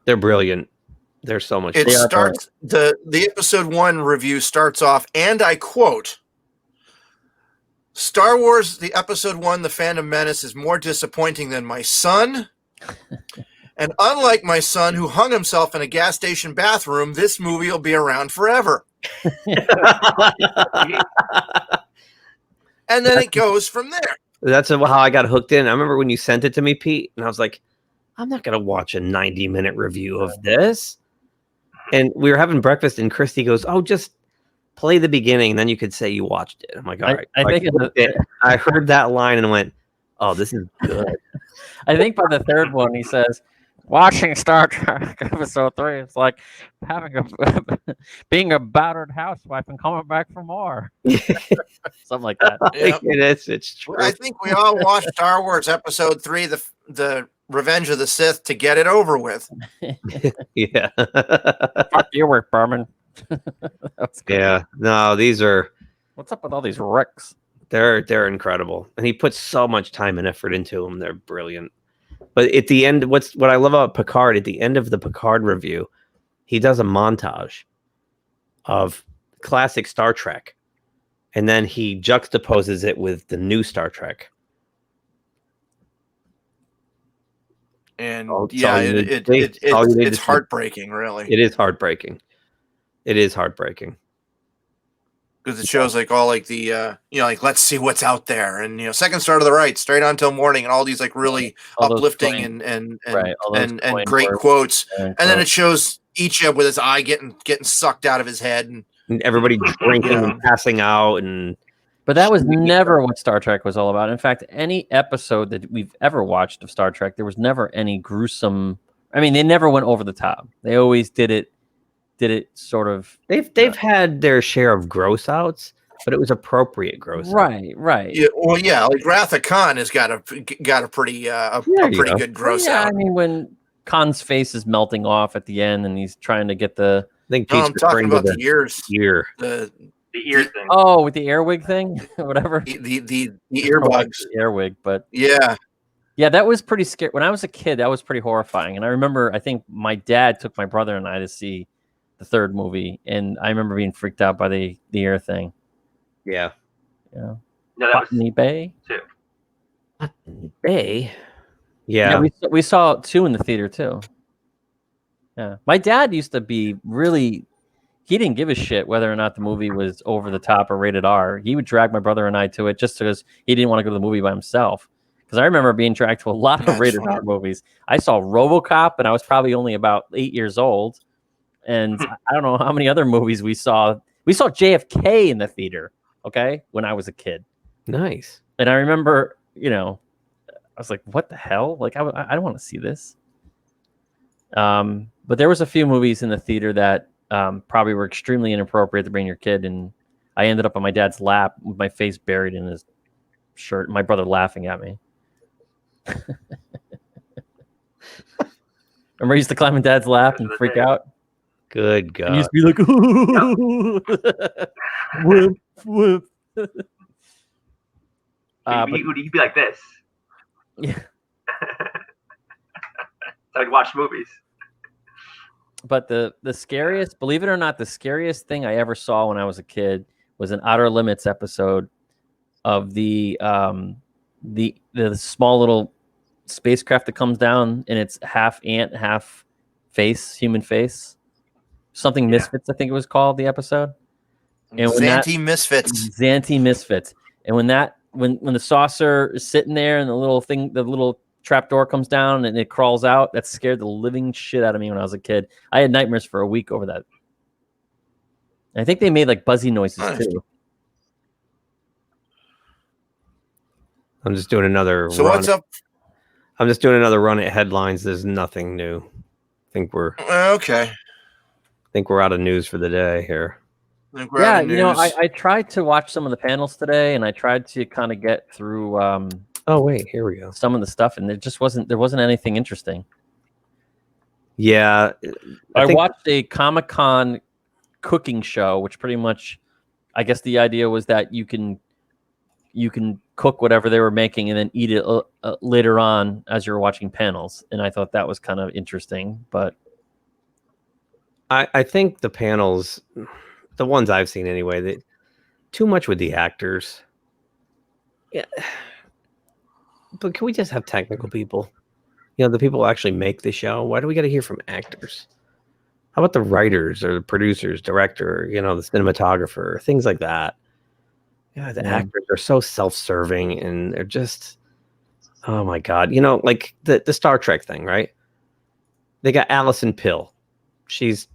They're brilliant. They're so much. It starts the episode 1 review starts off, and I quote, "Star Wars, the episode 1, The Phantom Menace, is more disappointing than my son. And unlike my son who hung himself in a gas station bathroom, this movie will be around forever." And then it goes from there. That's how I got hooked in. I remember when you sent it to me, Pete, and I was like, I'm not going to watch a 90-minute review of this. And we were having breakfast, and Christy goes, "Oh, just play the beginning, and then you could say you watched it." I'm like, all right. I heard that line and went, "Oh, this is good." I think by the third one, he says, Watching Star Trek Episode 3 is like being a battered housewife and coming back for more. Something like that. Yep. It is. It's true. I think we all watched Star Wars Episode 3, the Revenge of the Sith, to get it over with. Yeah. Fuck you, Rick Berman. Yeah. No, these are. What's up with all these Ricks? They're incredible, and he puts so much time and effort into them. They're brilliant. But at the end, what I love about Picard, at the end of the Picard review, he does a montage of classic Star Trek, and then he juxtaposes it with the new Star Trek. And it's it's heartbreaking, really. It is heartbreaking. It is heartbreaking. Because it shows like all like the like, let's see what's out there, and second star to the right, straight on till morning, and all these like really uplifting and great quotes, and then it shows Ichab with his eye getting sucked out of his head, and everybody drinking and passing out, but that was never what Star Trek was all about. In fact, any episode that we've ever watched of Star Trek, there was never any gruesome. I mean, they never went over the top. They always did it sort of. They've had their share of gross outs, but it was appropriate gross. Right. Yeah, well, yeah, like Wrath of Khan has got a pretty good gross out. I mean, when Khan's face is melting off at the end, and he's trying to get the. I think I'm talking about the ears. Ear. The ear thing. Oh, with the earwig thing, whatever. The earbuds. Earwig, but yeah, that was pretty scary. When I was a kid, that was pretty horrifying. And I remember, I think my dad took my brother and I to see the third movie, and I remember being freaked out by the ear thing. Yeah. No, that Botany Bay. Too. Botany Bay. Yeah. We saw 2 in the theater too. Yeah, my dad used to be really. He didn't give a shit whether or not the movie was over the top or rated R. He would drag my brother and I to it just because he didn't want to go to the movie by himself. Because I remember being dragged to a lot of rated R movies. I saw RoboCop, and I was probably only about 8 years old. And I don't know how many other movies we saw. We saw JFK in the theater, okay, when I was a kid. Nice. And I remember, I was like, what the hell? Like, I don't want to see this. But there was a few movies in the theater that probably were extremely inappropriate to bring your kid. And I ended up on my dad's lap with my face buried in his shirt, my brother laughing at me. Remember, I used to climb in Dad's lap and freak out. Good God! And used to be like, ooh, whoop, whoop. You'd be like this. Yeah. So I'd watch movies. But the scariest, believe it or not, the scariest thing I ever saw when I was a kid was an Outer Limits episode of the small little spacecraft that comes down, and it's half ant, half face, human face. Something Misfits, I think it was called, the episode. And Xanthi Misfits. Xanthi Misfits. And when the saucer is sitting there and the little trap door comes down and it crawls out, that scared the living shit out of me when I was a kid. I had nightmares for a week over that. And I think they made like buzzy noises too. I'm just doing another. So what's up? I'm just doing another run at headlines. There's nothing new. I think we're okay. I think we're out of news for the day here. Yeah, I tried to watch some of the panels today, and I tried to kind of get through. Oh wait, here we go. Some of the stuff, and there wasn't anything interesting. Yeah, I watched a Comic-Con cooking show, which pretty much, I guess the idea was that you can cook whatever they were making and then eat it later on as you're watching panels. And I thought that was kind of interesting, but I think the panels, the ones I've seen anyway, that too much with the actors. Yeah. But can we just have technical people? The people who actually make the show. Why do we got to hear from actors? How about the writers or the producers, director, the cinematographer, things like that? Yeah, the actors are so self-serving, and they're just, oh my God. Like the Star Trek thing, right? They got Alison Pill. She's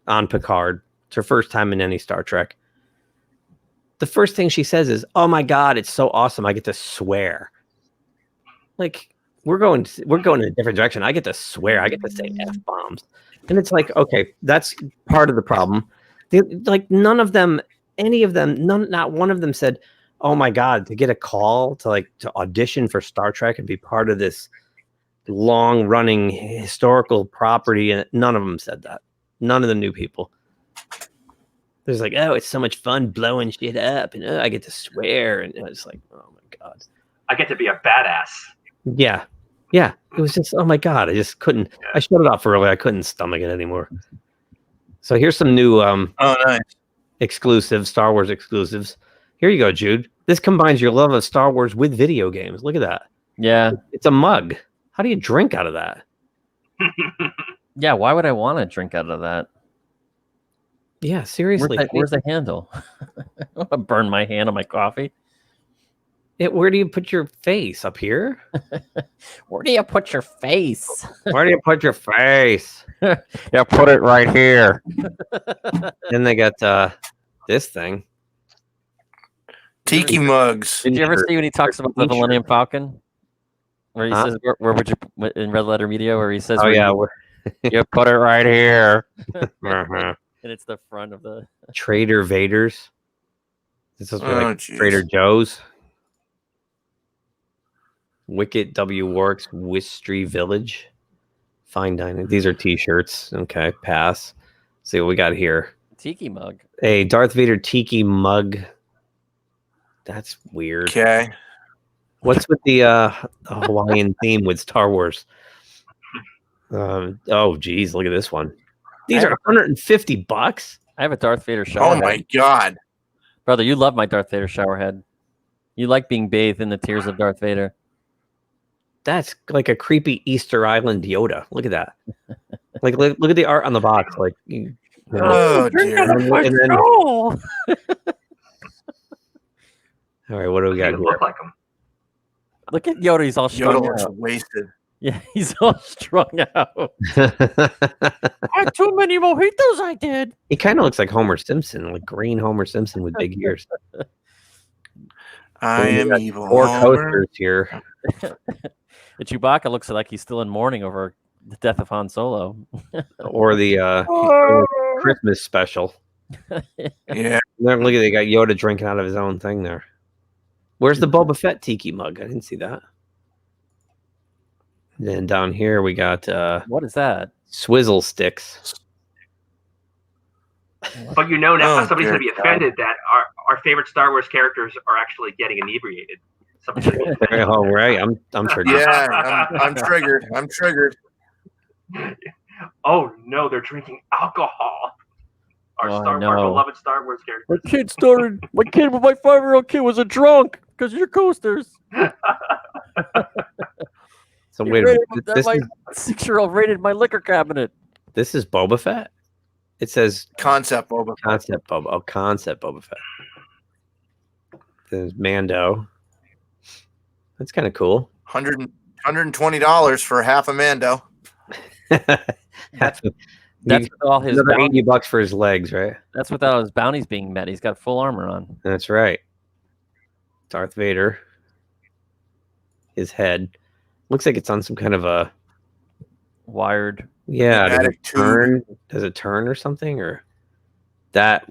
on Picard. It's her first time in any Star Trek. The first thing she says is, "Oh my God, it's so awesome. I get to swear." Like, we're going in a different direction. I get to swear. I get to say F-bombs. And it's like, okay, that's part of the problem. Like none of them, any of them, not one of them said, oh my God, to get a call to audition for Star Trek and be part of this long running historical property. And none of them said that. None of the new people. There's like, oh, it's so much fun blowing shit up. And I get to swear. And it's like, oh my God. I get to be a badass. Yeah. Yeah. It was just, oh my God. I just couldn't. I shut it off early. I couldn't stomach it anymore. So here's some new nice. exclusive Star Wars exclusives. Here you go, Jude. This combines your love of Star Wars with video games. Look at that. Yeah. It's a mug. How do you drink out of that? Yeah, why would I want to drink out of that? Yeah, seriously. Where's the handle? I want to burn my hand on my coffee. Where do you put your face? Up here? Where do you put your face? Where do you put your face? Yeah, put it right here. Then they got this thing. Tiki mugs. Did you ever see when he talks about the Millennium Falcon? Where he says, where would you, in Red Letter Media, where he says, oh, yeah. You put it right here. Uh-huh. And it's the front of the Trader Vader's. This is like geez. Trader Joe's. Wicket W. Works, Wistry Village. Fine dining. These are t-shirts. Okay, pass. See what we got here. tiki mug. A Darth Vader tiki mug. That's weird. Okay. What's with the Hawaiian theme with Star Wars? Oh, geez, look at this one. These are $150. I have a Darth Vader shower. Oh my God, Brother, you love my Darth Vader shower head. You like being bathed in the tears of Darth Vader. That's like a creepy Easter Island Yoda. Look at that. Like, look at the art on the box. Like, oh dear. And then, all right, what do we got here? Look like him. Look at Yoda. He's all Yoda strung looks out. wasted. Yeah, he's all strung out. I had too many mojitos, I did. He kind of looks like Homer Simpson, like green Homer Simpson with big ears. I am evil. Four Homer. coasters here. The Chewbacca looks like he's still in mourning over the death of Han Solo. Or the Christmas special. Yeah. Look at they got Yoda drinking out of his own thing there. Where's the Boba Fett tiki mug? I didn't see that. Then down here we got What is that? swizzle sticks. But you know now Oh, somebody's going to be dear offended that our favorite Star Wars characters are actually getting inebriated. Somebody's gonna be offended. Oh, right. I'm sure. Yeah, I'm triggered. I'm triggered. Oh no, they're drinking alcohol. Our Oh, our no. beloved Star Wars characters. My 5-year-old kid was a drunk because of your coasters. So wait a minute. This my is 6-year-old raided my liquor cabinet. this is Boba Fett. It says Concept Boba. concept Boba. Oh, concept Boba Fett. There's Mando. That's kind of cool. $120 for half a Mando. That's That's with all his another bounties. $80 for his legs, right? That's without his bounties being met. He's got full armor on. That's right. Darth Vader. His head looks like it's on some kind of a Wired. does it Pneumatic tube. turn? Does it turn or something? Or that?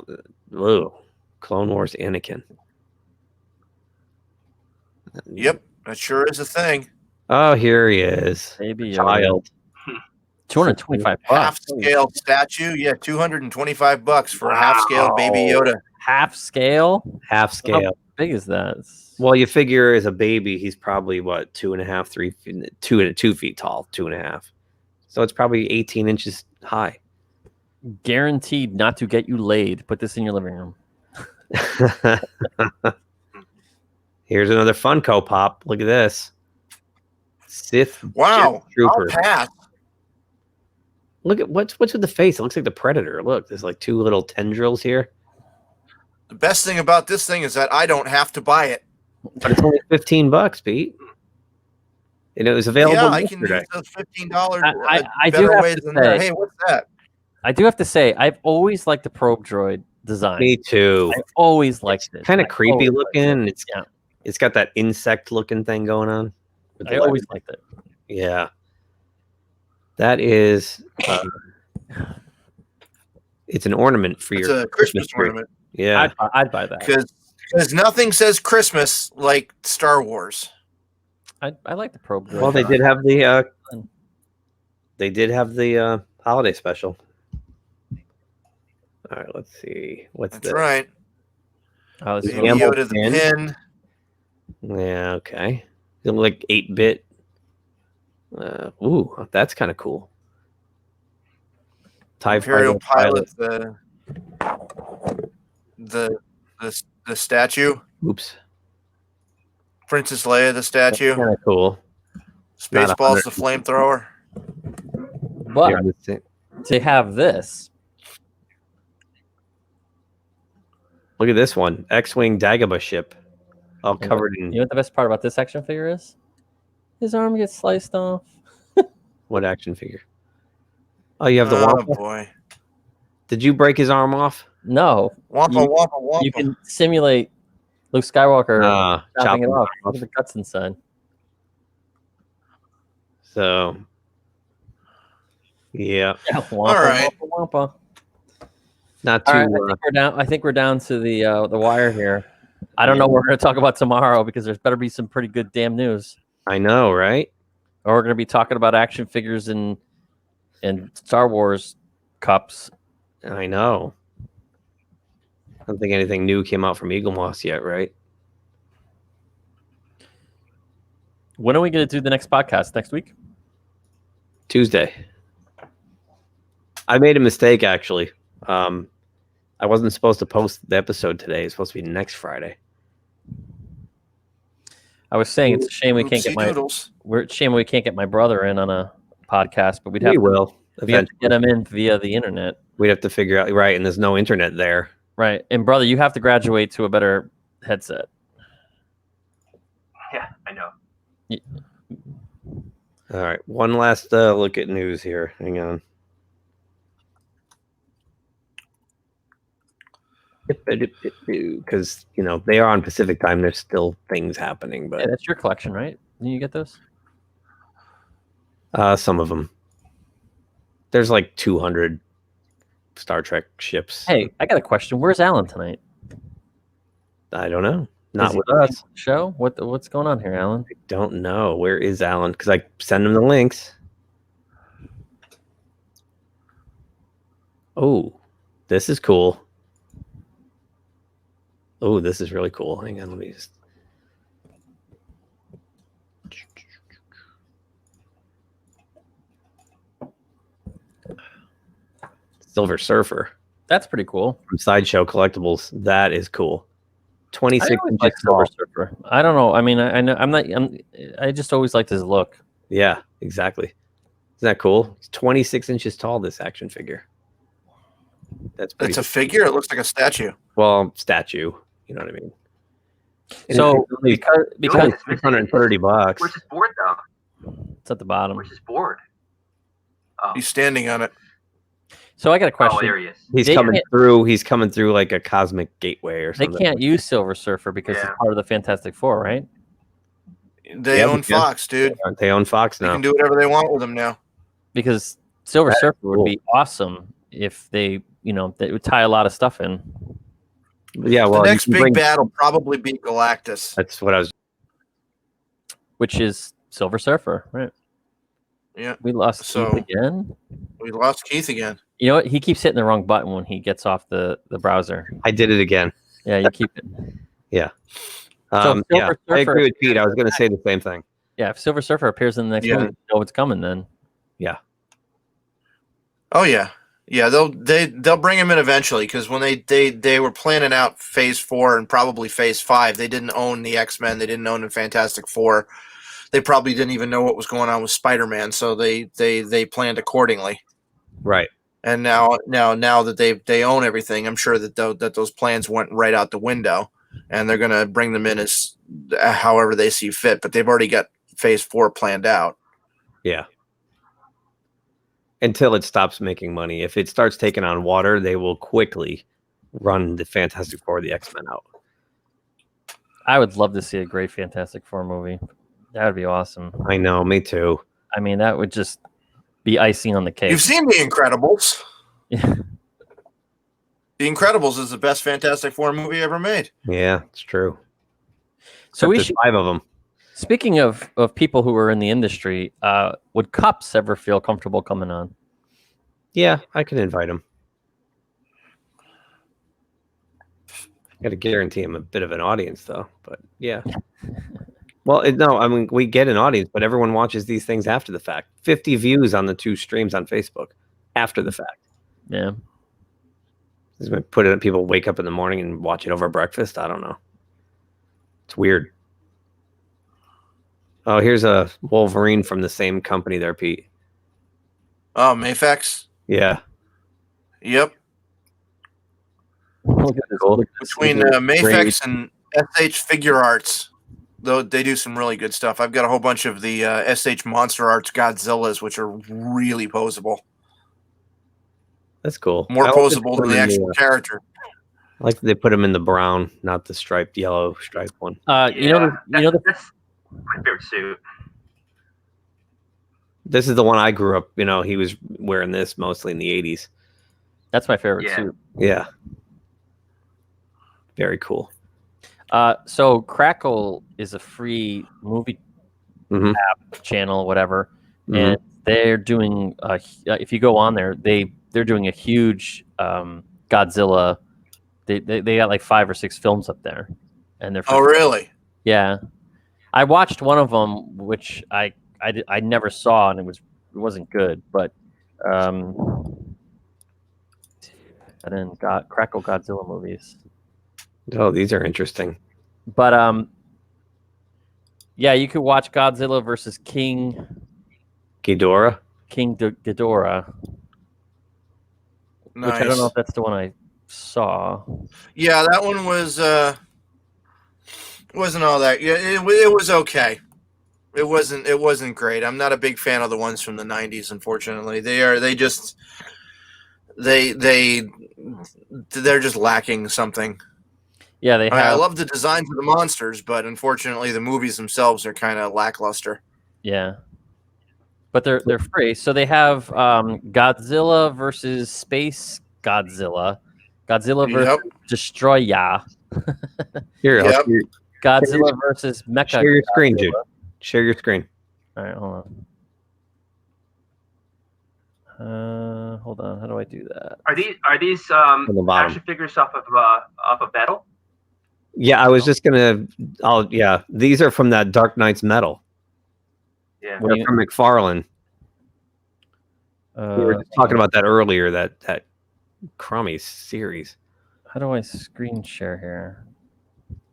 Ooh, Clone Wars Anakin. Yep, that sure is a thing. Oh, here he is. Baby Yoda. Child. 225 Half bucks. scale statue. Yeah, $225 for a half scale baby Yoda. Half scale? Half scale. How big is that? Well, you figure as a baby, he's probably what 2.5, 3 feet, 2 feet tall, 2.5. So it's probably 18 inches high. Guaranteed not to get you laid. Put this in your living room. Here's another Funko Pop. Look at this. Sith Wow, Jet Trooper. I'll pass. Look at what's with the face. It looks like the Predator. Look, there's like 2 little tendrils here. The best thing about this thing is that I don't have to buy it. But it's only $15, Pete. And it was available Yeah, I can use yesterday. those $15 I do better have ways to than that. say- Hey, what's that? I do have to say, I've always liked the probe droid design. Me too. I've always liked it. Kind of I creepy always liked looking. it. Yeah. It's got that insect looking thing going on. with the I always legs. liked it. Yeah. That is it's an ornament for It's your a Christmas tree. ornament. Yeah. I'd buy that. Because nothing says Christmas like Star Wars. I like the probe. Well, they did have the holiday special. All right, let's see. What's That's this? right. Oh, this is Baby Baby Gamble Yoda the pin. pin. Yeah, okay. It look like 8-bit. Ooh, that's kind of cool. TIE Imperial Fighter Pilot. The statue. Oops. Princess Leia the statue. Kind of cool. Spaceballs the flamethrower. But Here, let's see. to have this, Look at this one. X-Wing Dagobah ship. All covered in you know what the best part about this action figure is? His arm gets sliced off. what action figure? Oh, you have the Oh Wampa? boy. Did you break his arm off? No, Wampa, You- wampa, wampa. you can simulate Luke Skywalker chopping it Chopping off. Look at the guts inside. So, yeah, Wampa, All right. Wampa, wampa. not All too. right, I think we're down to the wire here. I don't know what we're going to talk about tomorrow because there's better be some pretty good damn news. I know, right? Or we're going to be talking about action figures and Star Wars cups. I know. I don't think anything new came out from Eagle Moss yet, right? When are we going to do the next podcast? Next week? Tuesday. I made a mistake actually. I wasn't supposed to post the episode today. It's supposed to be next Friday. I was saying it's a shame we can't get Oopsie-doodles. shame we can't get my brother in on a podcast, but we'd have to get him in via the internet. We'd have to figure out right, and there's no internet there. Right. And brother, you have to graduate to a better headset. Yeah, I know. All right, one last look at news here. Hang on. Because they are on Pacific time. There's still things happening, but Yeah, that's your collection, right? Didn't you get those? some of them. There's like 200 Star Trek ships. Hey, I got a question. Where's Alan tonight? I don't know. Not Is with he on us. the show? What's going on here, Alan? I don't know. Where is Alan? Because I send him the links. Oh, this is cool. Oh, this is really cool. Hang on, let me just. Silver Surfer That's pretty cool. from Sideshow Collectibles. That is cool. 26 I always inches like tall. Silver Surfer. I don't know. I mean, I know I just always liked his look. Yeah, exactly. Isn't that cool? It's 26 inches tall, this action figure. That's pretty It's a figure. It looks like a statue. well, statue. You know what I mean? And So it's only because $630. Where's his board though? it's at the bottom. Where's his board? Oh, He's standing on it. So I got a oh question. there he is. He's They coming can't- through. He's coming through like a cosmic gateway or They something. can't use Silver Surfer because Yeah. it's part of the Fantastic Four, right? They Yeah, own yeah. Fox, dude. They own Fox They now. can do whatever they want with them now. Because Silver That's Surfer would cool. be awesome if they would tie a lot of stuff in. Yeah, well, the you next can big bring- bad will probably be Galactus. That's what I was. Which is Silver Surfer, right? Yeah. We lost So- Keith again. We lost Keith again. You know what? He keeps hitting the wrong button when he gets off the browser. I did it again. Yeah, you keep it. Yeah, Silver I Surfer- agree with Pete. I was going to say the same thing. Yeah, if Silver Surfer appears in the next Yeah. movie, you know what's coming then. Oh yeah, yeah. They'll bring him in eventually because when they were planning out Phase 4 and probably Phase 5, they didn't own the X-Men. They didn't own the Fantastic Four. They probably didn't even know what was going on with Spider-Man. So they planned accordingly. Right. And now that they own everything, I'm sure that those plans went right out the window, and they're gonna bring them in as however they see fit. But they've already got Phase 4 planned out. Yeah. Until it stops making money. If it starts taking on water, they will quickly run the Fantastic Four, the X-Men out. I would love to see a great Fantastic Four movie. That would be awesome. I know, me too. I mean, that would just be icing on the cake. You've seen The Incredibles. Yeah. The Incredibles is the best Fantastic Four movie ever made. Yeah, it's true. So we There's should. 5 of them. Speaking of people who are in the industry, would Cups ever feel comfortable coming on? Yeah, I can invite him. Got to guarantee him a bit of an audience, though. But yeah. Well, no, I mean, we get an audience, but everyone watches these things after the fact. 50 views on the 2 streams on Facebook after the fact. Yeah. Put it. People wake up in the morning and watch it over breakfast. I don't know. It's weird. Oh, here's a Wolverine from the same company there, Pete. Oh, Mayfax. Yeah. Yep. Look at this. Look at this. Between Mayfax and SH Figure Arts, though, they do some really good stuff. I've got a whole bunch of the SH Monster Arts Godzillas, which are really posable. That's cool. More I like that they posable put than them the in actual character. I like that they put them in the brown, not the striped yellow striped one. That's my favorite suit. This is the one I grew up. He was wearing this mostly in the 80s. That's my favorite Yeah. suit. Yeah. Very cool. So Crackle is a free movie Mhm. app channel, whatever, Mhm. and they're doing. If you go on there, they're doing a huge Godzilla. They got like 5 or 6 films up there, and they're. Oh, really? Yeah, I watched one of them, which I never saw, and it wasn't good, but and then Crackle Godzilla movies. Oh, these are interesting. But yeah, you could watch Godzilla versus King Ghidorah. Ghidorah, Nice. which I don't know if that's the one I saw. Yeah, that one wasn't all that. Yeah, it was okay. It wasn't great. I'm not a big fan of the ones from the 90s, unfortunately. They're just lacking something. Yeah, they have. I love the designs of the monsters, but unfortunately the movies themselves are kind of lackluster. Yeah, but they're free. So they have Godzilla versus Space Godzilla, Godzilla versus Destroya, Here, I'll Yep. Godzilla versus Mecha. share your screen, Godzilla. Jude. Share your screen. All right, hold on. How do I do that? Are these the bottom. action figures off of metal? Yeah, I was just gonna. Yeah, these are from that Dark Knight's Metal. Yeah. What do They're you- from McFarlane. We were just talking about that earlier. That crummy series. How do I screen share here?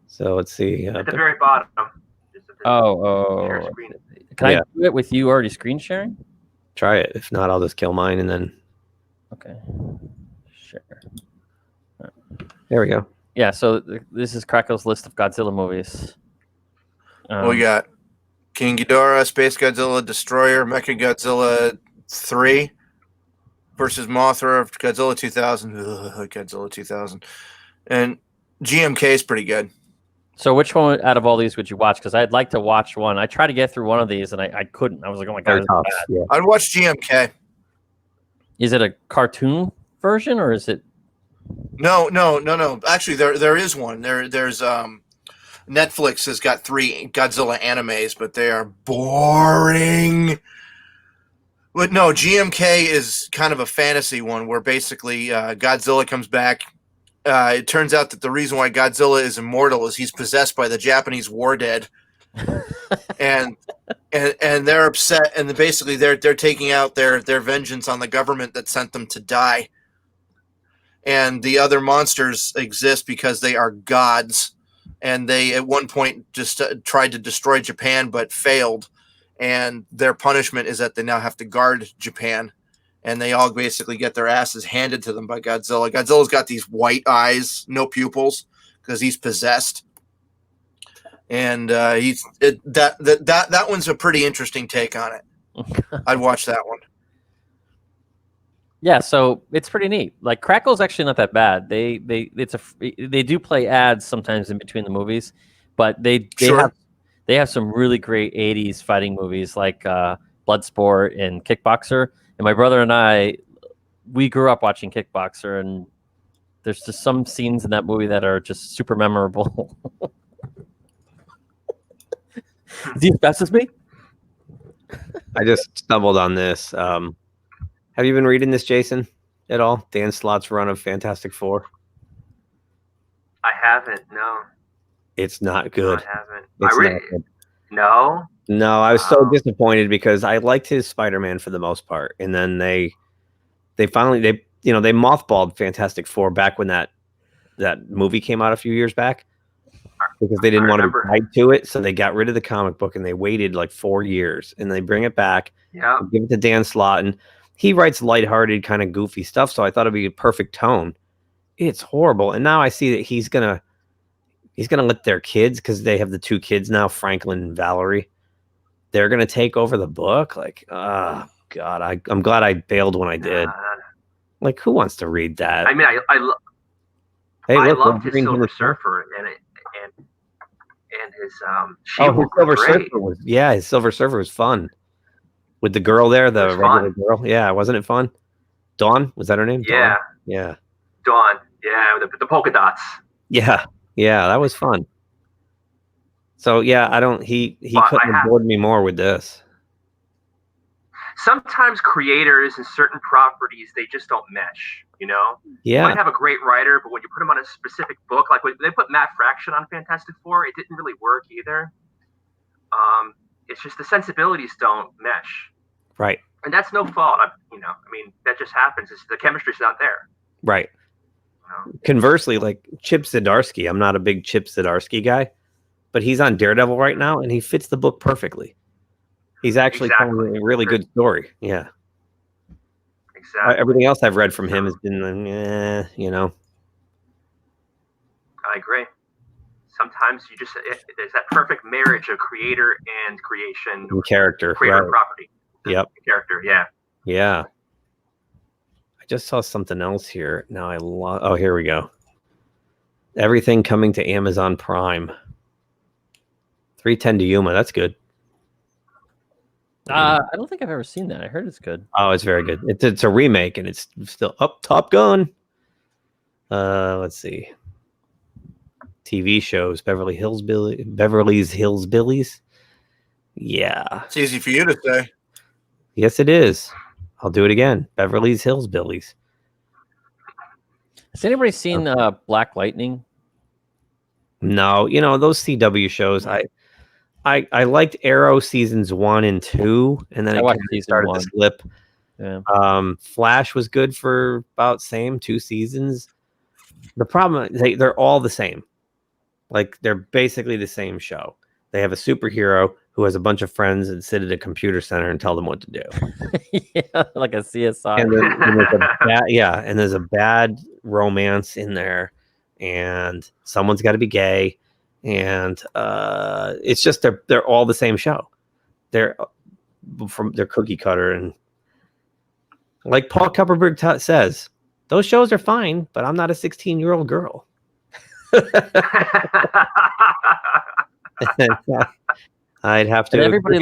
So let's see. At the very bottom. Just at the share Oh. screen. Can Yeah. I do it with you already screen sharing? Try it. If not, I'll just kill mine and then. Okay. Share. There we go. Yeah, so this is Crackle's list of Godzilla movies. We got King Ghidorah, Space Godzilla, Destroyer, Mecha Godzilla 3 versus Mothra, Godzilla 2000, Godzilla 2000, and GMK is pretty good. So which one out of all these would you watch? Because I'd like to watch one. I tried to get through one of these and I couldn't. I was like, oh my god, Very this is tough. bad. Yeah. I'd watch GMK. Is it a cartoon version or is it? No. Actually, there is one. There's Netflix has got 3 Godzilla animes, but they are boring. But no, GMK is kind of a fantasy one where basically Godzilla comes back. It turns out that the reason why Godzilla is immortal is he's possessed by the Japanese war dead, and they're upset, and basically they're taking out their vengeance on the government that sent them to die. And the other monsters exist because they are gods, and they at one point just tried to destroy Japan but failed, and their punishment is that they now have to guard Japan. And they all basically get their asses handed to them by Godzilla. Godzilla's got these white eyes, no pupils, because he's possessed. And that one's a pretty interesting take on it. I'd watch that one. Yeah, so it's pretty neat. Like Crackle's actually not that bad. They do play ads sometimes in between the movies, but they Sure. have some really great '80s fighting movies like Black Bloodsport and Kickboxer. And my brother and I, we grew up watching Kickboxer, and there's just some scenes in that movie that are just super memorable. Is he as fast as me? I just stumbled on this. Have you been reading this, Jason, at all? Dan Slott's run of Fantastic Four? I haven't. No, It's not no, good. I haven't. It's I really not good. no. No, I was so Wow. disappointed because I liked his Spider-Man for the most part, and then they finally they mothballed Fantastic Four back when that movie came out a few years back because they didn't I want to be remember. tied to it, so they got rid of the comic book and they waited like 4 years, and they bring it back, Yeah. give it to Dan Slott, and he writes lighthearted, kind of goofy stuff, so I thought it'd be a perfect tone. It's horrible, and now I see that he's gonna let their kids, because they have the 2 kids now, Franklin and Valerie. They're gonna take over the book. Like, oh God, I'm glad I bailed when I did. Like, who wants to read that? I mean, Hey, I look, loved his Wolverine's in Silver the show. Surfer and his Oh, his She-Hulk Silver were great. Surfer was his Silver Surfer was fun with the girl there, the was regular fun. girl. Yeah, wasn't it fun? Dawn, was that her name? Yeah, Dawn? Yeah, Dawn. Yeah, the polka dots. yeah, that was fun. So yeah, I don't. He But couldn't have bored me more with this. Sometimes creators and certain properties, they just don't mesh. You know, you Yeah, might have a great writer, but when you put them on a specific book, like when they put Matt Fraction on Fantastic Four, it didn't really work either. It's just the sensibilities don't mesh, right, and that's no fault. I mean, that just happens. The chemistry's not there. right. You know? Conversely, like Chip Zdarsky, I'm not a big Chip Zdarsky guy, but he's on Daredevil right now, and he fits the book perfectly. He's actually telling a really good story. Yeah. Exactly. Everything else I've read from him has been, I agree. Sometimes there's that perfect marriage of creator and creation, character, creator right. and property. Yep. Character, yeah. Yeah. I just saw something else here. Now oh, here we go. Everything coming to Amazon Prime. 310 to Yuma. That's good. I don't think I've ever seen that. I heard it's good. Oh, it's very good. It's a remake, and it's still up. Top Gun. Let's see. TV shows. Beverly's Hillbillies. Yeah. It's easy for you to say. Yes, it is. I'll do it again. Beverly's Hillbillies. Has anybody seen Black Lightning? No, those CW shows. I liked Arrow seasons 1 and 2, and then it started to slip. Yeah. Flash was good for about 2 seasons. The problem, they're all the same. Like, they're basically the same show. They have a superhero who has a bunch of friends and sit at a computer center and tell them what to do. Yeah, like a CSI. And there's a bad romance in there, and someone's got to be gay, and it's just they're all the same show. They're cookie cutter, and like Paul Kupperberg says, those shows are fine, but I'm not a 16-year-old girl. I'd have to. And everybody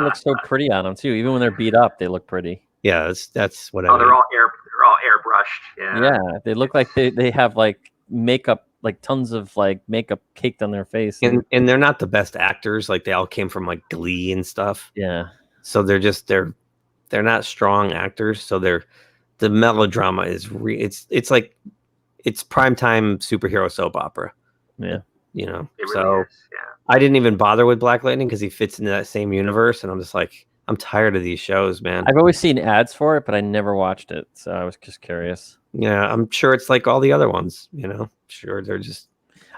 looks so pretty on them too. Even when they're beat up, they look pretty. Yeah, that's what I mean. They're all airbrushed. Yeah. Yeah, they look like they have like makeup, like tons of like makeup caked on their face. And they're not the best actors. Like, they all came from like Glee and stuff. Yeah. So they're not strong actors. So the melodrama is it's like it's primetime superhero soap opera. Yeah. It really is. Yeah. I didn't even bother with Black Lightning because he fits into that same universe, and I'm just like, I'm tired of these shows, man. I've always seen ads for it, but I never watched it, so I was just curious. Yeah, I'm sure it's like all the other ones. Sure, they're just.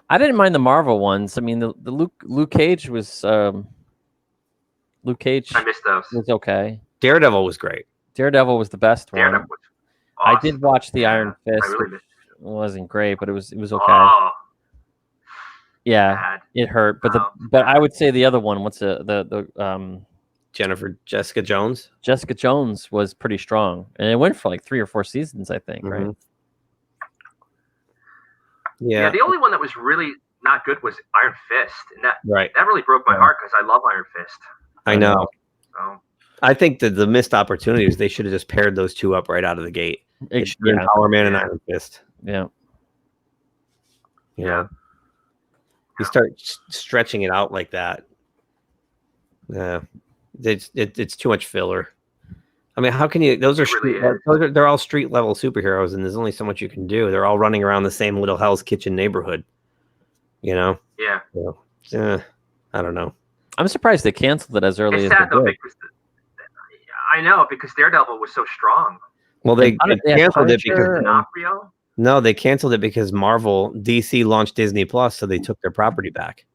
I didn't mind the Marvel ones. I mean, the Luke Cage was Luke Cage. I missed those. Was okay. Daredevil was great. Daredevil was the best one. Daredevil was awesome. I did watch the Iron Fist. I really missed It wasn't great, but it was okay. Oh, Yeah, bad. it hurt. But I would say the other one, what's the Jessica Jones. Jessica Jones was pretty strong, and it went for like 3 or 4 seasons, I think. Right? Yeah. The only one that was really not good was Iron Fist, and that Right. really broke my heart because I love Iron Fist. I know. So I think that the missed opportunities, they should have just paired those two up right out of the gate. Power Man and Iron Fist. Yeah. You know, you start stretching it out like that. Yeah, it's too much filler. I mean, how can you? Those are they're all street level superheroes, and there's only so much you can do. They're all running around the same little Hell's Kitchen neighborhood. You know? Yeah. So, I don't know. I'm surprised they canceled it as early as sad, they though, did. I know, because Daredevil was so strong. Well, they canceled it because D'Onofrio? No, they canceled it because DC launched Disney Plus, so they took their property back.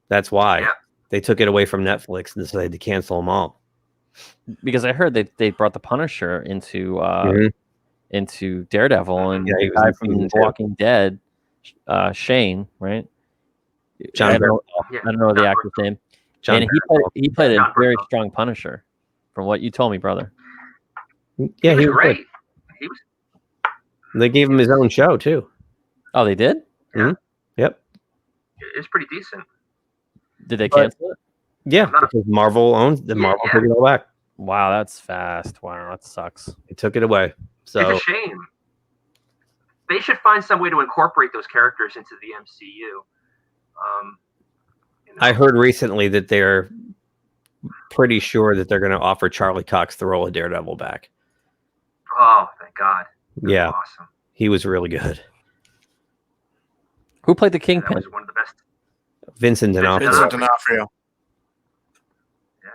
That's why. Yeah. They took it away from Netflix and decided to cancel them all. Because I heard they brought the Punisher into Daredevil, and he the was guy in from season 2. Walking Dead, Shane, right? John I don't know the actor's name. John And he played a very strong Punisher, from what you told me, brother. Yeah, he was great. Good. He was. They gave him his own show too. Oh, they did? Mm-hmm. Yep. It's pretty decent. Did they cancel it? Yeah, because Marvel owns the Marvel took it all back. Wow, that's fast. Wow, that sucks. They took it away. So it's a shame. They should find some way to incorporate those characters into the MCU. I heard recently that they're pretty sure that they're going to offer Charlie Cox the role of Daredevil back. Oh, thank God. Yeah, awesome. He was really good. Who played the Kingpin? That was one of the best. Vincent D'Onofrio. Vincent D'Onofrio. Yeah.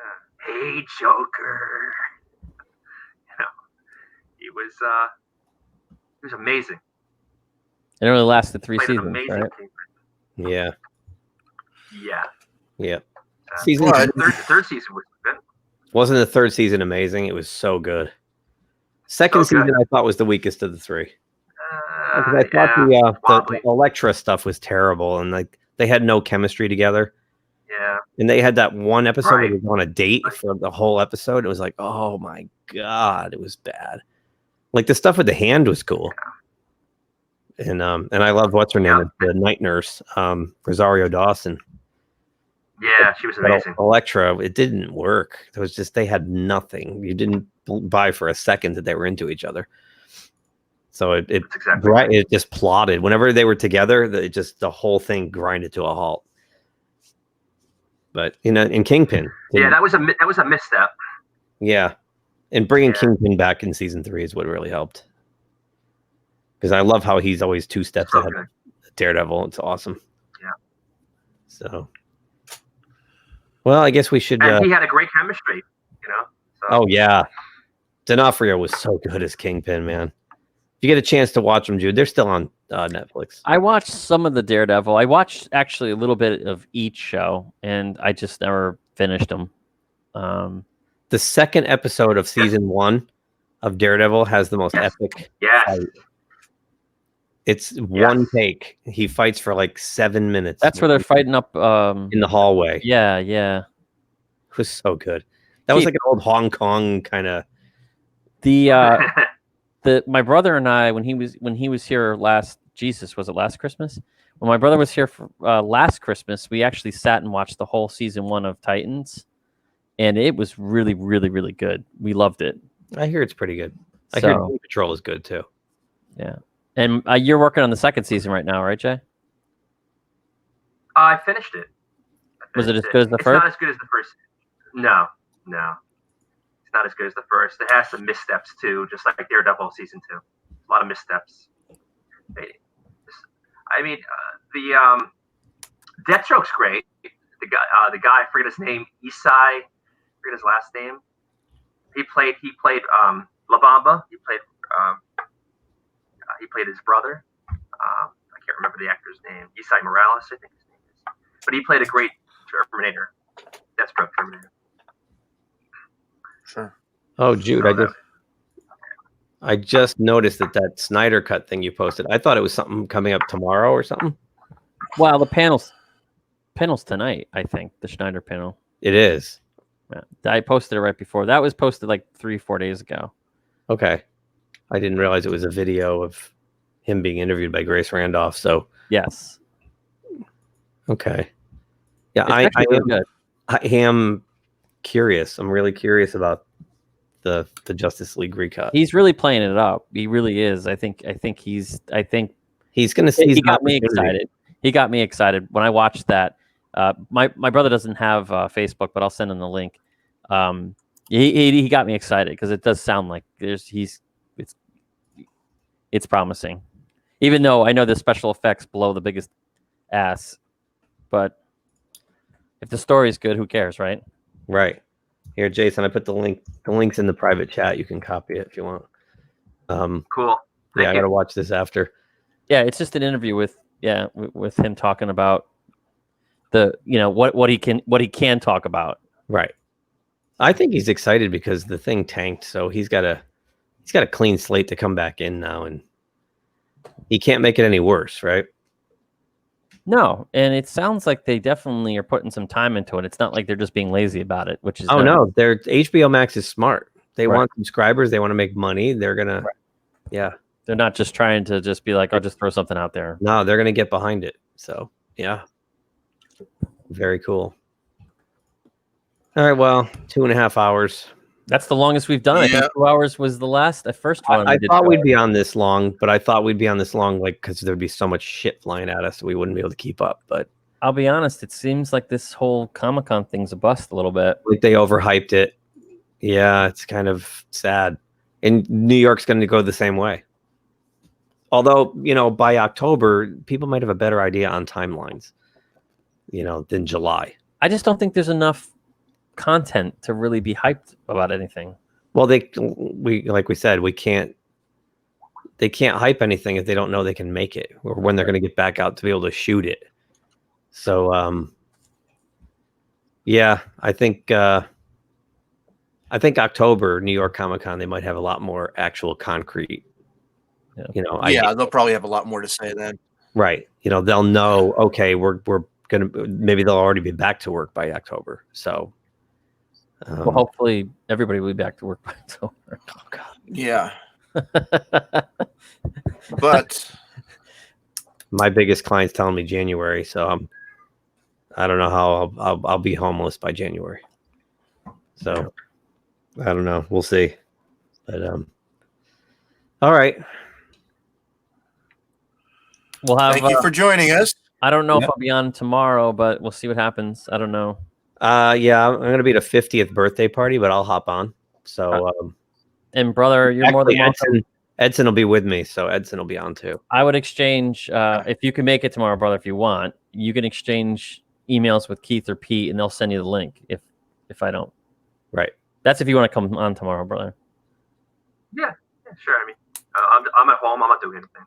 Hey, Joker. He was amazing. It only lasted 3 Played an seasons, amazing right? Kingpin. Yeah. Yeah. Season the third season was good. Wasn't the third season amazing? It was so good. Second season I thought was the weakest of the three. I thought the Elektra stuff was terrible, and like they had no chemistry together. Yeah. And they had that one episode where they were on a date for the whole episode. It was like, oh my God, it was bad. Like the stuff with the hand was cool. And I love what's her name, the night nurse, Rosario Dawson. Yeah, she was amazing. Elektra, it didn't work. It was just they had nothing. You didn't buy for a second that they were into each other. So it just plotted. Whenever they were together, the whole thing grinded to a halt. But in Kingpin, that was a misstep. Yeah, and bringing Kingpin back in season 3 is what really helped. Because I love how he's always 2 steps ahead of Daredevil. It's awesome. Yeah. So, well, I guess we should. And he had a great chemistry, So. Oh yeah, D'Onofrio was so good as Kingpin, man. If you get a chance to watch them, Jude, they're still on Netflix. I watched some of the Daredevil. I watched actually a little bit of each show, and I just never finished them. The second episode of season 1 of Daredevil has the most epic fight. It's one take. He fights for like 7 minutes. That's where they're fighting up in the hallway. Yeah. It was so good. That was like an old Hong Kong kind of. My brother and I, when he was here last Christmas? When my brother was here for last Christmas, we actually sat and watched the whole season 1 of Titans, and it was really, really, really good. We loved it. I hear it's pretty good. I hear Doom Patrol is good too. Yeah, and you're working on the second season right now, right, Jay? I finished it. Was it as good as the first? It's not as good as the first. No. It's not as good as the first. It has some missteps too, just like Daredevil season 2. A lot of missteps. The Deathstroke's great. The guy, I forget his name, Isai. I forget his last name. He played La Bamba. He played his brother. I can't remember the actor's name. Isai Morales, I think his name is. But he played a great Terminator. Deathstroke Terminator. Sure. Oh, Jude, I just noticed that Snyder Cut thing you posted. I thought it was something coming up tomorrow or something. Well, the panel's tonight, I think. The Schneider panel. It is. Yeah. I posted it right before. That was posted like 3-4 days ago. Okay. I didn't realize it was a video of him being interviewed by Grace Randolph. So yes. Okay. Yeah, I am. curious. I'm really curious about the Justice League recut. He's really playing it up. He really is. I think he's going to see. He got me excited. He got me excited when I watched that. My brother doesn't have Facebook, but I'll send him the link. He got me excited because it does sound like it's promising. Even though I know the special effects blow the biggest ass, but if the story is good, who cares, right? Right. Here, Jason, I put the link. The link's in the private chat. You can copy it if you want. Cool. I got to watch this after. Yeah, it's just an interview with him talking about what he can talk about. Right. I think he's excited because the thing tanked, so he's got a clean slate to come back in now, and he can't make it any worse, right? No, and it sounds like they definitely are putting some time into it. It's not like they're just being lazy about it, which is no, their HBO Max is smart. They want subscribers, they want to make money. They're gonna, yeah. They're not just trying to just be like, I'll just throw something out there. No, they're gonna get behind it. So yeah, very cool. All right, well, 2.5 hours. That's the longest we've done. I think 2 hours was the first one. I thought we'd be on this long, but I thought we'd be on this long, like, because there'd be so much shit flying at us, we wouldn't be able to keep up. But I'll be honest, it seems like this whole Comic-Con thing's a bust a little bit. Like they overhyped it. Yeah, it's kind of sad. And New York's going to go the same way. Although, by October, people might have a better idea on timelines, than July. I just don't think there's enough content to really be hyped about anything. Well, like we said, they can't hype anything if they don't know they can make it or when they're going to get back out to be able to shoot it. So, yeah, I think October, New York Comic-Con, they might have a lot more actual concrete, they'll probably have a lot more to say then. Right. They'll know, okay, we're going to, maybe they'll already be back to work by October. So, well, hopefully everybody will be back to work by October. Oh God. Yeah. But my biggest client's telling me January, so I don't know how I'll be homeless by January. So I don't know. We'll see. But all right. We'll have. Thank you for joining us. I don't know if I'll be on tomorrow, but we'll see what happens. I don't know. Yeah, I'm gonna be at a 50th birthday party, but I'll hop on. So, and brother, you're more than welcome. Edson will be with me, so Edson will be on too. I would exchange if you can make it tomorrow, brother. If you want, you can exchange emails with Keith or Pete, and they'll send you the link. If I don't, right? That's if you want to come on tomorrow, brother. Yeah, sure. I mean, I'm at home. I'm not doing anything.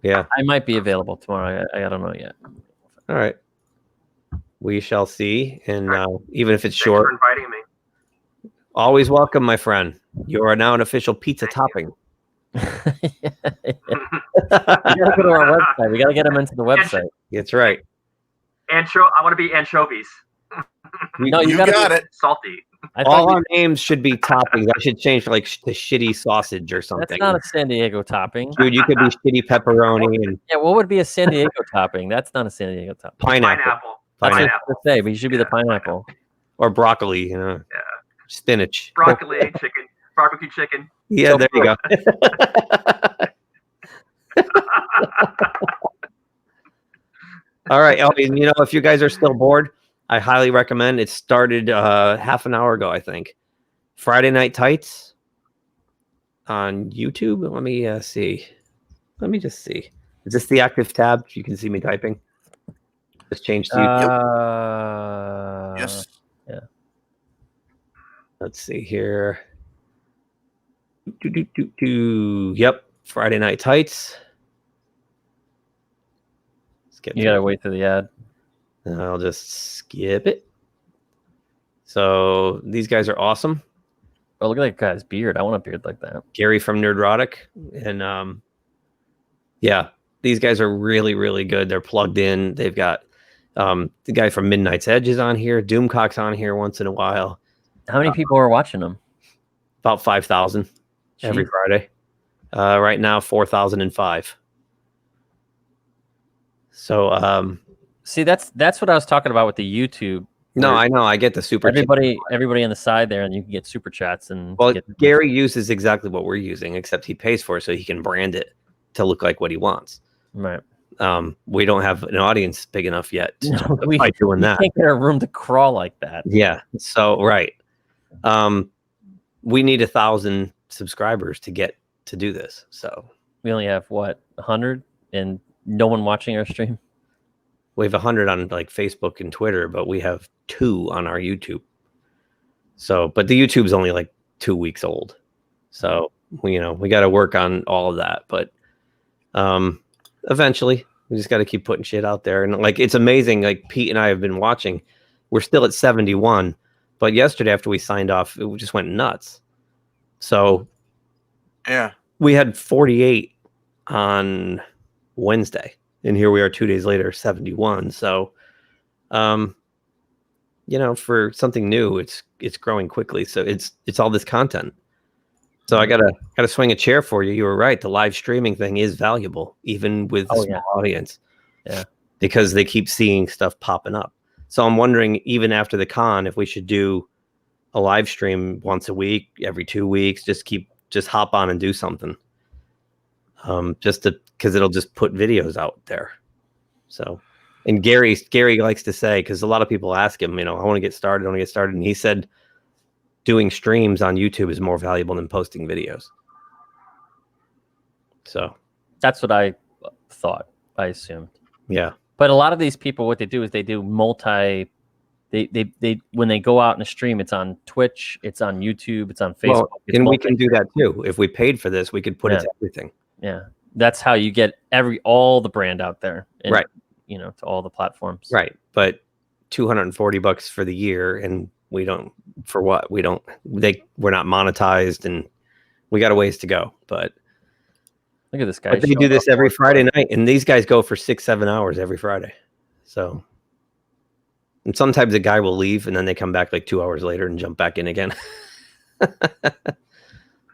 Yeah, I might be available tomorrow. I don't know yet. All right. We shall see, and even if it's Thanks short, for inviting me. Always welcome, my friend. You are now an official pizza topping. We gotta go to our website. We gotta get them into the website. That's right. I want to be anchovies. No, you got it. Salty. All our names should be toppings. I should change for like the shitty sausage or something. That's not a San Diego topping. Dude, you could be shitty pepperoni and yeah. What would be a San Diego topping? That's not a San Diego topping. Pineapple. That's what I was gonna say, but you should be the pineapple or broccoli. Yeah. Spinach. Broccoli, chicken, barbecue chicken. Yeah, there you go. All right. If you guys are still bored, I highly recommend. It started half an hour ago, I think. Friday Night Tights on YouTube. Let me see. Let me just see. Is this the active tab? You can see me typing. Just change to YouTube. Yes. Yeah. Let's see here. Yep. Friday Night Tights. You gotta wait for the ad. I'll just skip it. So these guys are awesome. Oh, look at that guy's beard. I want a beard like that. Gary from Nerdrotic. And yeah, these guys are really, really good. They're plugged in. They've got the guy from Midnight's Edge is on here. Doomcock's on here once in a while. How many people are watching them? About 5,000 every Friday. Right now, 4,005. So see, that's what I was talking about with the YouTube No, I know. I get the super. Everybody on the side there, and you can get super chats and. Well, Gary uses exactly what we're using, except he pays for it so he can brand it to look like what he wants. Right. We don't have an audience big enough yet to we doing that. Can't get a room to crawl like that. Yeah. So right. We need 1,000 subscribers to get to do this. So we only have what 100, and no one watching our stream. We have 100 on like Facebook and Twitter, but we have 2 on our YouTube. So, but the YouTube's only like 2 weeks old. So we got to work on all of that. But eventually, we just got to keep putting shit out there. And like, it's amazing. Like Pete and I have been watching. We're still at 71, but yesterday after we signed off, it just went nuts. So yeah, we had 48 on Wednesday. And here we are 2 days later, 71. So, for something new, it's growing quickly. So it's all this content. So I gotta swing a chair for you. You were right. The live streaming thing is valuable, even with a small audience. Yeah, because they keep seeing stuff popping up. So I'm wondering, even after the con, if we should do a live stream once a week, every 2 weeks. Just hop on and do something. Because it'll just put videos out there. So, and Gary likes to say, because a lot of people ask him, I want to get started, and he said doing streams on YouTube is more valuable than posting videos. So that's what I thought. I assumed. Yeah, but a lot of these people, what they do is they do They when they go out in a stream, it's on Twitch, it's on YouTube, it's on Facebook. And we can do that too. If we paid for this, we could put it to everything. Yeah, that's how you get all the brand out there, and, right? To all the platforms, right? But $240 for the year, and we don't. For what? We're not monetized, and we got a ways to go. But look at this guy. But they do this every Friday night, and these guys go for 6-7 hours every Friday. So. And sometimes a guy will leave and then they come back like 2 hours later and jump back in again.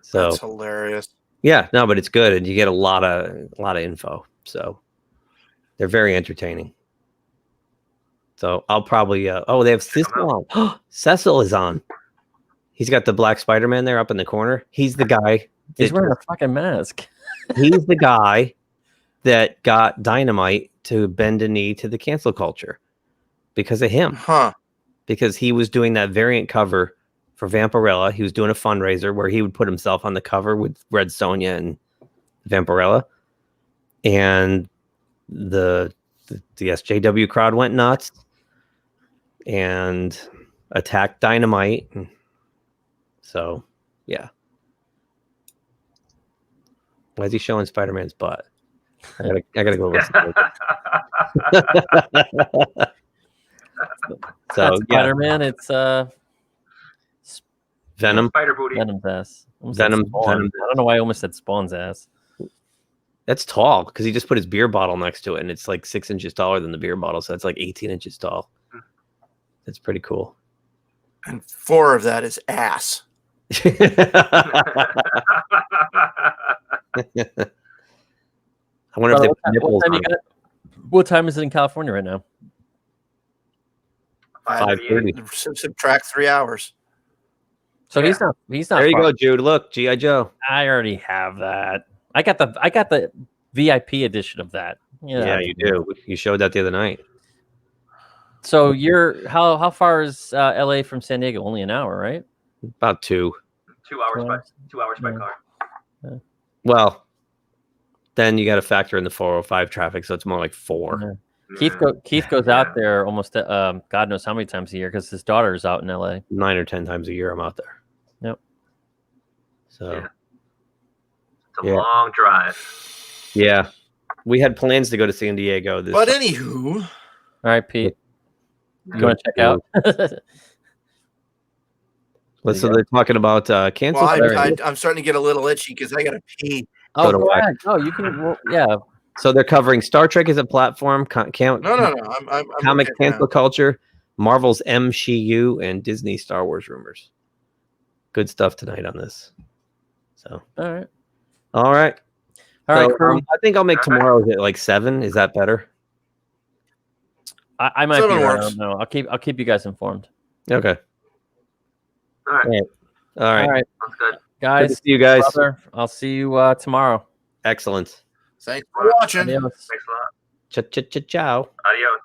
So that's hilarious. Yeah, no, but it's good. And you get a lot of info. So they're very entertaining. So I'll probably, they have Cecil on. Cecil is on. He's got the black Spider-Man there up in the corner. He's the guy. He's wearing a fucking mask. He's the guy that got Dynamite to bend a knee to the cancel culture. Because of him. Because he was doing that variant cover for Vampirella. He was doing a fundraiser where he would put himself on the cover with Red Sonja and Vampirella. And the SJW crowd went nuts and attacked Dynamite. So, yeah. Why is he showing Spider-Man's butt? I gotta go listen to it. So Spider-Man, it's Venom. Spider booty. Venom's ass. Venom. I don't know why I almost said Spawn's ass. That's tall because he just put his beer bottle next to it, and it's like 6 inches taller than the beer bottle, so that's like 18 inches tall. That's pretty cool. And 4 of that is ass. I wonder if they put nipples on it. What time is it in California right now? 5:30. Subtract 3 hours. So he's not. There you go, Jude. Look, G.I. Joe. I already have that. I got the VIP edition of that. Yeah, you do. You showed that the other night. So you're how far is LA from San Diego? Only an hour, right? About 2. 2 hours. 2 hours by car. Yeah. Well, then you got to factor in the 405 traffic, so it's more like 4. Yeah. Keith goes out there almost God knows how many times a year because his daughter is out in LA. 9 or 10 times a year I'm out there. Yep. So it's a long drive. Yeah. We had plans to go to San Diego But anywho. All right, Pete. You want to check out? So they're talking about cancel. Well, I'm starting to get a little itchy because I got to pee. Oh, go ahead. Oh, you can. Well, yeah. So they're covering Star Trek as a platform, No. I'm comic okay cancel culture, Marvel's MCU, and Disney Star Wars rumors. Good stuff tonight on this. So all right. All right. I think I'll make tomorrow's at like 7. Is that better? I might be Seven right. I works. don't know. I'll keep you guys informed. Okay. All right. All right. All right, Sounds good. Good to guys. see you guys. Brother, I'll see you tomorrow. Excellent. Thanks for watching. Adios. Thanks a lot. Ciao. Adios.